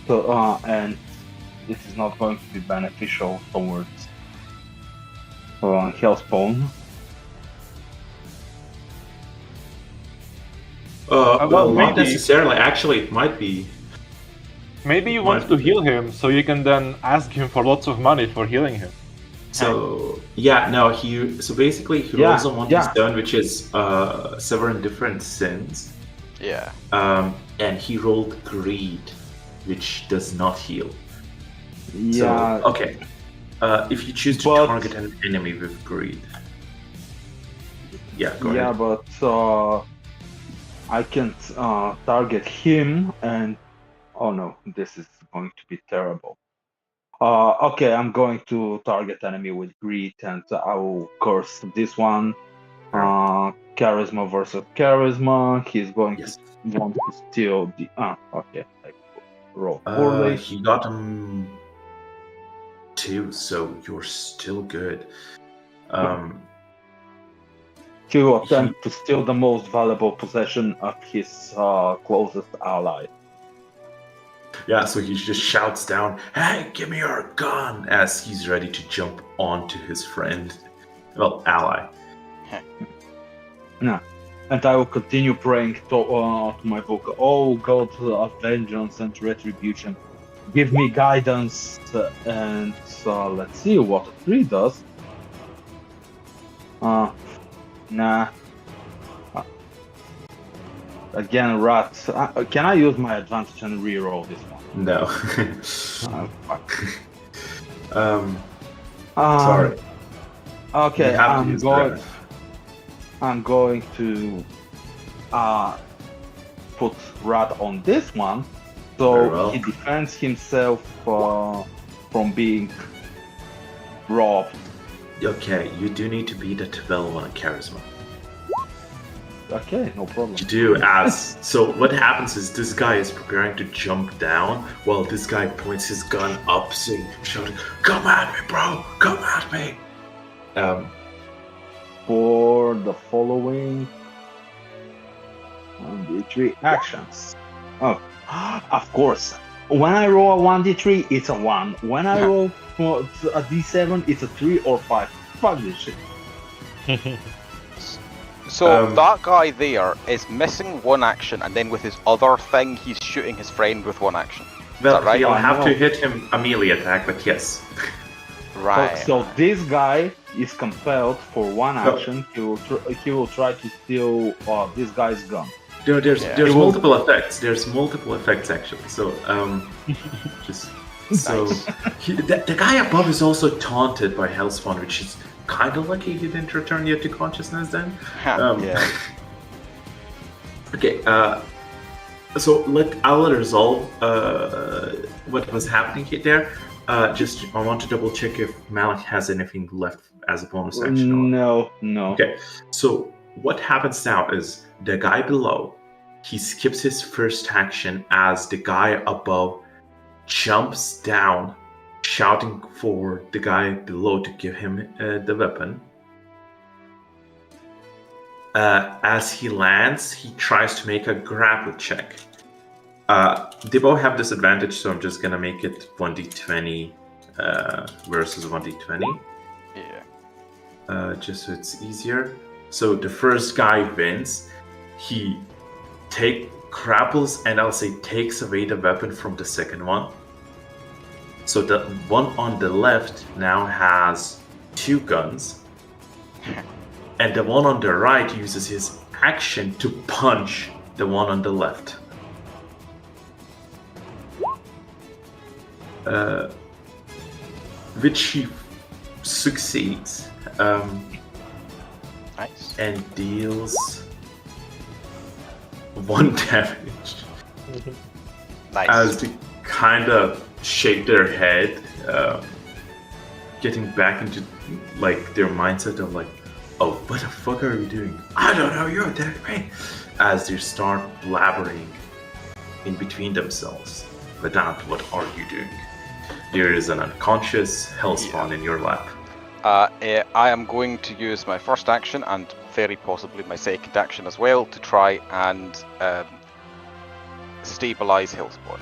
So and this is not going to be beneficial towards Hellspawn. Well, Not maybe- necessarily, actually it might be. Maybe you want to heal him, so you can then ask him for lots of money for healing him. So yeah, no, so basically he Yeah, rolls on one yeah. stone, which is seven different sins. Yeah. And he rolled greed, which does not heal. Yeah, So, okay. If you choose to But- target an enemy with greed. Yeah, go yeah, ahead. but I can't target him, and oh no, this is going to be terrible. Okay, I'm going to target enemy with greed, and I will curse this one. Charisma versus charisma. He's going Yes. to want to steal the. Okay. I roll poorly. He got him 2, so you're still good. He will attempt to steal the most valuable possession of his closest ally. Yeah, so he just shouts down, "Hey, give me your gun!" as he's ready to jump onto his friend. Well, ally. No. And I will continue praying to my book. Oh God of vengeance and retribution, give me guidance. And let's see what a 3 does. Nah. Again, rat. Can I use my advantage and reroll this one? No. Fuck. Sorry. Okay, You have to use that. I'm going to put rat on this one, Very so well. he defends himself from being robbed. Okay, you do need to beat a 12 on a charisma. Okay, no problem. You do, as so what happens is this guy is preparing to jump down while this guy points his gun up, saying, shouting, "Come at me, bro! Come at me!" For the following 1d3 actions. Oh, of course. When I roll a 1d3, it's a 1. When I roll a d7, it's a 3 or 5. Fuck this shit. So that guy there is missing one action, and then with his other thing, he's shooting his friend with one action. Well, Is that right? you'll have No. to hit him a melee attack, but yes. Right. So this guy is compelled for one action. He will try to steal this guy's gun. There's Yeah. multiple effects. There's multiple effects actually. So just so the guy above is also taunted by Hellspawn, which is kind of lucky he didn't return yet to consciousness. Then. Yeah. Okay. So I'll resolve what was happening there. Just I want to double check if Malik has anything left as a bonus action. Or... No. Okay, so what happens now is the guy below, he skips his first action as the guy above jumps down, shouting for the guy below to give him the weapon. As he lands, he tries to make a grapple check. They both have disadvantage, so I'm just gonna make it 1d20 versus 1d20. Yeah. Just so it's easier. So the first guy wins. He grapples and I'll say takes away the weapon from the second one. So the one on the left now has 2 guns. And the one on the right uses his action to punch the one on the left. Which he succeeds. Nice. And deals 1 damage. Nice. As they kind of shake their head, getting back into like their mindset of like, oh, what the fuck are you doing? I don't know, you're dead, right? As they start blabbering in between themselves. Vedant, what are you doing? There is an unconscious Hellspawn in your lap. I am going to use my first action and very possibly my second action as well to try and stabilize Hellspawn,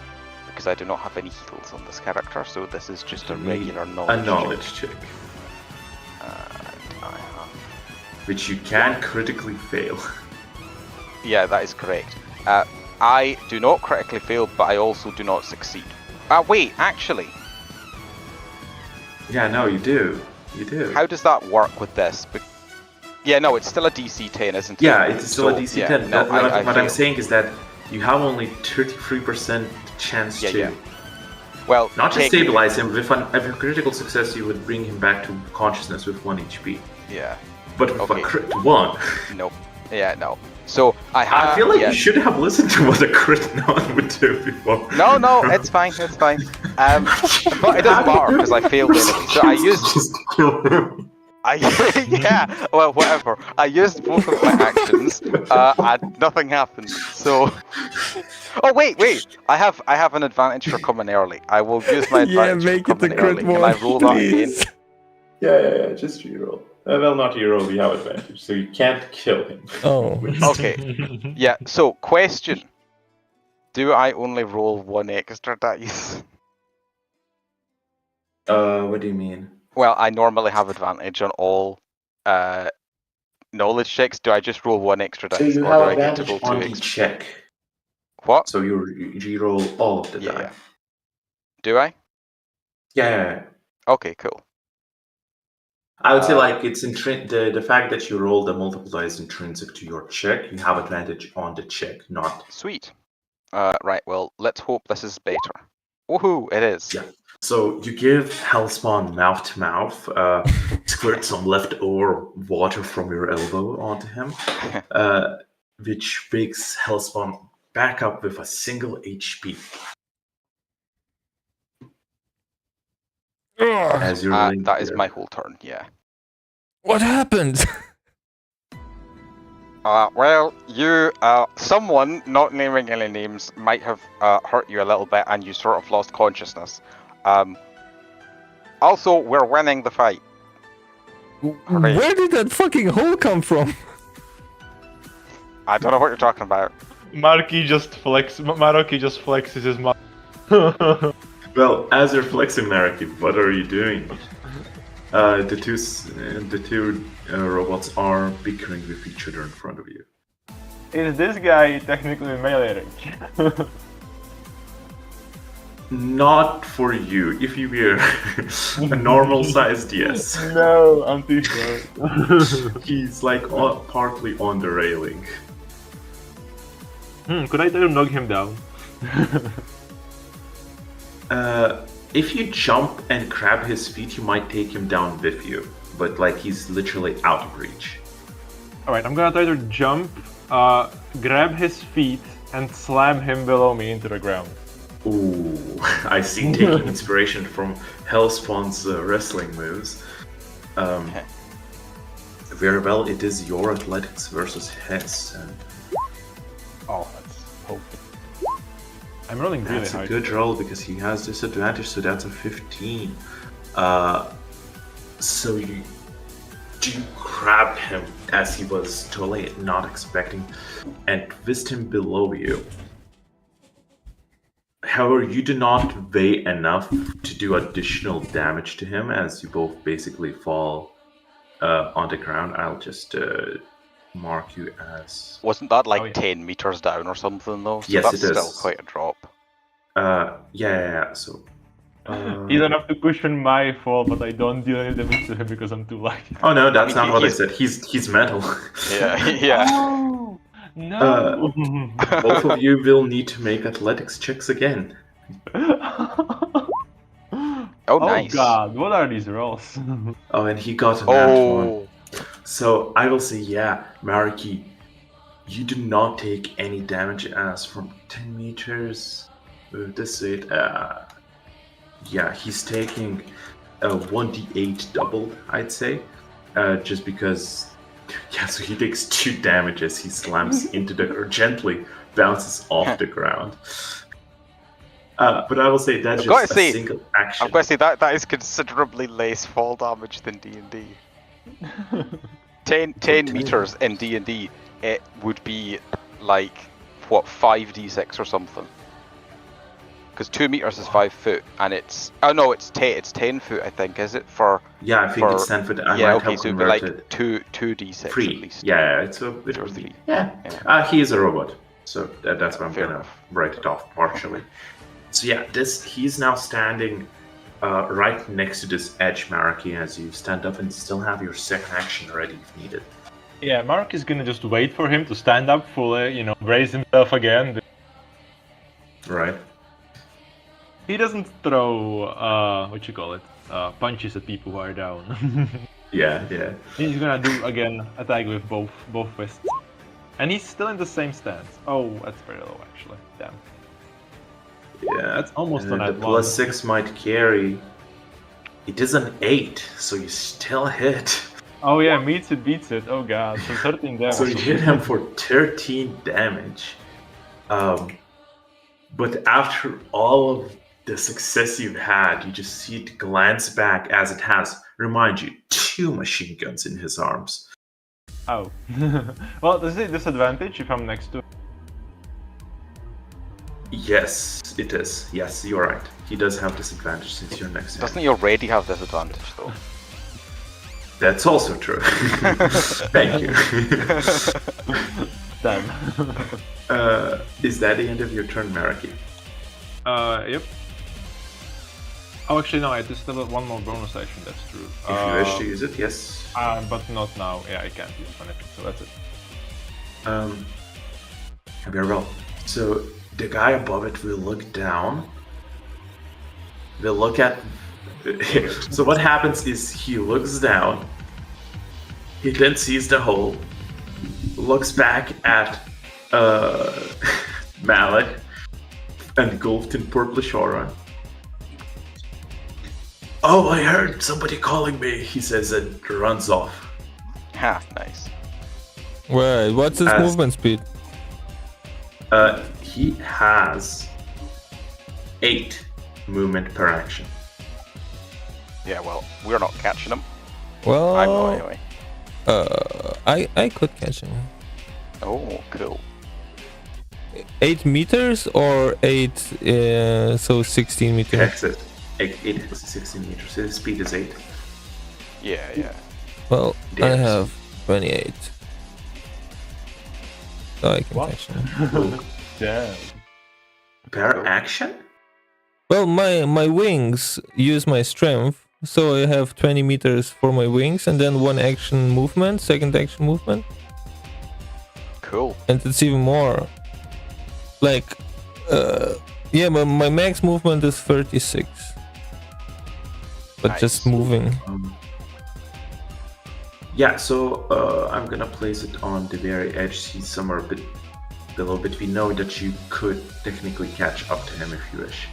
because I do not have any heals on this character, so this is just a regular knowledge. A knowledge check. And I have... Which you can critically fail. Yeah, that is correct. I do not critically fail, but I also do not succeed. Wait, actually. Yeah, no, you do. You do. How does that work with this? Yeah, no, it's still a DC 10, isn't it? Yeah, it's still a DC yeah, 10. no, what I'm failed. saying is that you have only 33% chance to... Yeah. Well, not to stabilize him, with a critical success you would bring him back to consciousness with 1 HP. Yeah. But with a crit 1... No. Yeah, no. So I have... I feel like you should have listened to what a crit 9 would do before. No, it's fine, it's fine. But it doesn't matter, because I failed anyway. So I used... Just kill him. Yeah, well, whatever. I used both of my actions, and nothing happened. So, oh wait, I have an advantage for coming early. I will use my advantage make for it the coming crit early. one, Can I roll that again? please. Yeah, just reroll. Well, not reroll, we have advantage, so you can't kill him. Oh. Okay. Yeah. So, question: Do I only roll 1 extra dice? What do you mean? Well, I normally have advantage on all knowledge checks. Do I just roll 1 extra dice, So you or have do I get to advantage roll 2 on the extra? check. What? So you roll all of the die. Yeah. Do I? Yeah. Okay, cool. I would say like it's the fact that you roll the multiple die is intrinsic to your check. You have advantage on the check, not Sweet. Right, well, let's hope this is better. Woohoo, it is. yeah. So you give Hellspawn mouth to mouth, squirt some leftover water from your elbow onto him, which wakes Hellspawn back up with a single HP. Ugh, As you're laying That is there. my whole turn, yeah. what happened? Well, you, someone, not naming any names, might have hurt you a little bit and you sort of lost consciousness. Also, we're winning the fight. Hooray. Where did that fucking hole come from? I don't know what you're talking about. Maroki just flexes his mouth. Well, as you're flexing, Mariki, what are you doing? The two robots are bickering with each other in front of you. Is this guy technically melee range? Not for you. If you were a normal sized, yes. No, I'm too short. He's like partly on the railing. Could I try to knock him down? If you jump and grab his feet, you might take him down with you. But like he's literally out of reach. Alright, I'm gonna try to jump, grab his feet, and slam him below me into the ground. Ooh, I see taking inspiration from Hellspawn's wrestling moves. Very well, it is your athletics versus his. And Oh, that's hope. I'm rolling really that's a hard. good roll because he has disadvantage, so that's a 15. So you grab him as he was totally not expecting and twist him below you. However, you do not weigh enough to do additional damage to him as you both basically fall on the ground. I'll just mark you as... Wasn't that like Oh, yeah. 10 meters down or something though? So Yes, that's it is. still quite a drop. Yeah. So... He's enough to cushion my fall, but I don't deal any damage to him because I'm too light. Oh no, that's I mean, not what I he's- said. He's metal. Yeah, yeah. Oh, no! Both of you will need to make athletics checks again. Oh, nice. God, what are these rolls? Oh, and he got a nat one. Oh, So I will say, yeah, Mariki, you do not take any damage as from 10 meters. This it. Yeah, he's taking a 1d8 doubled, I'd say, just because. Yeah, so he takes 2 damage as he slams into the or gently bounces off the ground. But I will say that's I've got just to a say- single action. I'm going to say that is considerably less fall damage than D&D. 10 meters in D&D, it would be like, what, 5d6 or something? Because 2 meters is 5 foot, and it's... Oh no, it's 10 foot, I think, is it? Yeah, I think for- it's 10 foot. I yeah, might okay, have so it'd be converted like 2d6 at 3. least. Yeah, it's a bit Or of 3. Yeah. He is a robot, so that's why I'm Fair gonna enough. write it off partially. So yeah, he's now standing right next to this edge, Mariki, as you stand up and still have your second action ready if needed. Yeah, Mark is gonna just wait for him to stand up fully, raise himself again. Right. He doesn't throw, punches at people who are down. Yeah. He's gonna do, again, attack with both fists. And he's still in the same stance. Oh, that's very low, actually. Damn. Yeah. That's almost the an at plus one. 6 might carry. It is an 8, so you still hit. Oh yeah, meets it, beats it. Oh god, so 13 damage. So you hit him for 13 damage. But after all of the success you've had, you just see it glance back as it has, remind you, 2 machine guns in his arms. Oh. Well, does it disadvantage if I'm next to him? Yes, it is. Yes, you're right. He does have disadvantage since you're next to him. Doesn't he already have disadvantage though? That's also true. Thank you. Damn. Is that the end of your turn, Mariki? Yep. Oh, actually, no, I still have one more bonus action, that's true. If you wish to use it, yes. But not now. Yeah, I can't use anything, so that's it. Very well. So the guy above it will look down. Will look at. So what happens is he looks down. He then sees the hole. Looks back at Malik, engulfed in purplish aura. Oh, I heard somebody calling me, he says, and runs off. Ha, nice. Wait, what's his movement speed? He has 8 movement per action. Yeah, well, we're not catching him. Well, I'm not anyway. I could catch him. Oh, cool. 8 meters or 8, so 16 meters. That's it. 8 is 16 meters. His speed is 8. Yeah. Well, I Yes. have 28. So I can What? catch him. Damn. Per action? Well, my wings use my strength, so I have 20 meters for my wings, and then one action movement, second action movement, Cool. and it's even more. Like, yeah, my max movement is 36, but just Nice. moving. Yeah, so I'm gonna place it on the very edge. He's somewhere a bit below, but we know that you could technically catch up to him if you wish.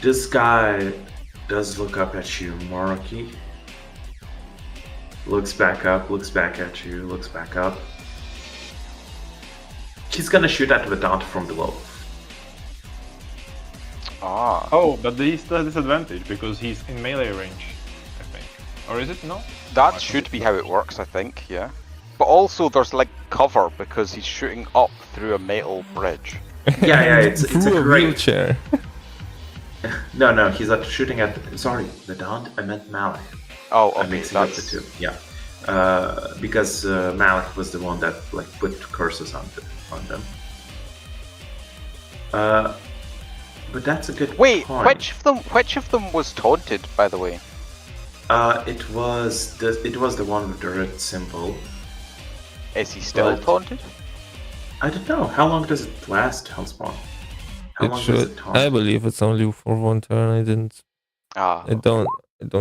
This guy does look up at you, Mariki. Looks back up, looks back at you, looks back up. He's gonna shoot at Vedant from below. Ah. Oh, but he still has disadvantage because he's in melee range, I think. Or is it? No? That should be how it works, I think, yeah. But also there's like cover because he's shooting up through a metal bridge. Yeah, it's a Through a great. wheelchair. No, he's not shooting at. Sorry, Vedant. I meant Malik. Oh, I'm okay, mixing up the that's... two. Yeah, because Malik was the one that like put curses on them. But that's a good Wait, point. which of them was taunted, by the way? It was the one with the red symbol. Is he still But- taunted? I don't know. How long does it last, Hellspawn? How It long does should. it taunt? I believe it's only for one turn. I didn't. Ah, I don't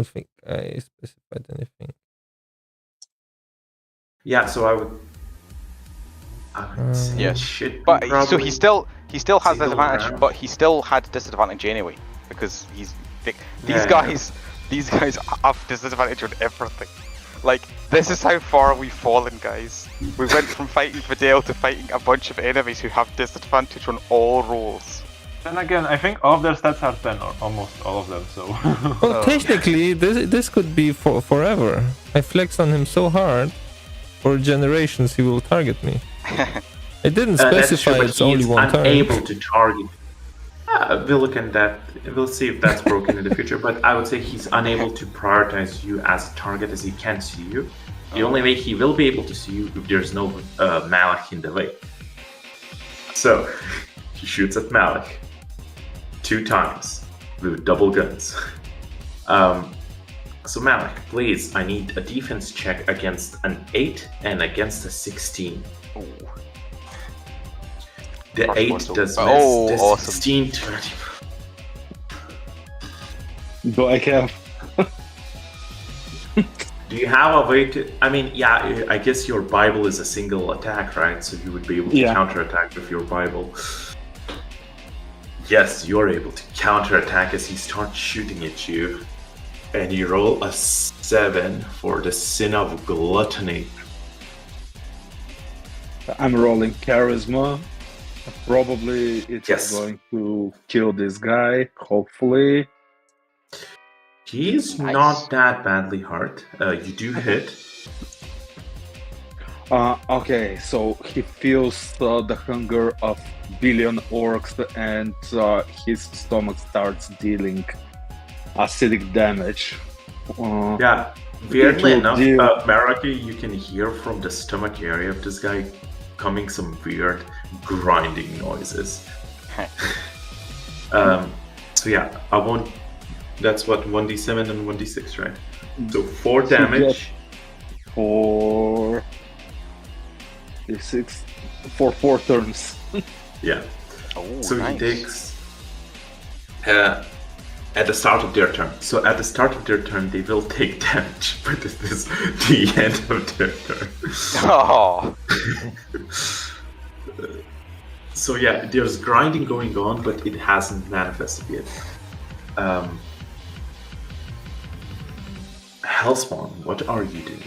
think I specified anything. Yeah, so I would say Yes. it should be but so probably he still has single disadvantage, round. but he still had disadvantage anyway because he's Yeah, these guys have disadvantage on everything. Like, this is how far we've fallen, guys. We went from fighting Vidal to fighting a bunch of enemies who have disadvantage on all rolls. Then again, I think all of their stats are 10, or almost all of them, so... Well, technically, this could be forever. I flexed on him so hard. For generations, he will target me. I didn't that's specify true, but it's only he's one turn. unable to target. We'll look at that. We'll see if that's broken in the future. But I would say he's unable to prioritize you as a target, as he can't see you. The only way he will be able to see you if there's no Malik in the way. So he shoots at Malik 2 times with double guns. So Malik, please, I need a defense check against an 8 and against a 16. Ooh. The First 8 one, so- does miss. Oh, The awesome. 16 20. Do I have? Do you have a way to? I mean, yeah, I guess your Bible is a single attack, right? So you would be able to Yeah. counterattack with your Bible. Yes, you're able to counterattack as he starts shooting at you. And you roll a 7 for the sin of gluttony. I'm rolling charisma. Probably it's Yes. going to kill this guy, hopefully. He's Nice. not that badly hurt. You do hit. Okay, so he feels the hunger of billion orcs, and his stomach starts dealing acidic damage. Yeah, it weirdly will enough, deal- Maraki, you can hear from the stomach area of this guy coming some weird grinding noises. So yeah, I won't. That's what 1d7 and 1d6, right? So 4 damage. For 6 for 4 turns. Yeah. Oh, So nice. he takes at the start of their turn. So at the start of their turn, they will take damage, but this is the end of their turn. Oh, So yeah, there's grinding going on, but it hasn't manifested yet. Hellspawn, what are you doing?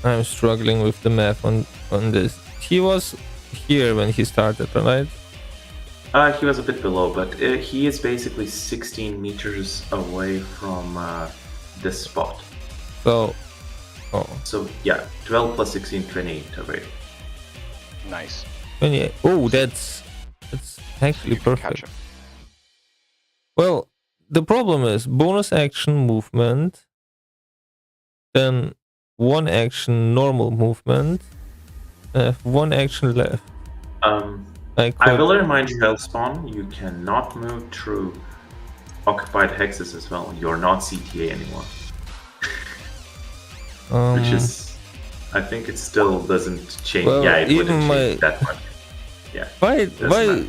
I'm struggling with the math on this. He was here when he started, right? He was a bit below, but he is basically 16 meters away from this spot. So, So yeah, 12 plus 16, 28 away. nice. 28. Oh, that's actually You can catch perfect. him. Well, the problem is bonus action movement, then 1 action normal movement. I have 1 action left. I will remind you, Hellspawn, you cannot move through occupied hexes as well. You're not CTA anymore. Which is, I think it still doesn't change. Well, Yeah, it even wouldn't my- change that much. Yeah. Why matter.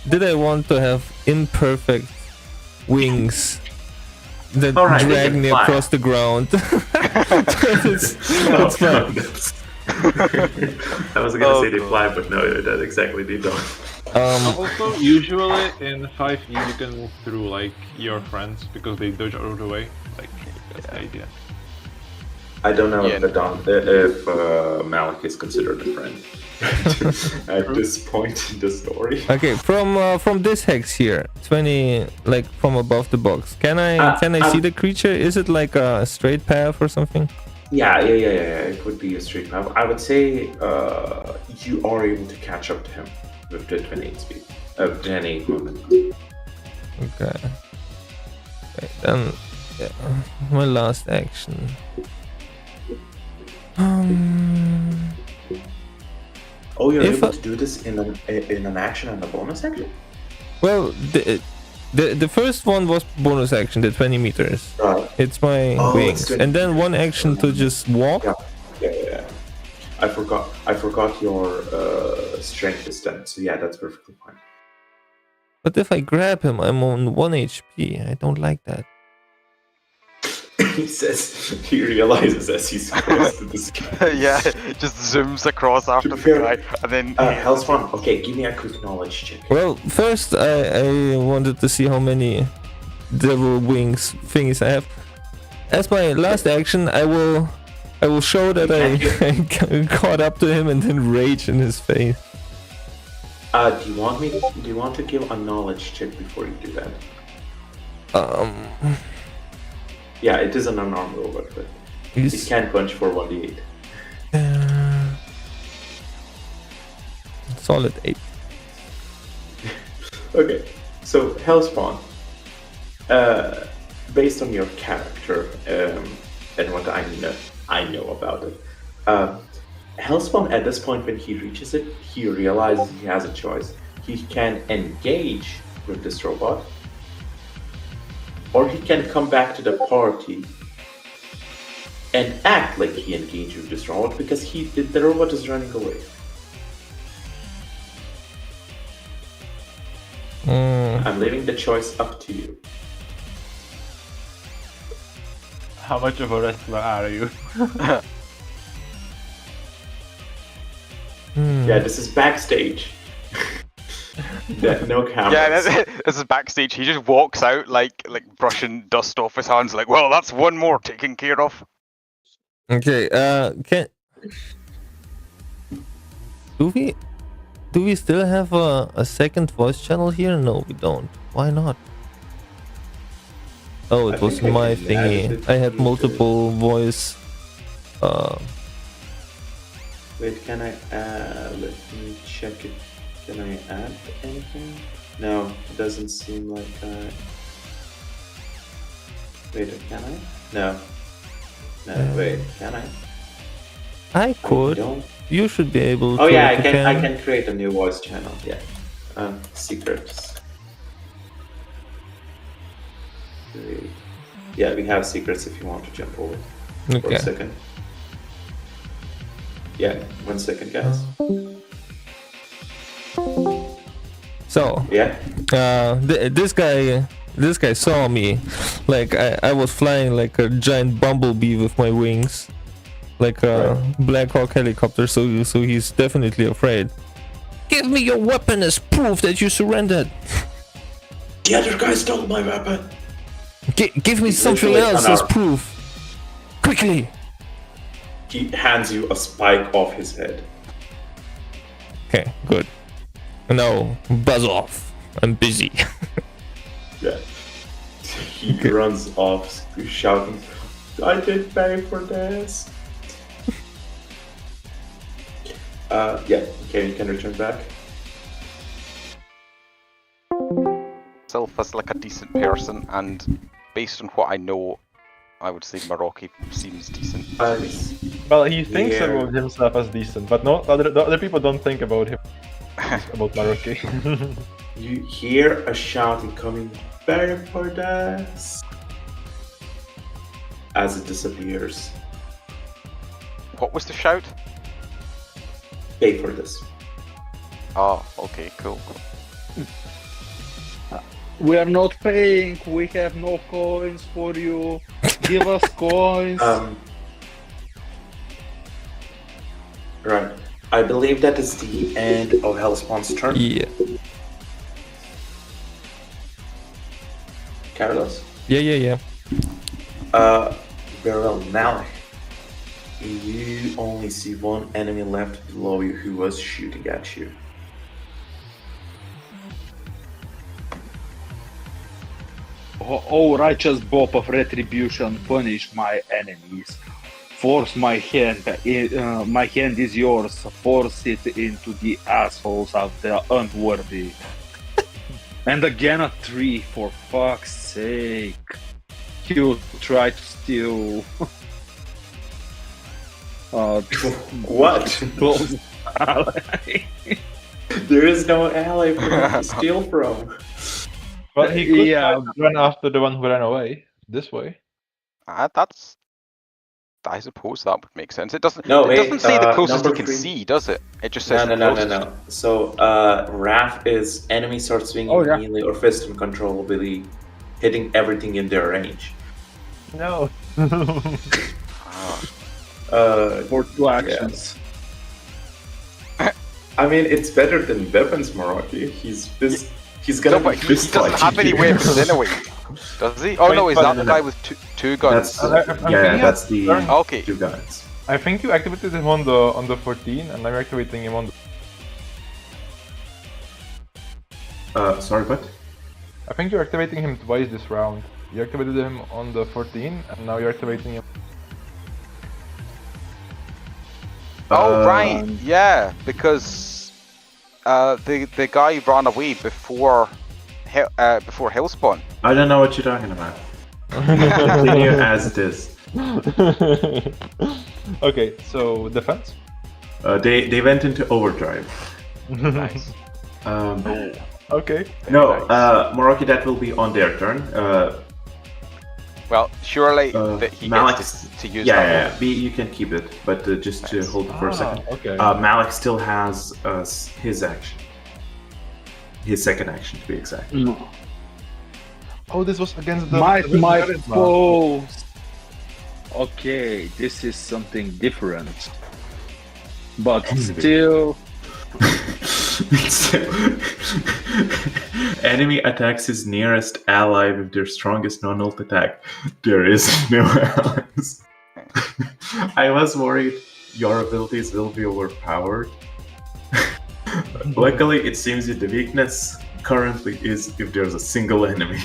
did I want to have imperfect wings that Alright, they drag can me fly. across the ground? That's fine. I was gonna say they fly, but no, that exactly they don't. Also, usually in 5e you can move through like your friends because they dodge out of the way. Like that's the idea. I don't know Yeah. if Malik is considered a friend at this point in the story. Okay, from this hex here, 20, like from above the box. Can I see the creature? Is it like a straight path or something? Yeah. It would be a straight path. I would say you are able to catch up to him with the 28 speed, 28 movement. Okay. Then yeah, my last action. Oh, you're If able I- to do this in an action and a bonus action? Well, the first one was bonus action, the 20 meters. Right. It's my Oh, it's wings, 20 and then 1 action to just walk. Yeah. I forgot your strength is 10, so yeah, that's perfectly fine. But if I grab him, I'm on 1 HP. I don't like that. He says he realizes as he's close to this guy. Yeah, just zooms across after the fair- guy, and then Hellspawn, okay, give me a quick knowledge check. Well, first I wanted to see how many devil wings thingies I have. As my last action, I will show that I caught up to him and then rage in his face. Do you want to give a knowledge check before you do that? Yeah, it is an unarmed robot, but it can punch for 1d8. Solid 8. Okay, so Hellspawn, based on your character and what I know about it, Hellspawn at this point when he reaches it, he realizes he has a choice. He can engage with this robot, or he can come back to the party and act like he engaged with this robot because the robot is running away. I'm leaving the choice up to you. How much of a wrestler are you? Yeah, this is backstage. No cameras. yeah, this is backstage. He just walks out like brushing dust off his hands, like, well, that's one more taken care of. Okay, do we still have a second voice channel here? No, we don't. Why not? Oh, I it was think I my can thingy. add it I had to multiple voice. Wait, can I let me check it. Can I add anything? No, it doesn't seem like I... Wait, can I? No. No, wait, can I? I could. don't. You should be able to. Oh yeah, if you I can create a new voice channel, yeah. Secrets. Great. Yeah, we have secrets if you want to jump over for Okay. a second. Yeah, 1 second, guys. So, Yeah. this guy saw me, like I was flying like a giant bumblebee with my wings, like a Black Hawk helicopter. So he's definitely afraid. Give me your weapon as proof that you surrendered. The other guy stole my weapon. Give me He's something literally else an as arm. proof. Quickly. He hands you a spike off his head. Okay, good. Now buzz off. I'm busy. Yeah. He runs off shouting, I did pay for this. Yeah, okay, you can return back. Myself as like a decent person, and based on what I know, I would say Meraki seems decent. Well, he thinks Yeah. about himself as decent, but no, the other people don't think about him. About Meraki. You hear a shouting coming, pay for this, as it disappears. What was the shout? Pay for this. Oh, okay, cool. We are not paying. We have no coins for you. Give us coins. Right. I believe that is the end of Hellspawn's turn. Yeah. Carlos? Yeah. Very well, Malik. You only see one enemy left below you who was shooting at you. Oh, righteous Bob of retribution, punish my enemies. Force my hand. My hand is yours. Force it into the assholes of the unworthy. And again a 3, for fuck's sake. You try to steal. What? Close. There is no ally for him to steal from. Well, he could Yeah. try to run after the one who ran away. This way. I suppose that would make sense. It doesn't. No, it wait, doesn't say the closest you number can 3. see, does it? It just says No. the closest. So, Wrath is enemy starts swinging Oh, yeah. melee or fist uncontrollably, hitting everything in their range. No. For 2 actions. I mean, it's better than weapons, Meraki. He's No, gonna but be he fist doesn't have fighting any you. weapons anyway, does he? Oh Wait, no, is but- that the guy with two guns? I'm thinking that's of- the Okay. 2 guns. I think you activated him on the 14, and I'm activating him on the... Sorry, what? I think you're activating him twice this round. You activated him on the 14, and now you're activating him... Oh right, yeah, because the guy ran away before Hellspawn. I don't know what you're talking about. Continue as it is. Okay, so defense? They went into overdrive. Nice. Okay. No, Meraki, that will be on their turn. Well, surely that he Malik, gets to use yeah, that. you can keep it, but just to hold it for a second. Okay. Malik still has his action. His second action, to be exact. Oh, this was against the... My charisma. foes. Okay, this is something different. But still, Enemy attacks his nearest ally with their strongest non-ult attack. There is no allies. I was worried your abilities will be overpowered. Luckily, it seems that the weakness currently is if there's a single enemy.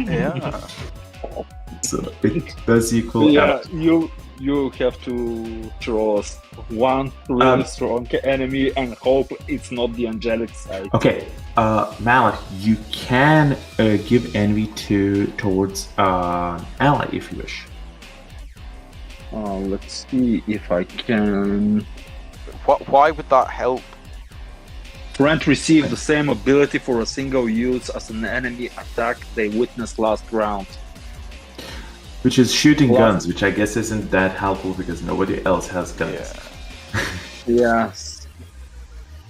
Yeah. So it does equal Yeah, out. you have to trust one really strong enemy and hope it's not the angelic side. Okay, Malik, you can give envy towards ally if you wish. Let's see if I can. Why would that help? Friend receive the same ability for a single use as an enemy attack they witnessed last round. Which is shooting Well, guns, which I guess isn't that helpful because nobody else has guns. Yes.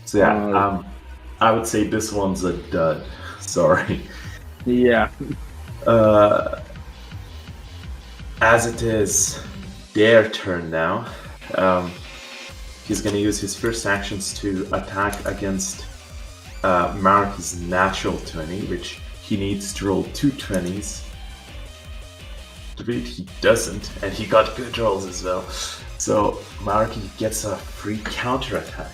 So yeah, I would say this one's a dud. Sorry. Yeah. As it is their turn now, he's gonna use his first actions to attack against Mark's natural 20, which he needs to roll 2 20s. To beat, he doesn't, and he got good rolls as well. So Marky gets a free counterattack.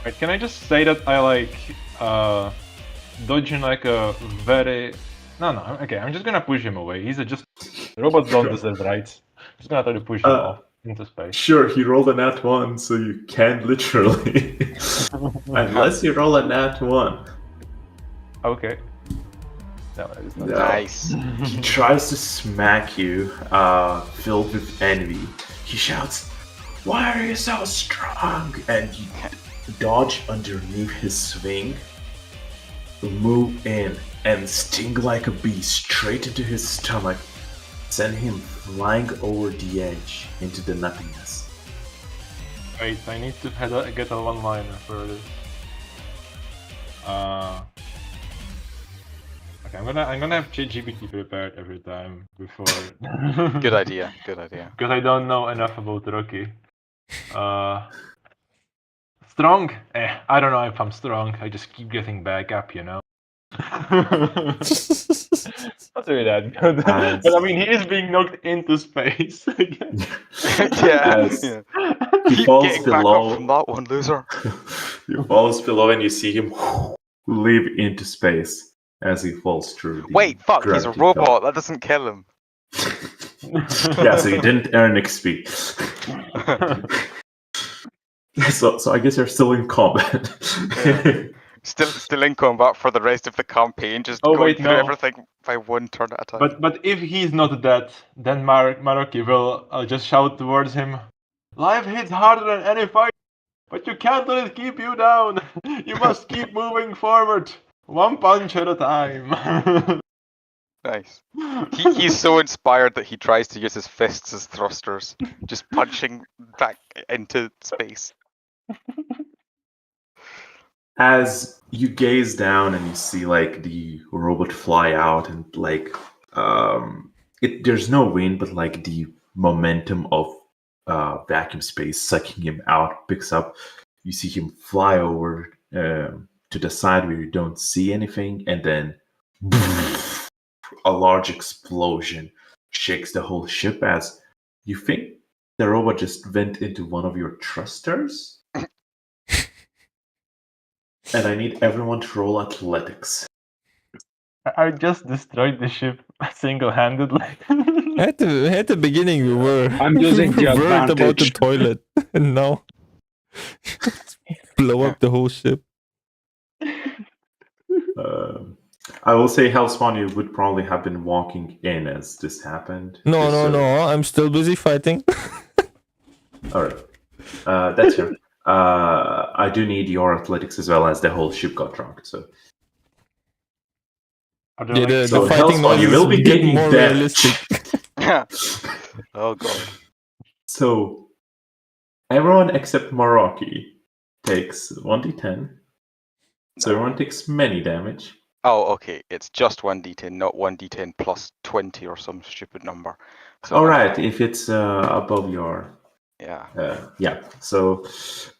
Right, can I just say that I like dodging like a very... No, okay, I'm just gonna push him away. He's just... Robots don't deserve rights. I'm just gonna try to push him off into space. Sure, he rolled a nat 1, so you can't literally. Unless you roll a nat 1. Okay. No, it is not. Nice. He tries to smack you, filled with envy. He shouts, "Why are you so strong?" And you dodge underneath his swing, move in, and sting like a bee straight into his stomach, send him flying over the edge into the nothingness. Wait, I need to get a one-liner for this. Okay, I'm gonna have ChatGPT prepared every time before. Good idea. Good idea. Because I don't know enough about Rocky. Strong? I don't know if I'm strong. I just keep getting back up, you know. Not really that good. But I mean, he is being knocked into space. Yeah. He Keep falls getting back below. up from that one, loser. He falls below, and you see him leap into space as he falls through. Wait, fuck, he's a gravity robot. belt. That doesn't kill him. Yeah, so you didn't earn XP. So I guess you're still in combat. Yeah. Still in combat for the rest of the campaign, just going through everything by one turn at a time. But if he's not dead, then Maroki will just shout towards him, "Life hits harder than any fight, but you can't let it keep you down. You must keep moving forward, one punch at a time." Nice. He's so inspired that he tries to use his fists as thrusters, just punching back into space. As you gaze down and you see like the robot fly out and like there's no wind, but like the momentum of vacuum space sucking him out picks up. You see him fly over to the side where you don't see anything, and then a large explosion shakes the whole ship as you think the robot just went into one of your thrusters. And I need everyone to roll athletics. I just destroyed the ship single-handedly. At the beginning, we were I'm using the worried about the advantage. toilet, and now blow up the whole ship. I will say, Hellspawn, you would probably have been walking in as this happened. No, I'm still busy fighting. Alright. That's fair. I do need your athletics as well, as the whole ship got drunk. So, the fighting Hellspawn, you will be getting taking more damage. realistic. Oh god. So, everyone except Maraki takes 1d10. So everyone takes many damage. Oh, okay. It's just 1d10, not 1d10 plus 20 or some stupid number. So Alright, if it's above your... Yeah. Yeah, so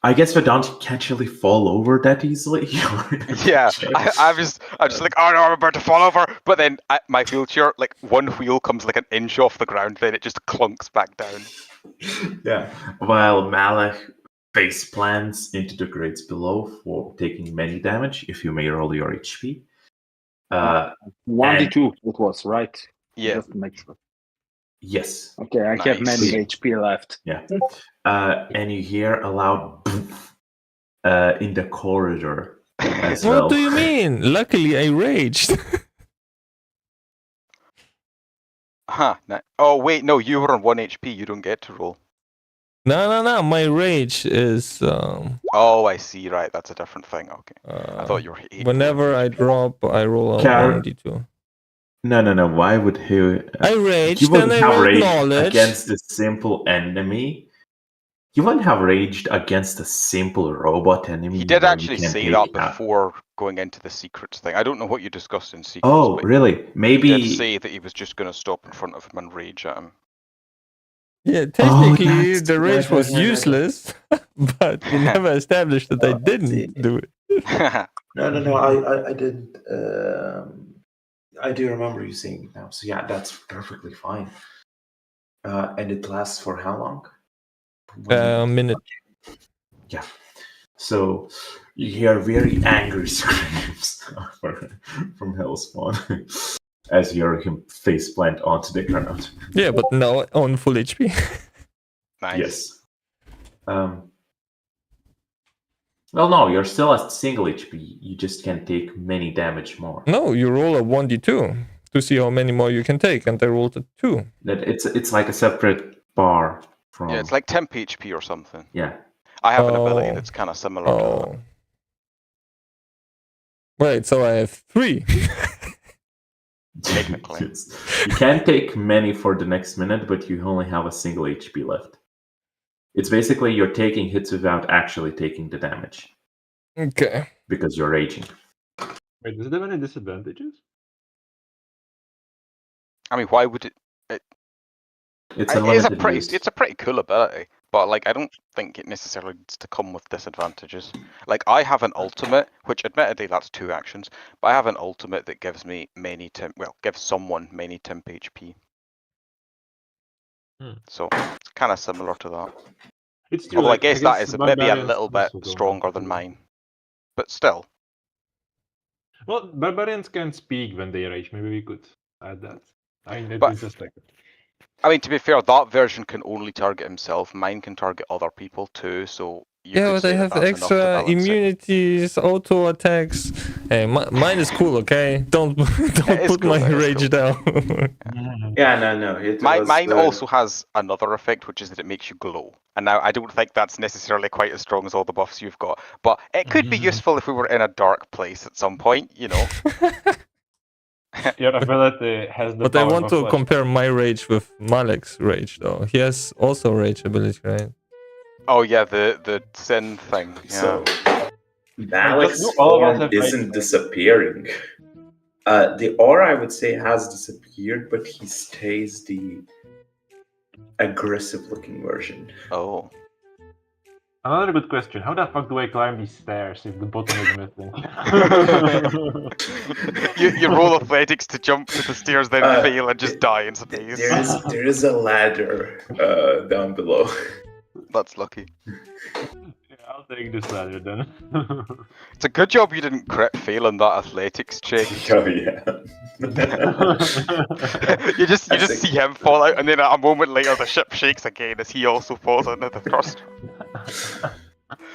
I guess Vedant can't really fall over that easily. Yeah, I'm just like, oh no, I'm about to fall over. But then my wheelchair, like one wheel comes like an inch off the ground, then it just clunks back down. Yeah, while Malach face plants into the grades below for taking many damage, if you may roll your HP. Uh, 1d2 it was, right? Yeah. Just to make sure. yes. Okay, I have many Nice. HP left. Yeah. And you hear a loud in the corridor as What well. do you mean? Luckily, I raged. Oh wait, no, you were on 1 HP. You don't get to roll. No. My rage is Oh, I see. Right, that's a different thing. Okay. I thought you were. whenever I drop, I roll a Car- 1d2. No. Why would he? I raged You wouldn't and I have rolled raged knowledge. against a simple enemy. You wouldn't have raged against a simple robot enemy. He did where actually you can say take that out- before going into the secrets thing. I don't know what you discussed in secrets. Oh, but really? He Maybe. did say that he was just going to stop in front of him and rage at him. Yeah, technically that's the rage was right. useless, but we never established that I didn't do it. No. I didn't. I do remember you saying it now. So yeah, that's perfectly fine. And it lasts for how long? A minute. Yeah. So you hear very angry screams from Hellspawn as you hear him face plant onto the ground. Yeah, but now on full HP. Nice. Yes. Well, no, you're still at single HP. You just can take many damage more. No, you roll a 1d2 to see how many more you can take, and I rolled a 2. That it's like a separate bar from. Yeah, it's like temp HP or something. Yeah. I have an ability Oh. that's kind of similar to Oh. Right, so I have 3. Technically. Yes. You can take many for the next minute, but you only have a single HP left. It's basically you're taking hits without actually taking the damage Okay. because you're raging. Wait, does it have any disadvantages? I mean, why would it? It's It's a pretty cool ability, but like I don't think it necessarily needs to come with disadvantages. Like I have an ultimate, which admittedly that's 2 actions, but I have an ultimate that gives me gives someone many temp HP. So it's kind of similar to that. It's true. Although like, I guess that is maybe a barbarians little bit also don't stronger have than to- mine, but still. Well, barbarians can speak when they rage. Maybe we could add that. I mean, But- it's just like I mean, to be fair, that version can only target himself. Mine can target other people too. So you Yeah, could but say I that have that's enough to extra balance it. immunities, auto attacks. Hey, mine is cool, okay? Don't is put cool, my it is rage cool. down. Yeah, no. It was, Mine also has another effect, which is that it makes you glow. And now I don't think that's necessarily quite as strong as all the buffs you've got, but it could be useful if we were in a dark place at some point, you know. your ability has the But I power want of to flesh. compare my rage with Malek's rage, though. He has also rage ability, right? Oh yeah, the sin thing. Yeah. So Malik's Just all of us form have isn't nightmares. disappearing. The aura, I would say, has disappeared, but he stays the aggressive-looking version. Oh. Another good question. How the fuck do I climb these stairs if the bottom is missing? you roll athletics to jump to the stairs, then fail and just die in space. There is a ladder down below. That's lucky. Yeah, I'll take this ladder then. It's a good job you didn't crit fail on that athletics check. Oh yeah. you just I think- see him fall out, and then a moment later the ship shakes again as he also falls into the thrust.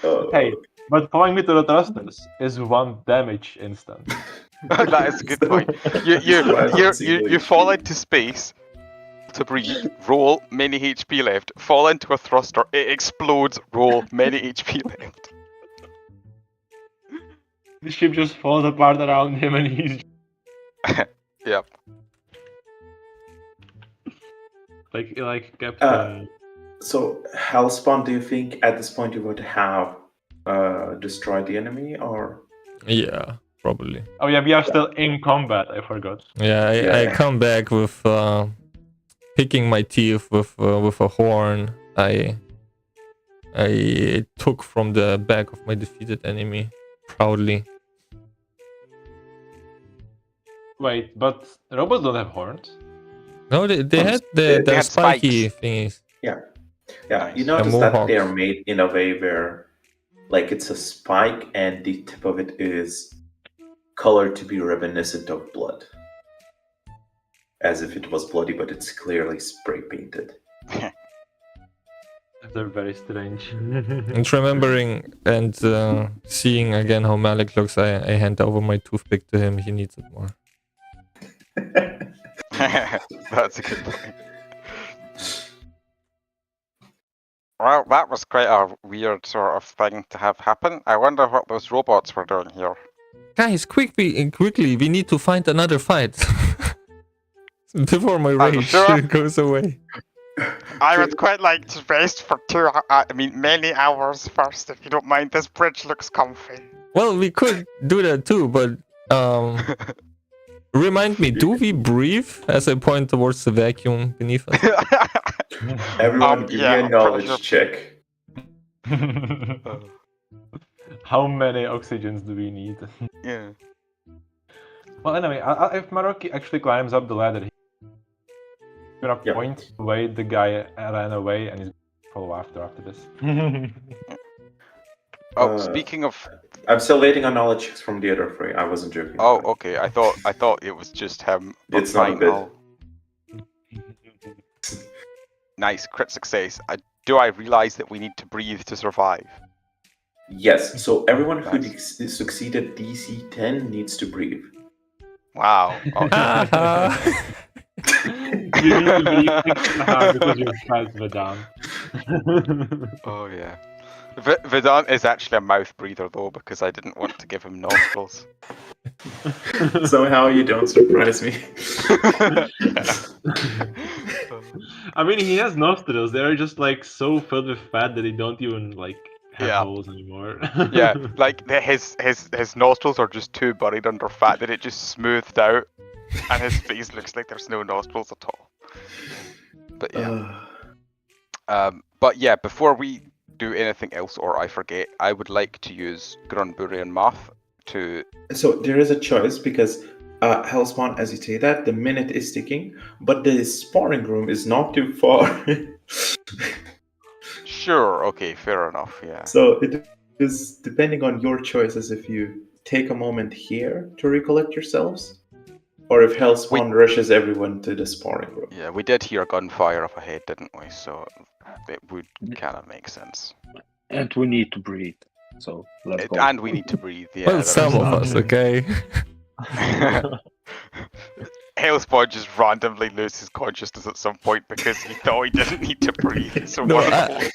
Oh. Hey, but falling me to the thrusters is 1 damage instant. That is a good point. You fall into space to breathe, roll many HP left, fall into a thruster, it explodes, roll many HP left. The ship just falls apart around him and he's Yep. like Captain. So, Hellspawn, do you think at this point you would have destroyed the enemy, or? Yeah, probably. Oh yeah, we are still in combat. I forgot. Yeah, I come back with picking my teeth with a horn. I took from the back of my defeated enemy proudly. Wait, but robots don't have horns. No, they had They the had spiky thingies. Yeah, Nice. you notice The that mohawks. they are made in a way where, like, it's a spike and the tip of it is color to be reminiscent of blood. As if it was bloody, but it's clearly spray painted. They're very strange. And remembering and seeing again how Malik looks, I hand over my toothpick to him. He needs it more. That's a good point. Well, that was quite a weird sort of thing to have happen. I wonder what those robots were doing here. Guys, quickly, we need to find another fight. Before my rage goes away. I would quite like to rest for many hours first, if you don't mind. This bridge looks comfy. Well, we could do that too, but remind me, do we breathe as I point towards the vacuum beneath us? Everyone, give me a knowledge check. How many oxygens do we need? Yeah. Well, anyway, if Maroki actually climbs up the ladder, he's gonna point the way the guy ran away, and he's gonna follow after this. Speaking of, I'm still waiting on knowledge checks from the other three. I wasn't joking. Oh, okay. I thought it was just him. But It's not a bit. Nice, crit success. Do I realize that we need to breathe to survive? Yes. So everyone who succeeded DC 10 needs to breathe. Wow. Okay. You need to be because you're fast, Vedant. Oh yeah. Vedant is actually a mouth breather though, because I didn't want to give him nostrils. Somehow you don't surprise me. I mean, he has nostrils. They're just like so filled with fat that they don't even like have holes anymore. Yeah, like his nostrils are just too buried under fat that it just smoothed out, and his face looks like there's no nostrils at all. But yeah. Before we do anything else, or I forget, I would like to use Grunburian math to. So there is a choice because Hellspawn, as you say that, the minute is ticking, but the sparring room is not too far. Sure. Okay. Fair enough. Yeah. So it is depending on your choices if you take a moment here to recollect yourselves, or if Hellspawn rushes everyone to the sparring room. Yeah, we did hear gunfire up ahead, didn't we? So it would kind of make sense. And we need to breathe. So let's go. And we need to breathe. Yeah. Well, some of us, okay. Hellspawn just randomly loses consciousness at some point because he thought he didn't need to breathe, so No,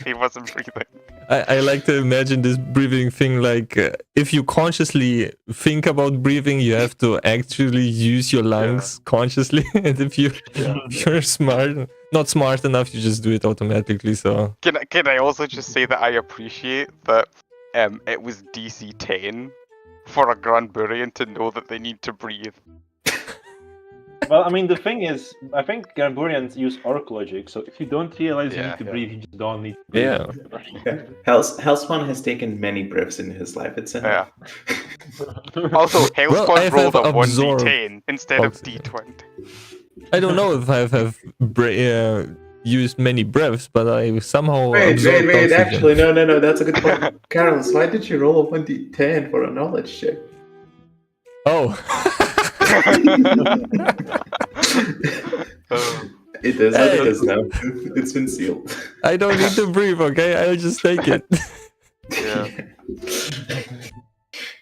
he wasn't breathing. I like to imagine this breathing thing like if you consciously think about breathing, you have to actually use your lungs consciously, and if you're not smart enough, you just do it automatically. So Can I also just say that I appreciate that it was DC 10 for a Grunburian to know that they need to breathe. Well, I mean, the thing is, I think Grunburians use orc logic, so if you don't realize you need to breathe, you just don't need to breathe. Yeah. Hellspawn has taken many breaths in his life. It's enough. Also, Hellspawn I rolled have a absorbed 1d10 instead of d20. I don't know if I have used many breaths, but I somehow Wait, absorbed oxygen. actually, no, that's a good point. Carlos, why did you roll a 1d10 for a knowledge check? Oh. It is what it is now. It's been sealed. I don't need to breathe, okay? I'll just take it. Yeah.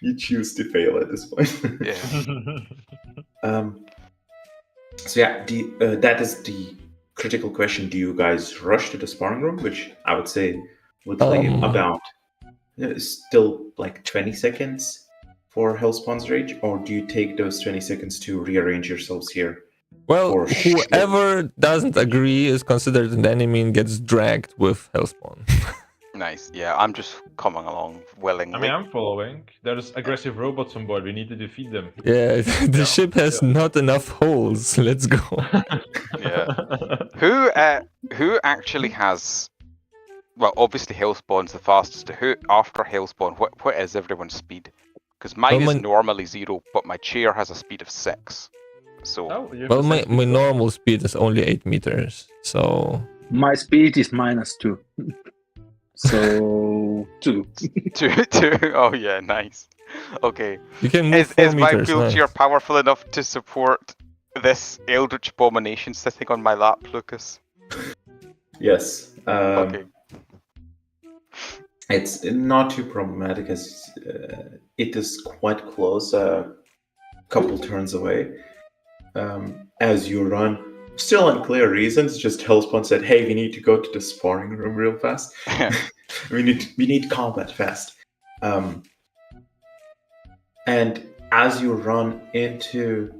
You choose to fail at this point. Yeah. So yeah, that is the critical question. Do you guys rush to the sparring room? Which I would say would take about still like 20 seconds for Hellspawn's rage, or do you take those 20 seconds to rearrange yourselves here? Well, whoever doesn't agree is considered an enemy and gets dragged with Hellspawn. Nice. Yeah, I'm just coming along willingly. I mean, I'm following. There's aggressive robots on board. We need to defeat them. Yeah, the ship has not enough holes. Let's go. Yeah. Who actually has? Well, obviously Hellspawn's the fastest. Who after Hellspawn? What is everyone's speed? Because mine is normally 0, but my chair has a speed of 6. So. Well, my normal speed is only 8 meters. So. My speed is -2. So 2. 2. Oh yeah, nice. Okay. You can move Is 4 my meters. wheelchair Nice. powerful enough to support this eldritch abomination sitting on my lap, Lucas? Yes. Okay. It's not too problematic as it is quite close, a couple turns away. As you run, still unclear reasons, just Hellspawn said, hey, we need to go to the sparring room real fast. we need combat fast. And as you run into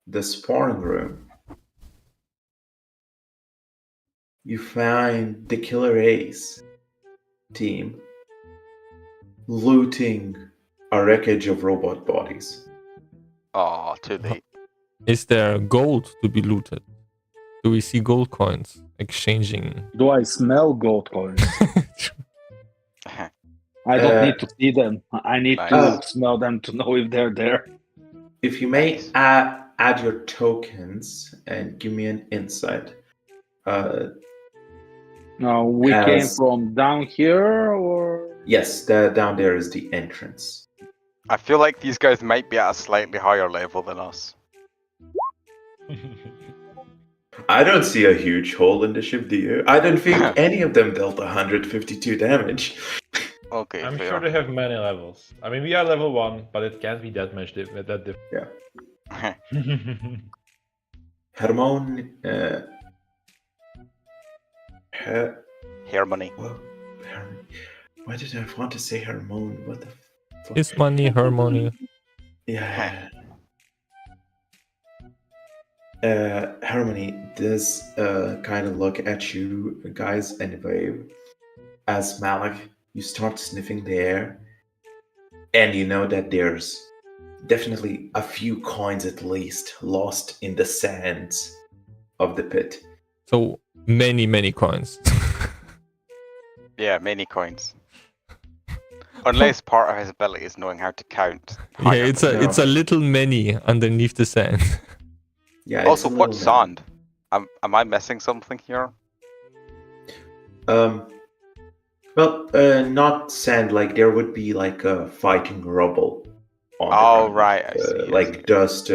the sparring room, you find the Killer Ace team looting a wreckage of robot bodies. Oh, too late. Is there gold to be looted? Do we see gold coins exchanging? Do I smell gold coins? I don't need to see them. I need to Nice. smell them to know if they're there. If you may Nice. add your tokens and give me an insight. No, we came As- from down here, or Yes, down there is the entrance. I feel like these guys might be at a slightly higher level than us. I don't see a huge hole in the ship, do you? I don't think any of them dealt 152 damage. Okay, I'm fair. sure they have many levels. I mean, we are level 1, but it can't be that much different. Hermione, Harmony. well, why did I want to say Hermione? What the fuck? His money, her money. Yeah. Harmony does kind of look at you guys and wave. As Malik, you start sniffing the air, and you know that there's definitely a few coins at least lost in the sands of the pit. So many coins. Yeah, many coins. Unless part of his ability is knowing how to count. Yeah, higher it's than a little many underneath the sand. Yeah. it's Also, a what's little sand? Am I missing something here? Well, not sand. Like there would be like a fighting rubble on the Oh, ground. right, I see, I Like see. dust,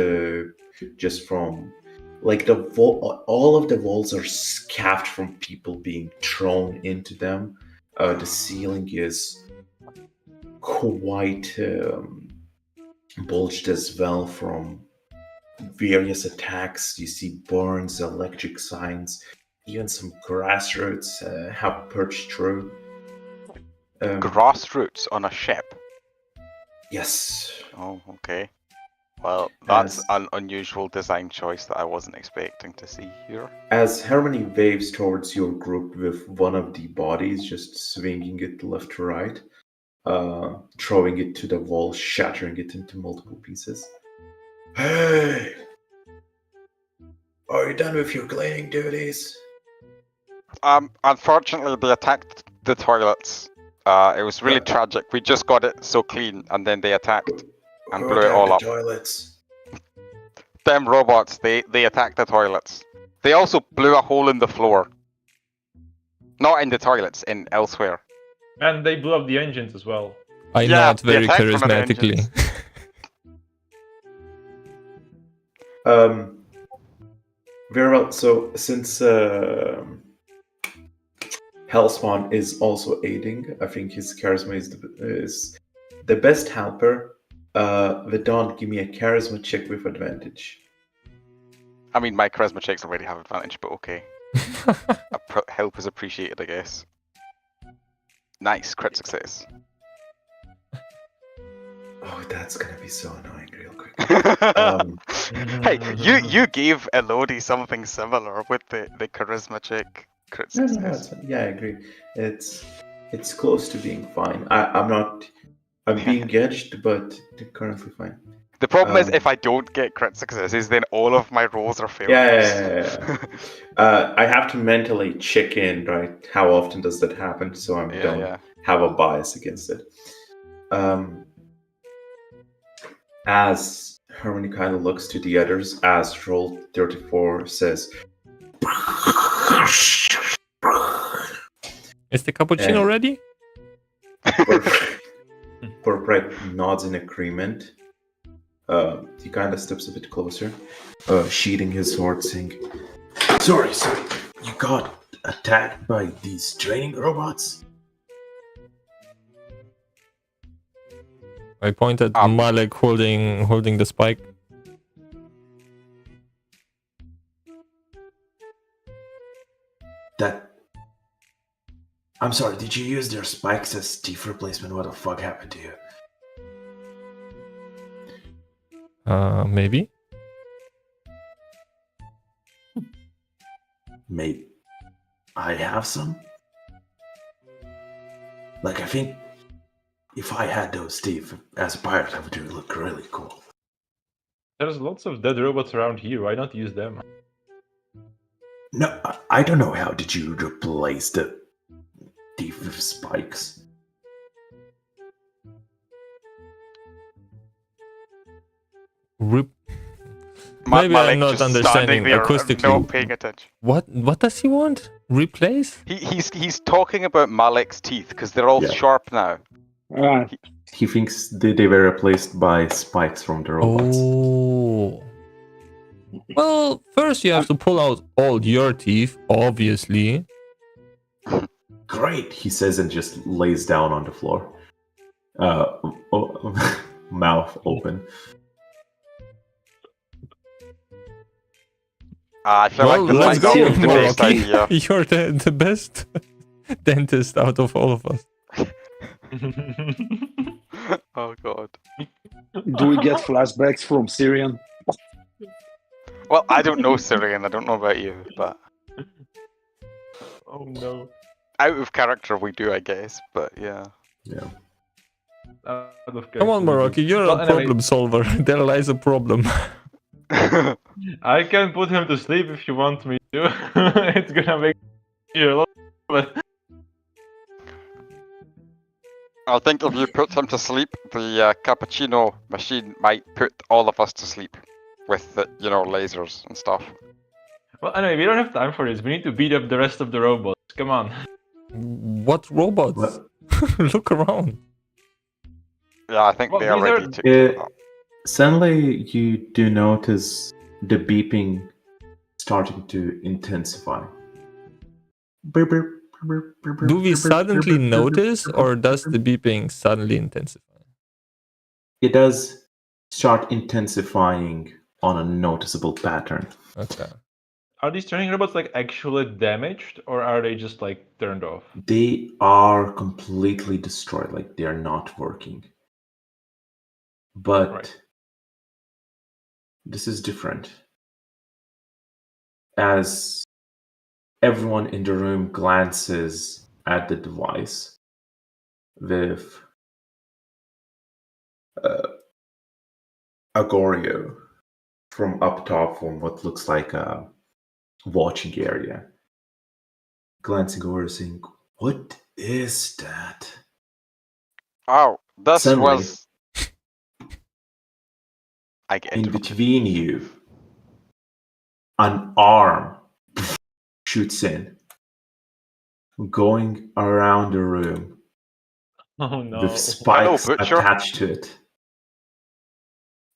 just from like all of the walls are scaffed from people being thrown into them. The ceiling is quite bulged as well from various attacks. You see burns, electric signs, even some grass roots have perched through. Grassroots on a ship. Yes. Oh, okay. Well, that's As- an unusual design choice that I wasn't expecting to see here. As Harmony waves towards your group with one of the bodies, just swinging it left to right, throwing it to the wall, shattering it into multiple pieces. Hey! Are you done with your cleaning duties? Unfortunately, they attacked the toilets. It was really tragic. We just got it so clean, and then they attacked and Who blew it attacked all the up. toilets? Them robots, they attacked the toilets. They also blew a hole in the floor. Not in the toilets, in elsewhere. And they blew up the engines as well. I Yeah, nod they very attacked one of the charismatically. engines. Very well. So since Hellspawn is also aiding, I think his charisma is the best helper. Vidon, give me a charisma check with advantage. I mean, my charisma checks already have advantage, but okay. Help is appreciated, I guess. Nice, crit success. Oh, that's gonna be so annoying real quick. Hey, you gave Elodie something similar with the charisma check crit No, success. it's fine. Yeah, I agree. It's close to being fine. I'm being edged, but currently fine. The problem is if I don't get crit successes, then all of my rolls are failures. Yeah. I have to mentally check in, right? How often does that happen? So I don't have a bias against it. As Harmony kind of looks to the others, as Roll 34 says, Is the cappuccino ready? Purbright nods in agreement. He kind of steps a bit closer, sheathing his sword, saying, Sorry, you got attacked by these training robots? I point at Malek holding the spike. I'm sorry, did you use their spikes as teeth replacement? What the fuck happened to you? Maybe. Mate, I have some? Like, I think if I had those teeth as a pirate, I would look really cool. There's lots of dead robots around here. Why not use them? No, I don't know how did you replace the teeth with spikes? Maybe Malek I'm not just understanding standing there, acoustically. not paying attention. What does he want? Replace? He's talking about Malek's teeth because they're all sharp now. He thinks they were replaced by spikes from the robots. Oh. Well, first you have to pull out all your teeth, obviously. Great, he says and just lays down on the floor. Mouth open. I feel Well, like this let's might go, not be the best Moroki. idea. You're the best dentist out of all of us. Oh god. Do we get flashbacks from Syrian? Well, I don't know Syrian. I don't know about you, but Oh no. out of character we do, I guess. But yeah. Yeah. Come on, Moroki, you're a problem solver. There lies a problem. I can put him to sleep if you want me to. It's gonna make you a lot, but I think if you put him to sleep, the cappuccino machine might put all of us to sleep with the, lasers and stuff. well, anyway, we don't have time for this. We need to beat up the rest of the robots. Come on. What robots? Look around. Yeah, I think Well, they are these ready are- to kill them. Suddenly, you do notice the beeping starting to intensify. Do we suddenly notice, or does the beeping suddenly intensify? It does start intensifying on a noticeable pattern. Okay. Are these training robots like actually damaged, or are they just like turned off? They are completely destroyed, like they are not working. But this is different. As everyone in the room glances at the device with Agorio from up top from what looks like a watching area, glancing over saying, "What is that?" Oh, this Suddenly, was. I get in it. between you, an arm shoots in, going around the room Oh no. with spikes Hello, Butcher. attached to it.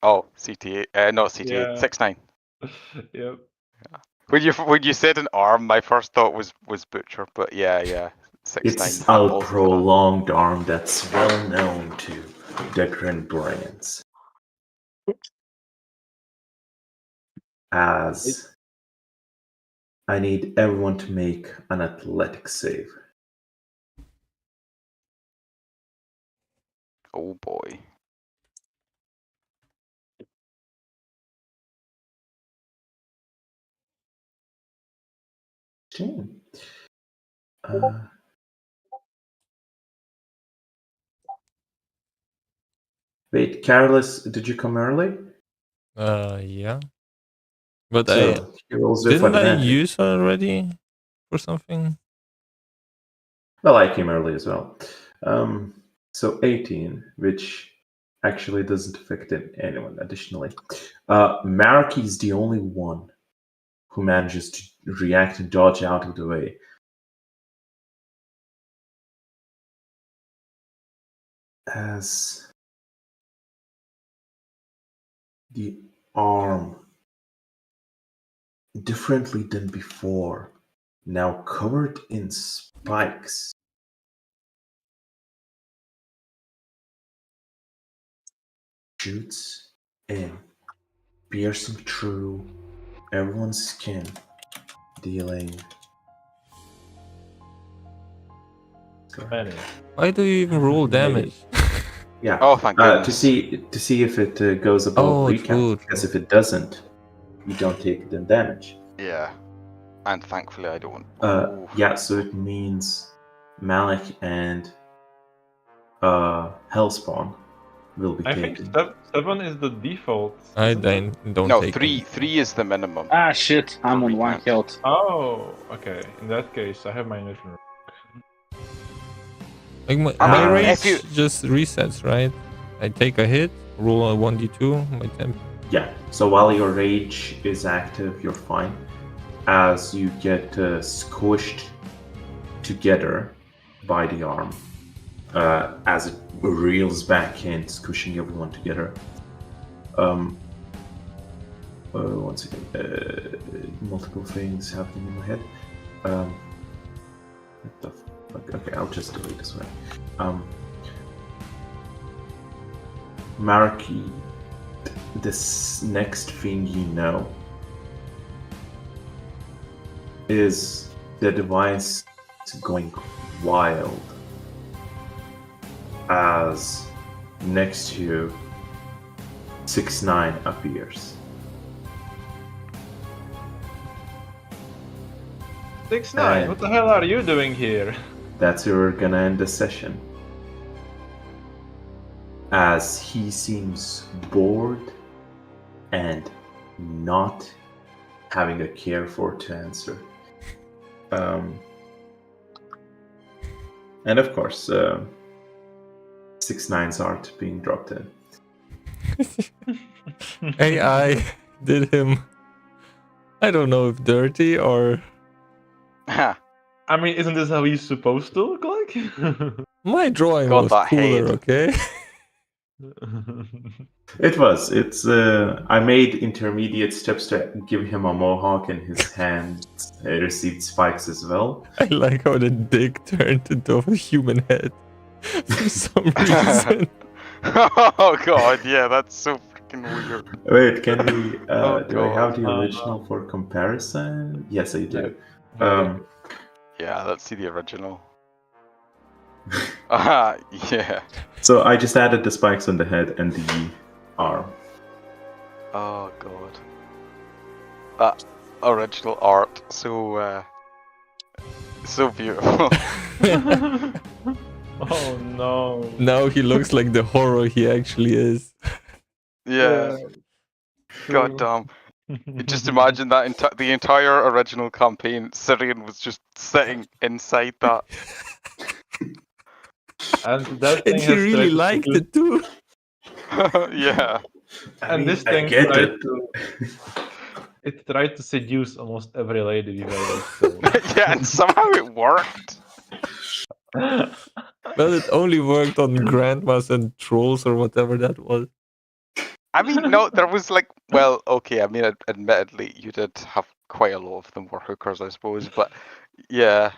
Oh, CTA. Not CTA. Yeah. 6-9. Yep. When you said an arm, my first thought was Butcher, but yeah. 6-9. It's a prolonged arm that's well known to Dikuniversum brands. As I need everyone to make an athletics save. Oh boy. Okay. Wait, Careless, did you come early? Yeah. But So, he rolls with didn't I advantage. use already for something? Well, I came early as well. So 18, which actually doesn't affect anyone additionally. Maraki is the only one who manages to react and dodge out of the way. as the arm, differently than before, now covered in spikes, shoots in, piercing through everyone's skin, dealing. Many. Why do you even roll damage? Yeah. Oh, thank To goodness. see if it goes above Oh, recap. true, Because if it doesn't, you don't take the damage. Yeah. And thankfully I don't. Yeah. So it means Malik and Hellspawn will be I think taken. 7 is the default. I isn't it? don't No, take three. it. 3 is the minimum. Ah, shit. I'm For on 1 recounts. health. Oh, okay. In that case, I have my inventory. Like my I mean, rage if you- just resets, right? I take a hit, roll a 1d2, my temp. Yeah. So while your rage is active, you're fine. As you get squished together by the arm, as it reels back in, squishing everyone together. Once again, multiple things happening in my head. What the fuck? Okay, I'll just delete this one. Marky, this next thing you know is the device going wild as next to you 6-9 appears. 6-9, what the hell are you doing here? That's where we're gonna end the session. As he seems bored and not having a care for to answer. And of course, 6-9s aren't being dropped in. AI did him. I don't know if dirty or. I mean, isn't this how he's supposed to look like? My drawing God, was that cooler, head. okay? It was. It's. I made intermediate steps to give him a mohawk, and his hand received spikes as well. I like how the dick turned into a human head for some reason. Oh god, yeah, that's so freaking weird. Wait, can we? Oh, do I have God. the original for comparison? Yes, I do. Yeah, let's see the original. Yeah. So I just added the spikes on the head and the arm. Oh god. That original art, so beautiful. Oh no. Now he looks like the horror he actually is. Yeah. God damn. Just imagine that the entire original campaign, Syrian was just sitting inside that. And that thing And he has really tried to liked seduce- it too. Yeah. And this I thing get tried it. to. It tried to seduce almost every lady we've ever seen. Yeah, and somehow it worked. Well, it only worked on grandmas and trolls or whatever that was. I mean, no, there was like, well, okay, I mean, admittedly, you did have quite a lot of them were hookers, I suppose, but yeah.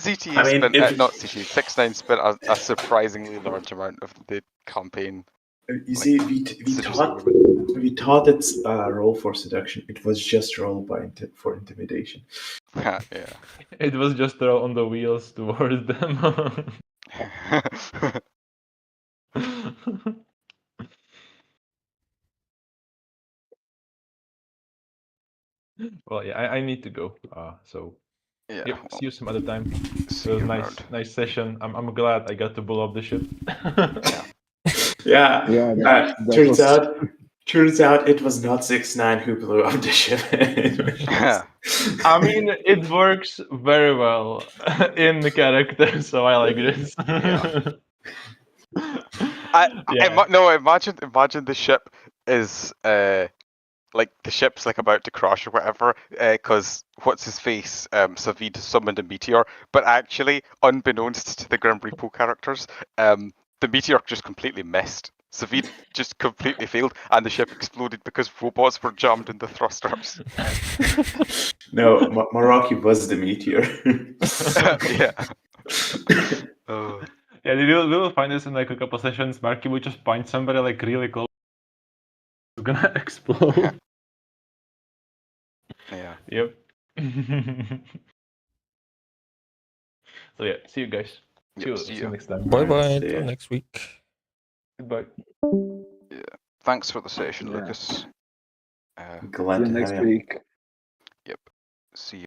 CT I mean, spent, if- not CT, 6-9 spent a surprisingly large amount of the campaign. You see, we thought it's a roll for seduction. It was just roll for intimidation. Yeah. It was just on the wheels towards them. Well, yeah, I need to go. So Yeah. yep, see you some other time. See It was you nice, around. nice session. I'm glad I got to blow up the ship. Yeah. Yeah, that Turns out it was not 6-9 who blew up the ship. I mean, it works very well in the character, so I like this. Imagine the ship is like the ship's like about to crash or whatever, because what's his face, Savid summoned a meteor, but actually, unbeknownst to the Grim Reaper characters, the meteor just completely missed. Savid just completely failed, and the ship exploded because robots were jammed in the thrusters. No, Maraki was the meteor. Yeah. Oh. Yeah, we will find this in like a couple sessions. Marky will just find somebody like really close. It's gonna explode. Yeah. Yep. So yeah, see you guys. Yep, See see you ya. next time. Bye bye. See Till ya. next week. Goodbye. Yeah. Thanks for the session, Yeah. Lucas. Glad See you to have next you. week. Yep. See you.